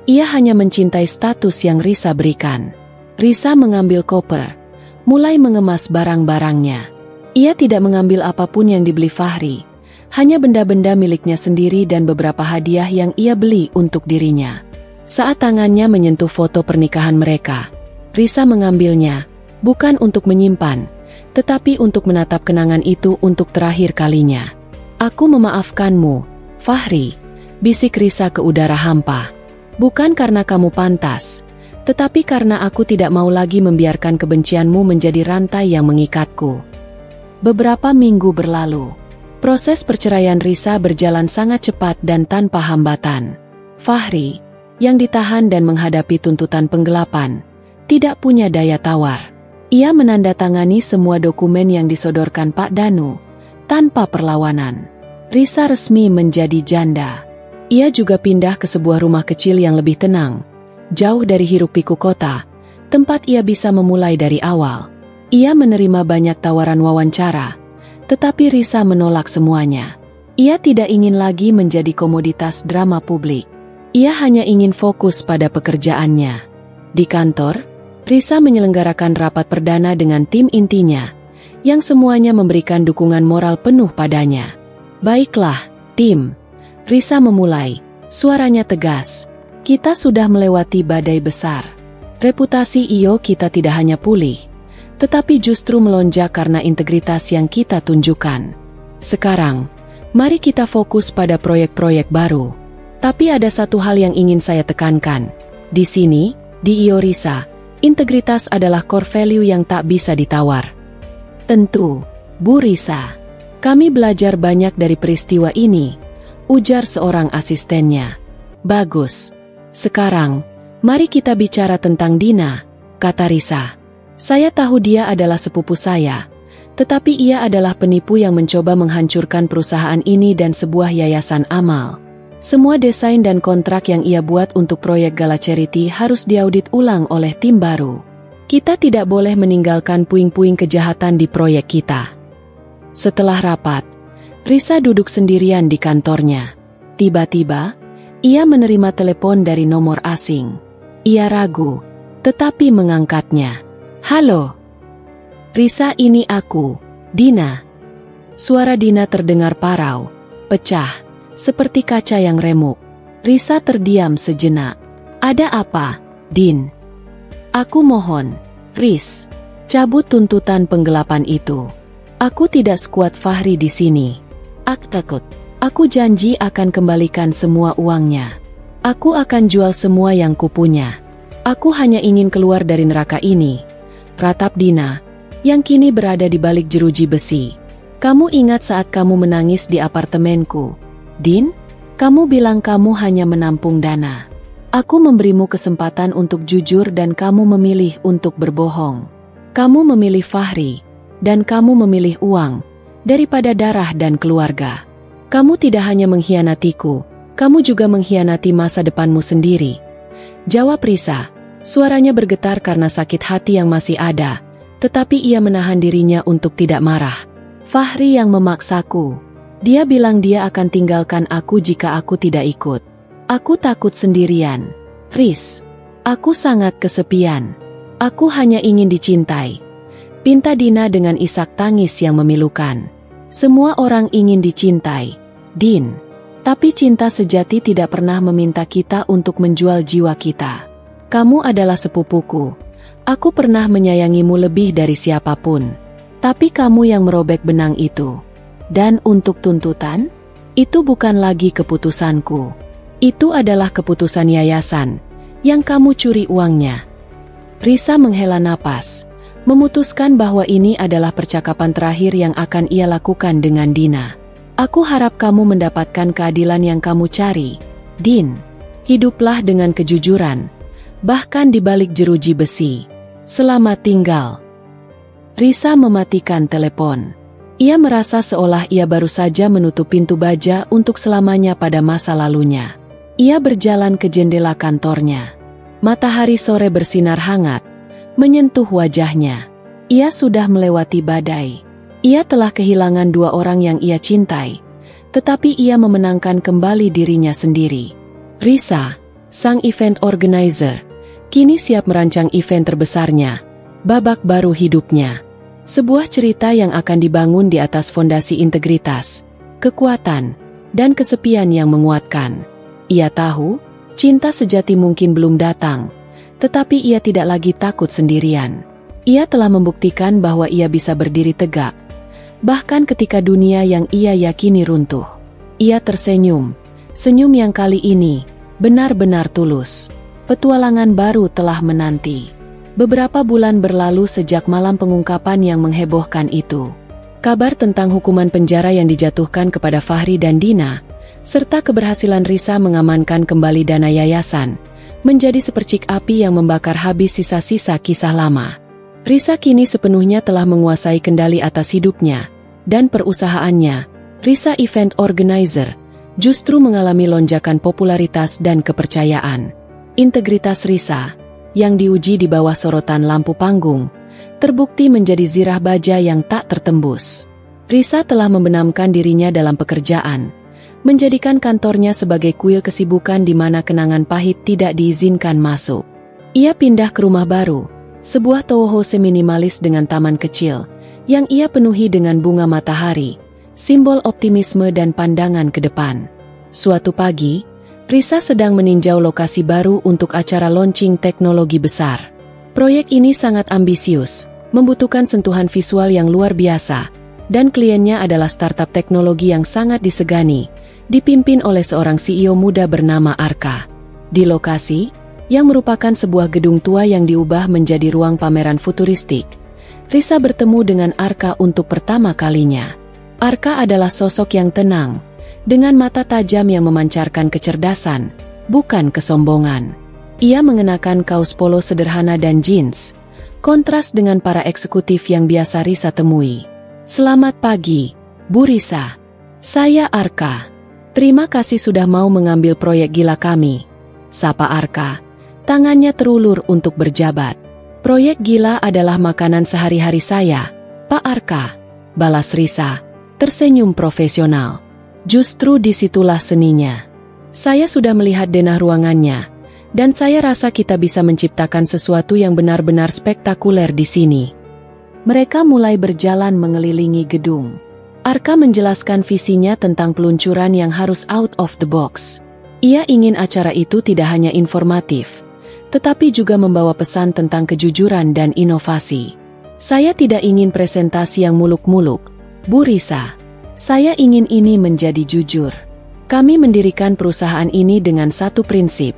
Ia hanya mencintai status yang Risa berikan. Risa mengambil koper, mulai mengemas barang-barangnya. Ia tidak mengambil apapun yang dibeli Fahri, hanya benda-benda miliknya sendiri dan beberapa hadiah yang ia beli untuk dirinya. Saat tangannya menyentuh foto pernikahan mereka, Risa mengambilnya, bukan untuk menyimpan, tetapi untuk menatap kenangan itu untuk terakhir kalinya. "Aku memaafkanmu, Fahri," bisik Risa ke udara hampa. "Bukan karena kamu pantas, tetapi karena aku tidak mau lagi membiarkan kebencianmu menjadi rantai yang mengikatku." Beberapa minggu berlalu. Proses perceraian Risa berjalan sangat cepat dan tanpa hambatan. Fahri, yang ditahan dan menghadapi tuntutan penggelapan, tidak punya daya tawar. Ia menandatangani semua dokumen yang disodorkan Pak Danu, tanpa perlawanan. Risa resmi menjadi janda. Ia juga pindah ke sebuah rumah kecil yang lebih tenang, jauh dari hiruk-pikuk kota, tempat ia bisa memulai dari awal. Ia menerima banyak tawaran wawancara, Tetapi Risa menolak semuanya. Ia tidak ingin lagi menjadi komoditas drama publik. Ia hanya ingin fokus pada pekerjaannya. Di kantor, Risa menyelenggarakan rapat perdana dengan tim intinya, yang semuanya memberikan dukungan moral penuh padanya. "Baiklah, tim," Risa memulai, suaranya tegas. "Kita sudah melewati badai besar. Reputasi IO kita tidak hanya pulih, tetapi justru melonjak karena integritas yang kita tunjukkan. Sekarang, mari kita fokus pada proyek-proyek baru. Tapi ada satu hal yang ingin saya tekankan. Di sini, di IO Risa, integritas adalah core value yang tak bisa ditawar." "Tentu, Bu Risa. Kami belajar banyak dari peristiwa ini," ujar seorang asistennya. "Bagus. Sekarang, mari kita bicara tentang Dina," kata Risa. "Saya tahu dia adalah sepupu saya, tetapi ia adalah penipu yang mencoba menghancurkan perusahaan ini dan sebuah yayasan amal. Semua desain dan kontrak yang ia buat untuk proyek Gala Charity harus diaudit ulang oleh tim baru. Kita tidak boleh meninggalkan puing-puing kejahatan di proyek kita." Setelah rapat, Risa duduk sendirian di kantornya. Tiba-tiba, ia menerima telepon dari nomor asing. Ia ragu, tetapi mengangkatnya. "Halo. Risa, ini aku, Dina." Suara Dina terdengar parau, pecah, seperti kaca yang remuk. Risa terdiam sejenak. "Ada apa, Din?" "Aku mohon, Riz, cabut tuntutan penggelapan itu. Aku tidak sekuat Fahri di sini. Aku takut. Aku janji akan kembalikan semua uangnya. Aku akan jual semua yang kupunya. Aku hanya ingin keluar dari neraka ini," ratap Dina, yang kini berada di balik jeruji besi. "Kamu ingat saat kamu menangis di apartemenku, Din? Kamu bilang kamu hanya menampung dana. Aku memberimu kesempatan untuk jujur dan kamu memilih untuk berbohong. Kamu memilih Fahri, dan kamu memilih uang, daripada darah dan keluarga. Kamu tidak hanya mengkhianatiku, kamu juga mengkhianati masa depanmu sendiri." Jawab Risa. Suaranya bergetar karena sakit hati yang masih ada, tetapi ia menahan dirinya untuk tidak marah. "Fahri yang memaksaku. Dia bilang dia akan tinggalkan aku jika aku tidak ikut. Aku takut sendirian, Riz. Aku sangat kesepian. Aku hanya ingin dicintai," pinta Dina dengan isak tangis yang memilukan. "Semua orang ingin dicintai, Din. Tapi cinta sejati tidak pernah meminta kita untuk menjual jiwa kita. Kamu adalah sepupuku. Aku pernah menyayangimu lebih dari siapapun. Tapi kamu yang merobek benang itu. Dan untuk tuntutan? Itu bukan lagi keputusanku. Itu adalah keputusan yayasan, yang kamu curi uangnya." Risa menghela napas, memutuskan bahwa ini adalah percakapan terakhir yang akan ia lakukan dengan Dina. "Aku harap kamu mendapatkan keadilan yang kamu cari, Din. Hiduplah dengan kejujuran, bahkan di balik jeruji besi. Selamat tinggal." Risa mematikan telepon. Ia merasa seolah ia baru saja menutup pintu baja untuk selamanya pada masa lalunya. Ia berjalan ke jendela kantornya. Matahari sore bersinar hangat, menyentuh wajahnya. Ia sudah melewati badai. Ia telah kehilangan dua orang yang ia cintai, tetapi ia memenangkan kembali dirinya sendiri. Risa, sang event organizer, kini siap merancang event terbesarnya, babak baru hidupnya. Sebuah cerita yang akan dibangun di atas fondasi integritas, kekuatan, dan kesepian yang menguatkan. Ia tahu, cinta sejati mungkin belum datang, tetapi ia tidak lagi takut sendirian. Ia telah membuktikan bahwa ia bisa berdiri tegak, bahkan ketika dunia yang ia yakini runtuh. Ia tersenyum, senyum yang kali ini benar-benar tulus. Petualangan baru telah menanti. Beberapa bulan berlalu sejak malam pengungkapan yang menghebohkan itu. Kabar tentang hukuman penjara yang dijatuhkan kepada Fahri dan Dina, serta keberhasilan Risa mengamankan kembali dana yayasan, menjadi sepercik api yang membakar habis sisa-sisa kisah lama. Risa kini sepenuhnya telah menguasai kendali atas hidupnya dan perusahaannya. Risa Event Organizer justru mengalami lonjakan popularitas dan kepercayaan. Integritas Risa, yang diuji di bawah sorotan lampu panggung, terbukti menjadi zirah baja yang tak tertembus. Risa telah membenamkan dirinya dalam pekerjaan, menjadikan kantornya sebagai kuil kesibukan di mana kenangan pahit tidak diizinkan masuk. Ia pindah ke rumah baru, sebuah townhouse minimalis dengan taman kecil, yang ia penuhi dengan bunga matahari, simbol optimisme dan pandangan ke depan. Suatu pagi, Risa sedang meninjau lokasi baru untuk acara launching teknologi besar. Proyek ini sangat ambisius, membutuhkan sentuhan visual yang luar biasa, dan kliennya adalah startup teknologi yang sangat disegani, dipimpin oleh seorang CEO muda bernama Arka. Di lokasi, yang merupakan sebuah gedung tua yang diubah menjadi ruang pameran futuristik, Risa bertemu dengan Arka untuk pertama kalinya. Arka adalah sosok yang tenang, dengan mata tajam yang memancarkan kecerdasan, bukan kesombongan. Ia mengenakan kaos polo sederhana dan jeans, kontras dengan para eksekutif yang biasa Risa temui. "Selamat pagi, Bu Risa. Saya Arka. Terima kasih sudah mau mengambil proyek gila kami," sapa Arka, tangannya terulur untuk berjabat. "Proyek gila adalah makanan sehari-hari saya, Pak Arka," balas Risa, tersenyum profesional. "Justru disitulah seninya. Saya sudah melihat denah ruangannya, dan saya rasa kita bisa menciptakan sesuatu yang benar-benar spektakuler di sini." Mereka mulai berjalan mengelilingi gedung. Arka menjelaskan visinya tentang peluncuran yang harus out of the box. Ia ingin acara itu tidak hanya informatif, tetapi juga membawa pesan tentang kejujuran dan inovasi. "Saya tidak ingin presentasi yang muluk-muluk, Bu Risa. Saya ingin ini menjadi jujur. Kami mendirikan perusahaan ini dengan satu prinsip,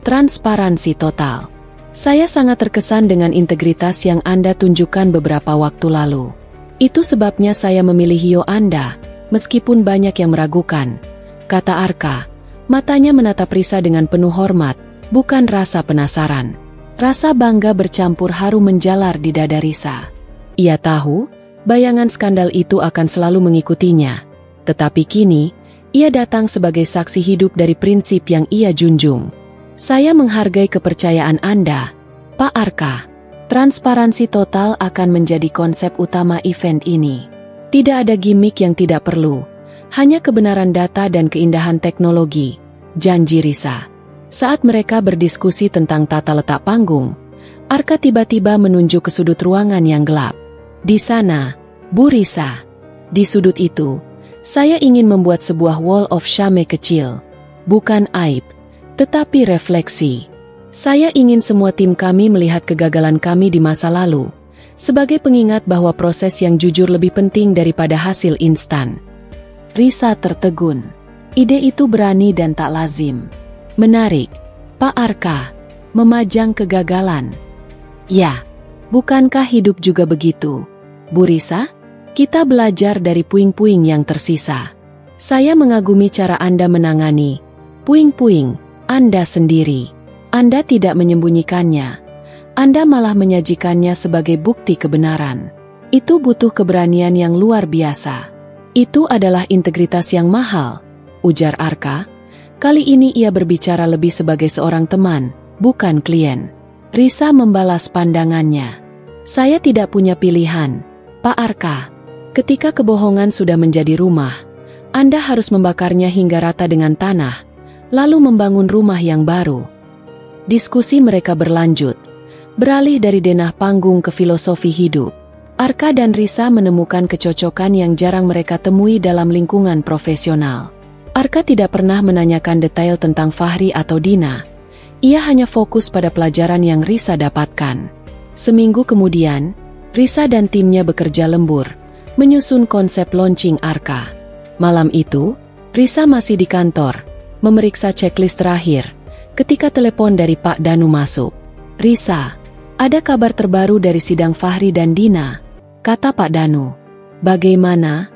transparansi total. Saya sangat terkesan dengan integritas yang Anda tunjukkan beberapa waktu lalu. Itu sebabnya saya memilih Hio Anda, meskipun banyak yang meragukan," kata Arka. Matanya menatap Risa dengan penuh hormat, bukan rasa penasaran. Rasa bangga bercampur haru menjalar di dada Risa. Ia tahu, bayangan skandal itu akan selalu mengikutinya. Tetapi kini, ia datang sebagai saksi hidup dari prinsip yang ia junjung. "Saya menghargai kepercayaan Anda, Pak Arka. Transparansi total akan menjadi konsep utama event ini. Tidak ada gimmick yang tidak perlu, hanya kebenaran data dan keindahan teknologi," janji Risa. Saat mereka berdiskusi tentang tata letak panggung, Arka tiba-tiba menunjuk ke sudut ruangan yang gelap. "Di sana, Bu Risa. Di sudut itu, saya ingin membuat sebuah wall of shame kecil. Bukan aib, tetapi refleksi. Saya ingin semua tim kami melihat kegagalan kami di masa lalu, sebagai pengingat bahwa proses yang jujur lebih penting daripada hasil instan." Risa tertegun. Ide itu berani dan tak lazim. "Menarik, Pak Arka. Memajang kegagalan." "Ya, bukankah hidup juga begitu, Bu Risa? Kita belajar dari puing-puing yang tersisa. Saya mengagumi cara Anda menangani puing-puing Anda sendiri. Anda tidak menyembunyikannya. Anda malah menyajikannya sebagai bukti kebenaran. Itu butuh keberanian yang luar biasa." "Itu adalah integritas yang mahal," ujar Arka. Kali ini ia berbicara lebih sebagai seorang teman, bukan klien. Risa membalas pandangannya. "Saya tidak punya pilihan, Pak Arka. Ketika kebohongan sudah menjadi rumah, Anda harus membakarnya hingga rata dengan tanah, lalu membangun rumah yang baru." Diskusi mereka berlanjut, beralih dari denah panggung ke filosofi hidup. Arka dan Risa menemukan kecocokan yang jarang mereka temui dalam lingkungan profesional. Arka tidak pernah menanyakan detail tentang Fahri atau Dina. Ia hanya fokus pada pelajaran yang Risa dapatkan. Seminggu kemudian, Risa dan timnya bekerja lembur, menyusun konsep launching Arka. Malam itu, Risa masih di kantor, memeriksa checklist terakhir, ketika telepon dari Pak Danu masuk. "Risa, ada kabar terbaru dari sidang Fahri dan Dina," kata Pak Danu. "Bagaimana?"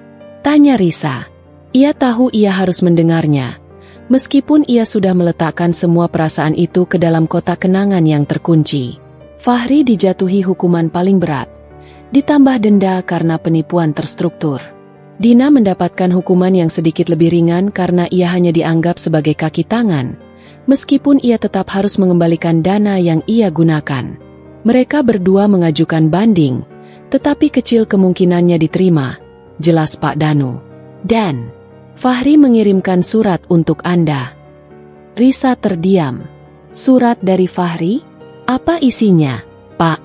tanya Risa. Ia tahu ia harus mendengarnya, meskipun ia sudah meletakkan semua perasaan itu ke dalam kotak kenangan yang terkunci. Fahri dijatuhi hukuman paling berat, ditambah denda karena penipuan terstruktur. Dina mendapatkan hukuman yang sedikit lebih ringan karena ia hanya dianggap sebagai kaki tangan, meskipun ia tetap harus mengembalikan dana yang ia gunakan. Mereka berdua mengajukan banding, tetapi kecil kemungkinannya diterima. jelas Pak Danu. Dan Fahri mengirimkan surat untuk Anda. Risa terdiam. Surat dari Fahri? Apa isinya, Pak?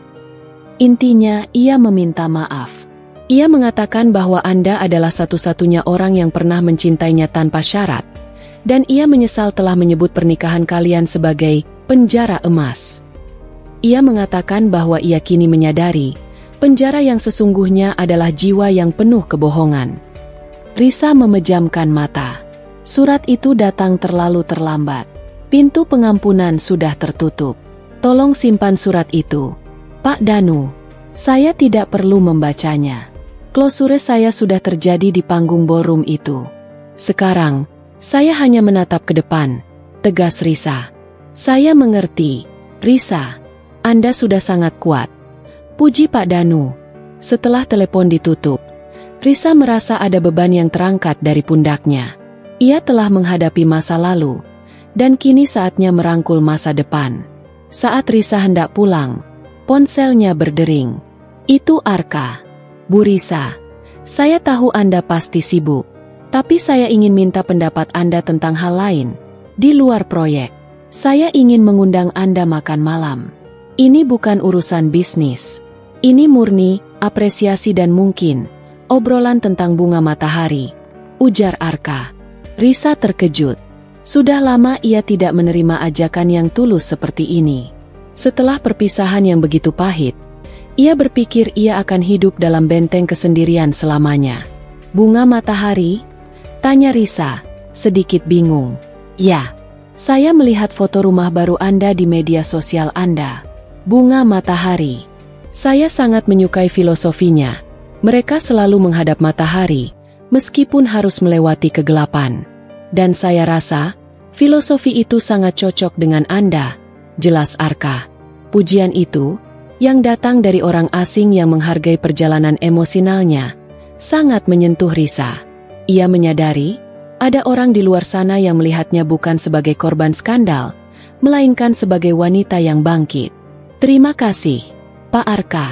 Intinya, ia meminta maaf. Ia mengatakan bahwa Anda adalah satu-satunya orang yang pernah mencintainya tanpa syarat. Dan ia menyesal telah menyebut pernikahan kalian sebagai penjara emas. Ia mengatakan bahwa ia kini menyadari, penjara yang sesungguhnya adalah jiwa yang penuh kebohongan. Risa memejamkan mata. Surat itu datang terlalu terlambat. Pintu pengampunan sudah tertutup. Tolong simpan surat itu, Pak Danu. Saya tidak perlu membacanya. Klosure saya sudah terjadi di panggung ballroom itu. Sekarang, saya hanya menatap ke depan, tegas Risa. Saya mengerti, Risa. Anda sudah sangat kuat. Puji Pak Danu. Setelah telepon ditutup, Risa merasa ada beban yang terangkat dari pundaknya. Ia telah menghadapi masa lalu, dan kini saatnya merangkul masa depan. Saat Risa hendak pulang, ponselnya berdering. Itu Arka. Bu Risa, saya tahu Anda pasti sibuk, tapi saya ingin minta pendapat Anda tentang hal lain. Di luar proyek, saya ingin mengundang Anda makan malam. Ini bukan urusan bisnis. Ini murni, apresiasi dan mungkin obrolan tentang bunga matahari, ujar Arka. Risa terkejut. Sudah lama ia tidak menerima ajakan yang tulus seperti ini. Setelah perpisahan yang begitu pahit, ia berpikir ia akan hidup dalam benteng kesendirian selamanya. Bunga matahari? Tanya Risa, sedikit bingung. Ya, saya melihat foto rumah baru Anda di media sosial Anda. Bunga matahari. Saya sangat menyukai filosofinya. Mereka selalu menghadap matahari, meskipun harus melewati kegelapan. Dan saya rasa, filosofi itu sangat cocok dengan Anda, jelas Arka. Pujian itu, yang datang dari orang asing yang menghargai perjalanan emosionalnya, sangat menyentuh Risa. Ia menyadari, ada orang di luar sana yang melihatnya bukan sebagai korban skandal, melainkan sebagai wanita yang bangkit. Terima kasih, Pak Arka.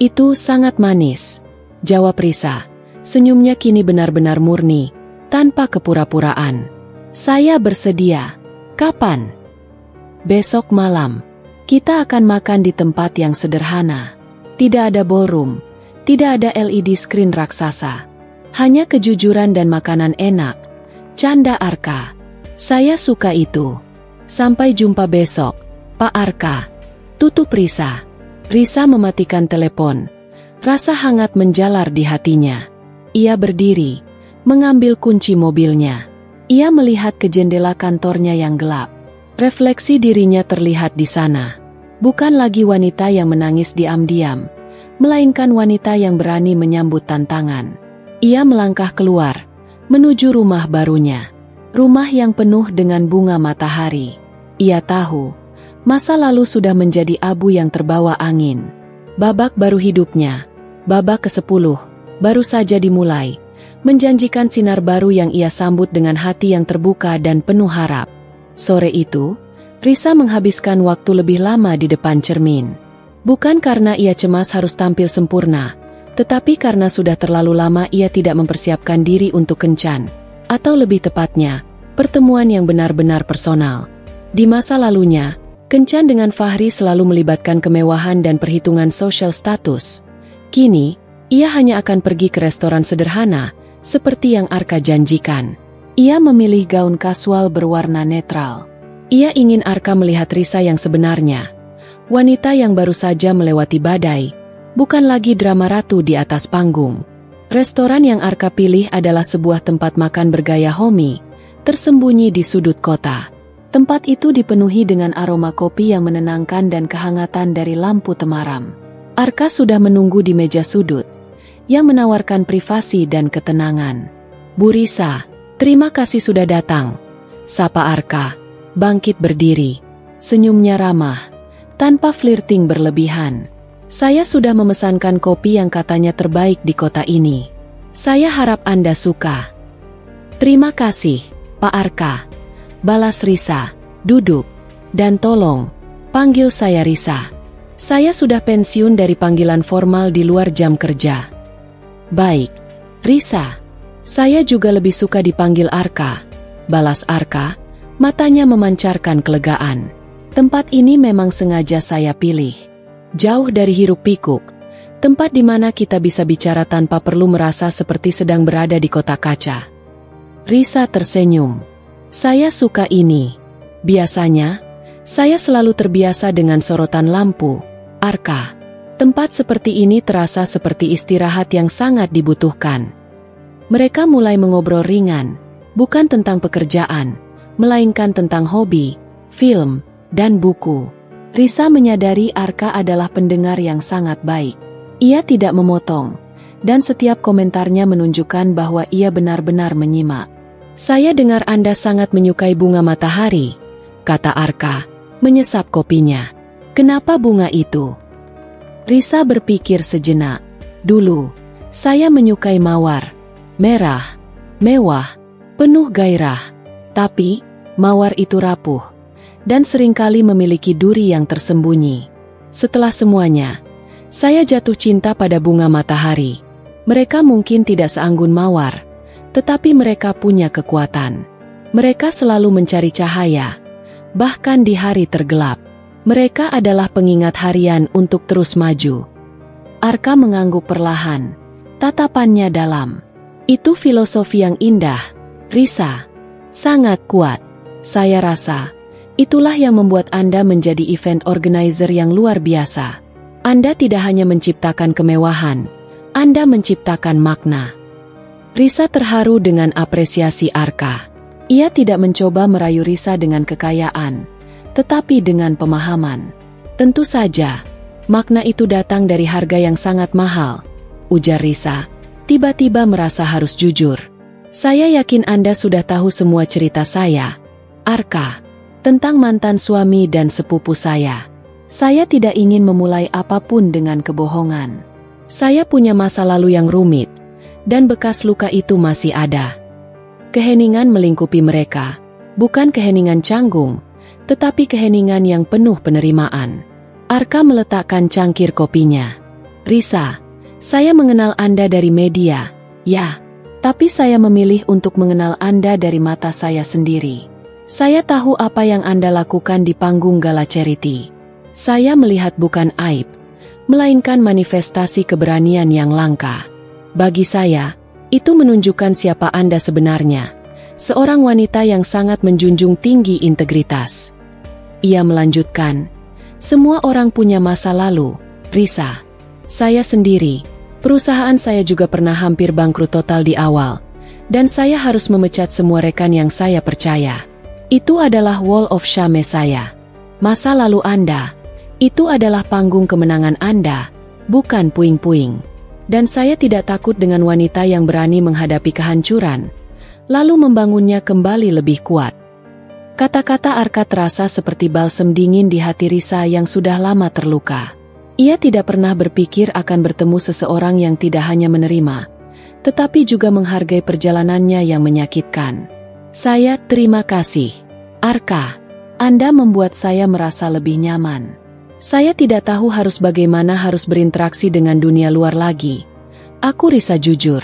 Itu sangat manis, jawab Risa. Senyumnya kini benar-benar murni, tanpa kepura-puraan. Saya bersedia. Kapan? Besok malam. Kita akan makan di tempat yang sederhana. Tidak ada ballroom, tidak ada LED screen raksasa. Hanya kejujuran dan makanan enak. Canda Arka. Saya suka itu. Sampai jumpa besok, Pak Arka. Tutup Risa. Risa mematikan telepon. Rasa hangat menjalar di hatinya. Ia berdiri, mengambil kunci mobilnya. Ia melihat ke jendela kantornya yang gelap. Refleksi dirinya terlihat di sana. Bukan lagi wanita yang menangis diam-diam, melainkan wanita yang berani menyambut tantangan. Ia melangkah keluar, menuju rumah barunya. Rumah yang penuh dengan bunga matahari. Ia tahu, masa lalu sudah menjadi abu yang terbawa angin. Babak baru hidupnya, babak ke-10, baru saja dimulai, menjanjikan sinar baru yang ia sambut dengan hati yang terbuka dan penuh harap. Sore itu, Risa menghabiskan waktu lebih lama di depan cermin. Bukan karena ia cemas harus tampil sempurna, tetapi karena sudah terlalu lama ia tidak mempersiapkan diri untuk kencan, atau lebih tepatnya, pertemuan yang benar-benar personal. Di masa lalunya, kencan dengan Fahri selalu melibatkan kemewahan dan perhitungan social status. Kini, ia hanya akan pergi ke restoran sederhana, seperti yang Arka janjikan. Ia memilih gaun kasual berwarna netral. Ia ingin Arka melihat Risa yang sebenarnya. Wanita yang baru saja melewati badai, bukan lagi drama ratu di atas panggung. Restoran yang Arka pilih adalah sebuah tempat makan bergaya homey, tersembunyi di sudut kota. Tempat itu dipenuhi dengan aroma kopi yang menenangkan dan kehangatan dari lampu temaram. Arka sudah menunggu di meja sudut, yang menawarkan privasi dan ketenangan. Bu Risa, terima kasih sudah datang, sapa Arka, bangkit berdiri. Senyumnya ramah, tanpa flirting berlebihan. Saya sudah memesankan kopi yang katanya terbaik di kota ini. Saya harap Anda suka. Terima kasih, Pak Arka, balas Risa. Duduk, dan tolong, panggil saya Risa. Saya sudah pensiun dari panggilan formal di luar jam kerja. Baik, Risa, saya juga lebih suka dipanggil Arka, balas Arka, matanya memancarkan kelegaan. Tempat ini memang sengaja saya pilih. Jauh dari hiruk-pikuk, tempat di mana kita bisa bicara tanpa perlu merasa seperti sedang berada di kota kaca. Risa tersenyum. Saya suka ini. Biasanya, saya selalu terbiasa dengan sorotan lampu. Arka, tempat seperti ini terasa seperti istirahat yang sangat dibutuhkan. Mereka mulai mengobrol ringan, bukan tentang pekerjaan, melainkan tentang hobi, film, dan buku. Risa menyadari Arka adalah pendengar yang sangat baik. Ia tidak memotong, dan setiap komentarnya menunjukkan bahwa ia benar-benar menyimak. Saya dengar Anda sangat menyukai bunga matahari, kata Arka, menyesap kopinya. Kenapa bunga itu? Risa berpikir sejenak. Dulu, saya menyukai mawar. Merah, mewah, penuh gairah. Tapi, mawar itu rapuh, dan seringkali memiliki duri yang tersembunyi. Setelah semuanya, saya jatuh cinta pada bunga matahari. Mereka mungkin tidak seanggun mawar, tetapi mereka punya kekuatan. Mereka selalu mencari cahaya, bahkan di hari tergelap. Mereka adalah pengingat harian untuk terus maju. Arka mengangguk perlahan, tatapannya dalam. Itu filosofi yang indah, Risa. Sangat kuat. Saya rasa, itulah yang membuat Anda menjadi event organizer yang luar biasa. Anda tidak hanya menciptakan kemewahan, Anda menciptakan makna. Risa terharu dengan apresiasi Arka. Ia tidak mencoba merayu Risa dengan kekayaan, tetapi dengan pemahaman. Tentu saja, makna itu datang dari harga yang sangat mahal, ujar Risa, tiba-tiba merasa harus jujur. Saya yakin Anda sudah tahu semua cerita saya, Arka, tentang mantan suami dan sepupu saya. Saya tidak ingin memulai apapun dengan kebohongan. Saya punya masa lalu yang rumit, dan bekas luka itu masih ada. Keheningan melingkupi mereka, bukan keheningan canggung, tetapi keheningan yang penuh penerimaan. Arka meletakkan cangkir kopinya. Risa, saya mengenal Anda dari media, ya, tapi saya memilih untuk mengenal Anda dari mata saya sendiri. Saya tahu apa yang Anda lakukan di panggung gala charity. Saya melihat bukan aib, melainkan manifestasi keberanian yang langka. Bagi saya, itu menunjukkan siapa Anda sebenarnya, seorang wanita yang sangat menjunjung tinggi integritas. Ia melanjutkan, semua orang punya masa lalu, Risa. Saya sendiri, perusahaan saya juga pernah hampir bangkrut total di awal, dan saya harus memecat semua rekan yang saya percaya. Itu adalah wall of shame saya. Masa lalu Anda, itu adalah panggung kemenangan Anda, bukan puing-puing. Dan saya tidak takut dengan wanita yang berani menghadapi kehancuran, lalu membangunnya kembali lebih kuat. Kata-kata Arka terasa seperti balsem dingin di hati Risa yang sudah lama terluka. Ia tidak pernah berpikir akan bertemu seseorang yang tidak hanya menerima, tetapi juga menghargai perjalanannya yang menyakitkan. Saya terima kasih, Arka. Anda membuat saya merasa lebih nyaman. Saya tidak tahu bagaimana harus berinteraksi dengan dunia luar lagi. Aku Risa jujur.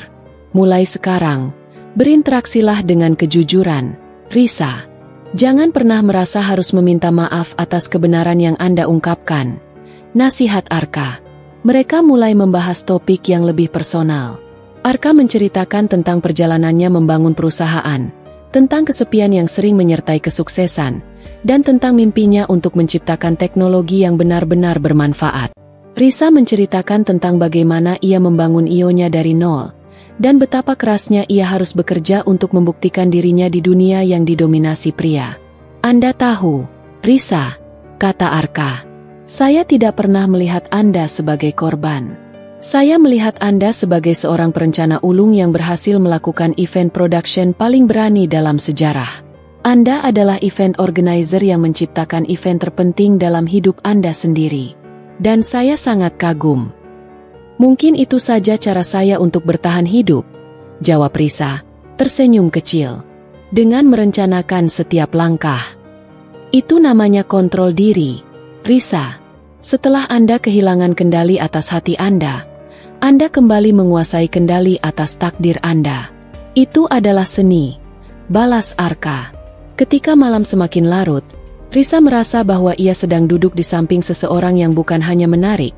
Mulai sekarang, berinteraksilah dengan kejujuran, Risa. Jangan pernah merasa harus meminta maaf atas kebenaran yang Anda ungkapkan. Nasihat Arka. Mereka mulai membahas topik yang lebih personal. Arka menceritakan tentang perjalanannya membangun perusahaan, tentang kesepian yang sering menyertai kesuksesan, dan tentang mimpinya untuk menciptakan teknologi yang benar-benar bermanfaat. Risa menceritakan tentang bagaimana ia membangun IO-nya dari nol, dan betapa kerasnya ia harus bekerja untuk membuktikan dirinya di dunia yang didominasi pria. Anda tahu, Risa, kata Arka, saya tidak pernah melihat Anda sebagai korban. Saya melihat Anda sebagai seorang perencana ulung yang berhasil melakukan event production paling berani dalam sejarah. Anda adalah event organizer yang menciptakan event terpenting dalam hidup Anda sendiri. Dan saya sangat kagum. Mungkin itu saja cara saya untuk bertahan hidup, jawab Risa, tersenyum kecil. Dengan merencanakan setiap langkah. Itu namanya kontrol diri, Risa. Setelah Anda kehilangan kendali atas hati Anda Anda kembali menguasai kendali atas takdir Anda. Itu adalah seni, balas Arka. Ketika malam semakin larut, Risa merasa bahwa ia sedang duduk di samping seseorang yang bukan hanya menarik,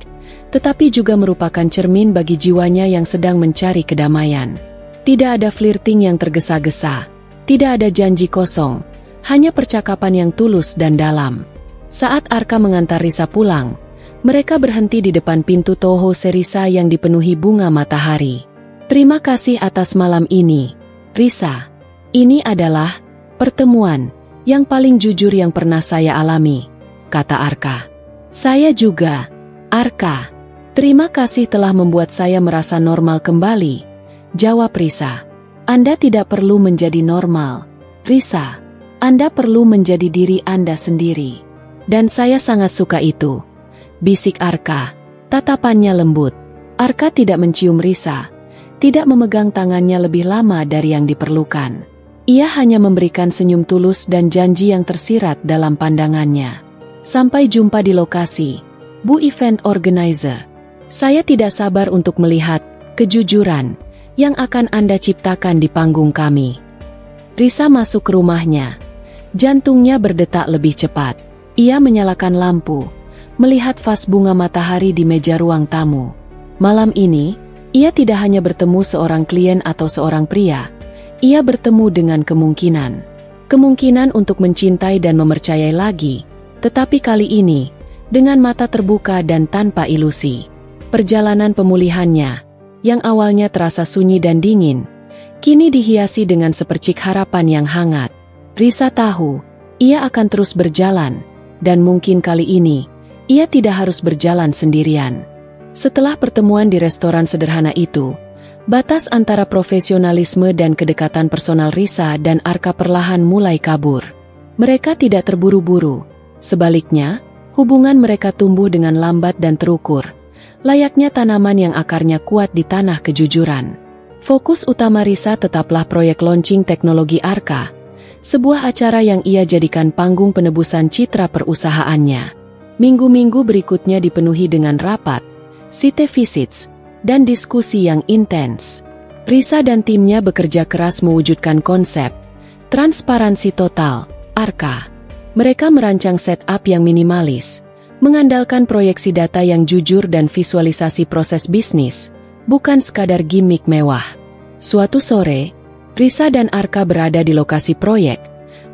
tetapi juga merupakan cermin bagi jiwanya yang sedang mencari kedamaian. Tidak ada flirting yang tergesa-gesa, tidak ada janji kosong, hanya percakapan yang tulus dan dalam. Saat Arka mengantar Risa pulang, mereka berhenti di depan pintu Toho Serisa yang dipenuhi bunga matahari. Terima kasih atas malam ini, Risa. Ini adalah pertemuan yang paling jujur yang pernah saya alami, kata Arka. Saya juga, Arka. Terima kasih telah membuat saya merasa normal kembali, jawab Risa. Anda tidak perlu menjadi normal, Risa. Anda perlu menjadi diri Anda sendiri. Dan saya sangat suka itu, bisik Arka. Tatapannya lembut. Arka tidak mencium Risa, tidak memegang tangannya lebih lama dari yang diperlukan. Ia hanya memberikan senyum tulus dan janji yang tersirat dalam pandangannya. Sampai jumpa di lokasi, Bu Event Organizer. Saya tidak sabar untuk melihat kejujuran yang akan Anda ciptakan di panggung kami. Risa masuk ke rumahnya. Jantungnya berdetak lebih cepat. Ia menyalakan lampu, melihat vas bunga matahari di meja ruang tamu. Malam ini, ia tidak hanya bertemu seorang klien atau seorang pria. Ia bertemu dengan kemungkinan untuk mencintai dan mempercayai lagi, tetapi kali ini, dengan mata terbuka dan tanpa ilusi. Perjalanan pemulihannya, yang awalnya terasa sunyi dan dingin, kini dihiasi dengan sepercik harapan yang hangat. Risa tahu, ia akan terus berjalan, dan mungkin kali ini, ia tidak harus berjalan sendirian. Setelah pertemuan di restoran sederhana itu, batas antara profesionalisme dan kedekatan personal Risa dan Arka perlahan mulai kabur. Mereka tidak terburu-buru. Sebaliknya, hubungan mereka tumbuh dengan lambat dan terukur, layaknya tanaman yang akarnya kuat di tanah kejujuran. Fokus utama Risa tetaplah proyek launching teknologi Arka, sebuah acara yang ia jadikan panggung penebusan citra perusahaannya. Minggu-minggu berikutnya dipenuhi dengan rapat, site visits, dan diskusi yang intens. Risa dan timnya bekerja keras mewujudkan konsep transparansi total, Arka. Mereka merancang setup yang minimalis, mengandalkan proyeksi data yang jujur dan visualisasi proses bisnis, bukan sekadar gimmick mewah. Suatu sore, Risa dan Arka berada di lokasi proyek,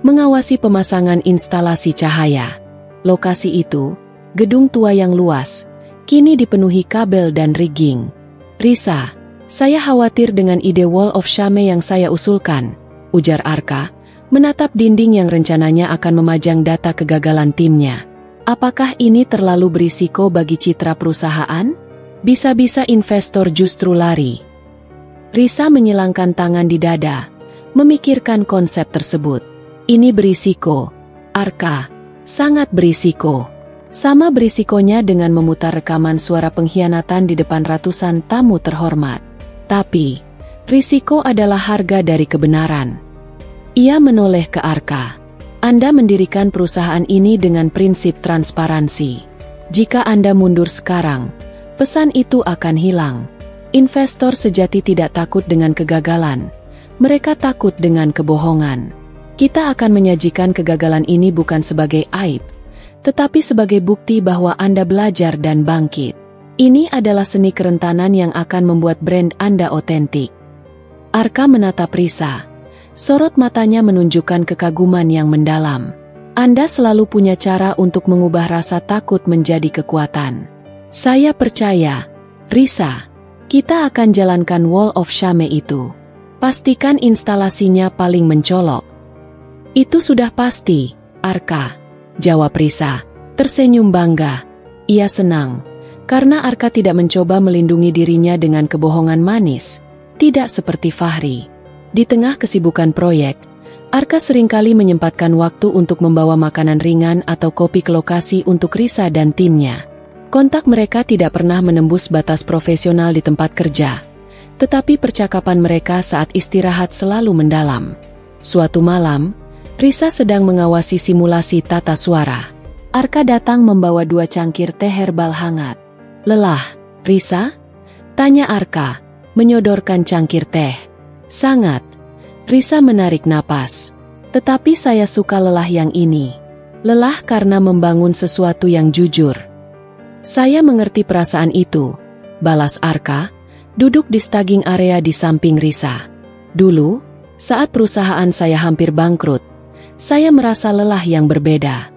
mengawasi pemasangan instalasi cahaya. Lokasi itu, gedung tua yang luas, kini dipenuhi kabel dan rigging. Risa, saya khawatir dengan ide Wall of Shame yang saya usulkan, ujar Arka, menatap dinding yang rencananya akan memajang data kegagalan timnya. Apakah ini terlalu berisiko bagi citra perusahaan? Bisa-bisa investor justru lari. Risa menyilangkan tangan di dada, memikirkan konsep tersebut. Ini berisiko, Arka, sangat berisiko. Sama berisikonya dengan memutar rekaman suara pengkhianatan di depan ratusan tamu terhormat. Tapi, risiko adalah harga dari kebenaran. Ia menoleh ke Arka. Anda mendirikan perusahaan ini dengan prinsip transparansi. Jika Anda mundur sekarang, pesan itu akan hilang. Investor sejati tidak takut dengan kegagalan. Mereka takut dengan kebohongan. Kita akan menyajikan kegagalan ini bukan sebagai aib, tetapi sebagai bukti bahwa Anda belajar dan bangkit. Ini adalah seni kerentanan yang akan membuat brand Anda otentik. Arka menatap Risa. Sorot matanya menunjukkan kekaguman yang mendalam. Anda selalu punya cara untuk mengubah rasa takut menjadi kekuatan. Saya percaya, Risa, kita akan jalankan Wall of Shame itu. Pastikan instalasinya paling mencolok. Itu sudah pasti, Arka, jawab Risa, tersenyum bangga. Ia senang, karena Arka tidak mencoba melindungi dirinya dengan kebohongan manis, tidak seperti Fahri. Di tengah kesibukan proyek, Arka seringkali menyempatkan waktu untuk membawa makanan ringan atau kopi ke lokasi untuk Risa dan timnya. Kontak mereka tidak pernah menembus batas profesional di tempat kerja, tetapi percakapan mereka saat istirahat selalu mendalam. Suatu malam, Risa sedang mengawasi simulasi tata suara. Arka datang membawa 2 cangkir teh herbal hangat. Lelah, Risa? Tanya Arka, menyodorkan cangkir teh. Sangat. Risa menarik napas. Tetapi saya suka lelah yang ini. Lelah karena membangun sesuatu yang jujur. Saya mengerti perasaan itu, balas Arka, duduk di staging area di samping Risa. Dulu, saat perusahaan saya hampir bangkrut, saya merasa lelah yang berbeda.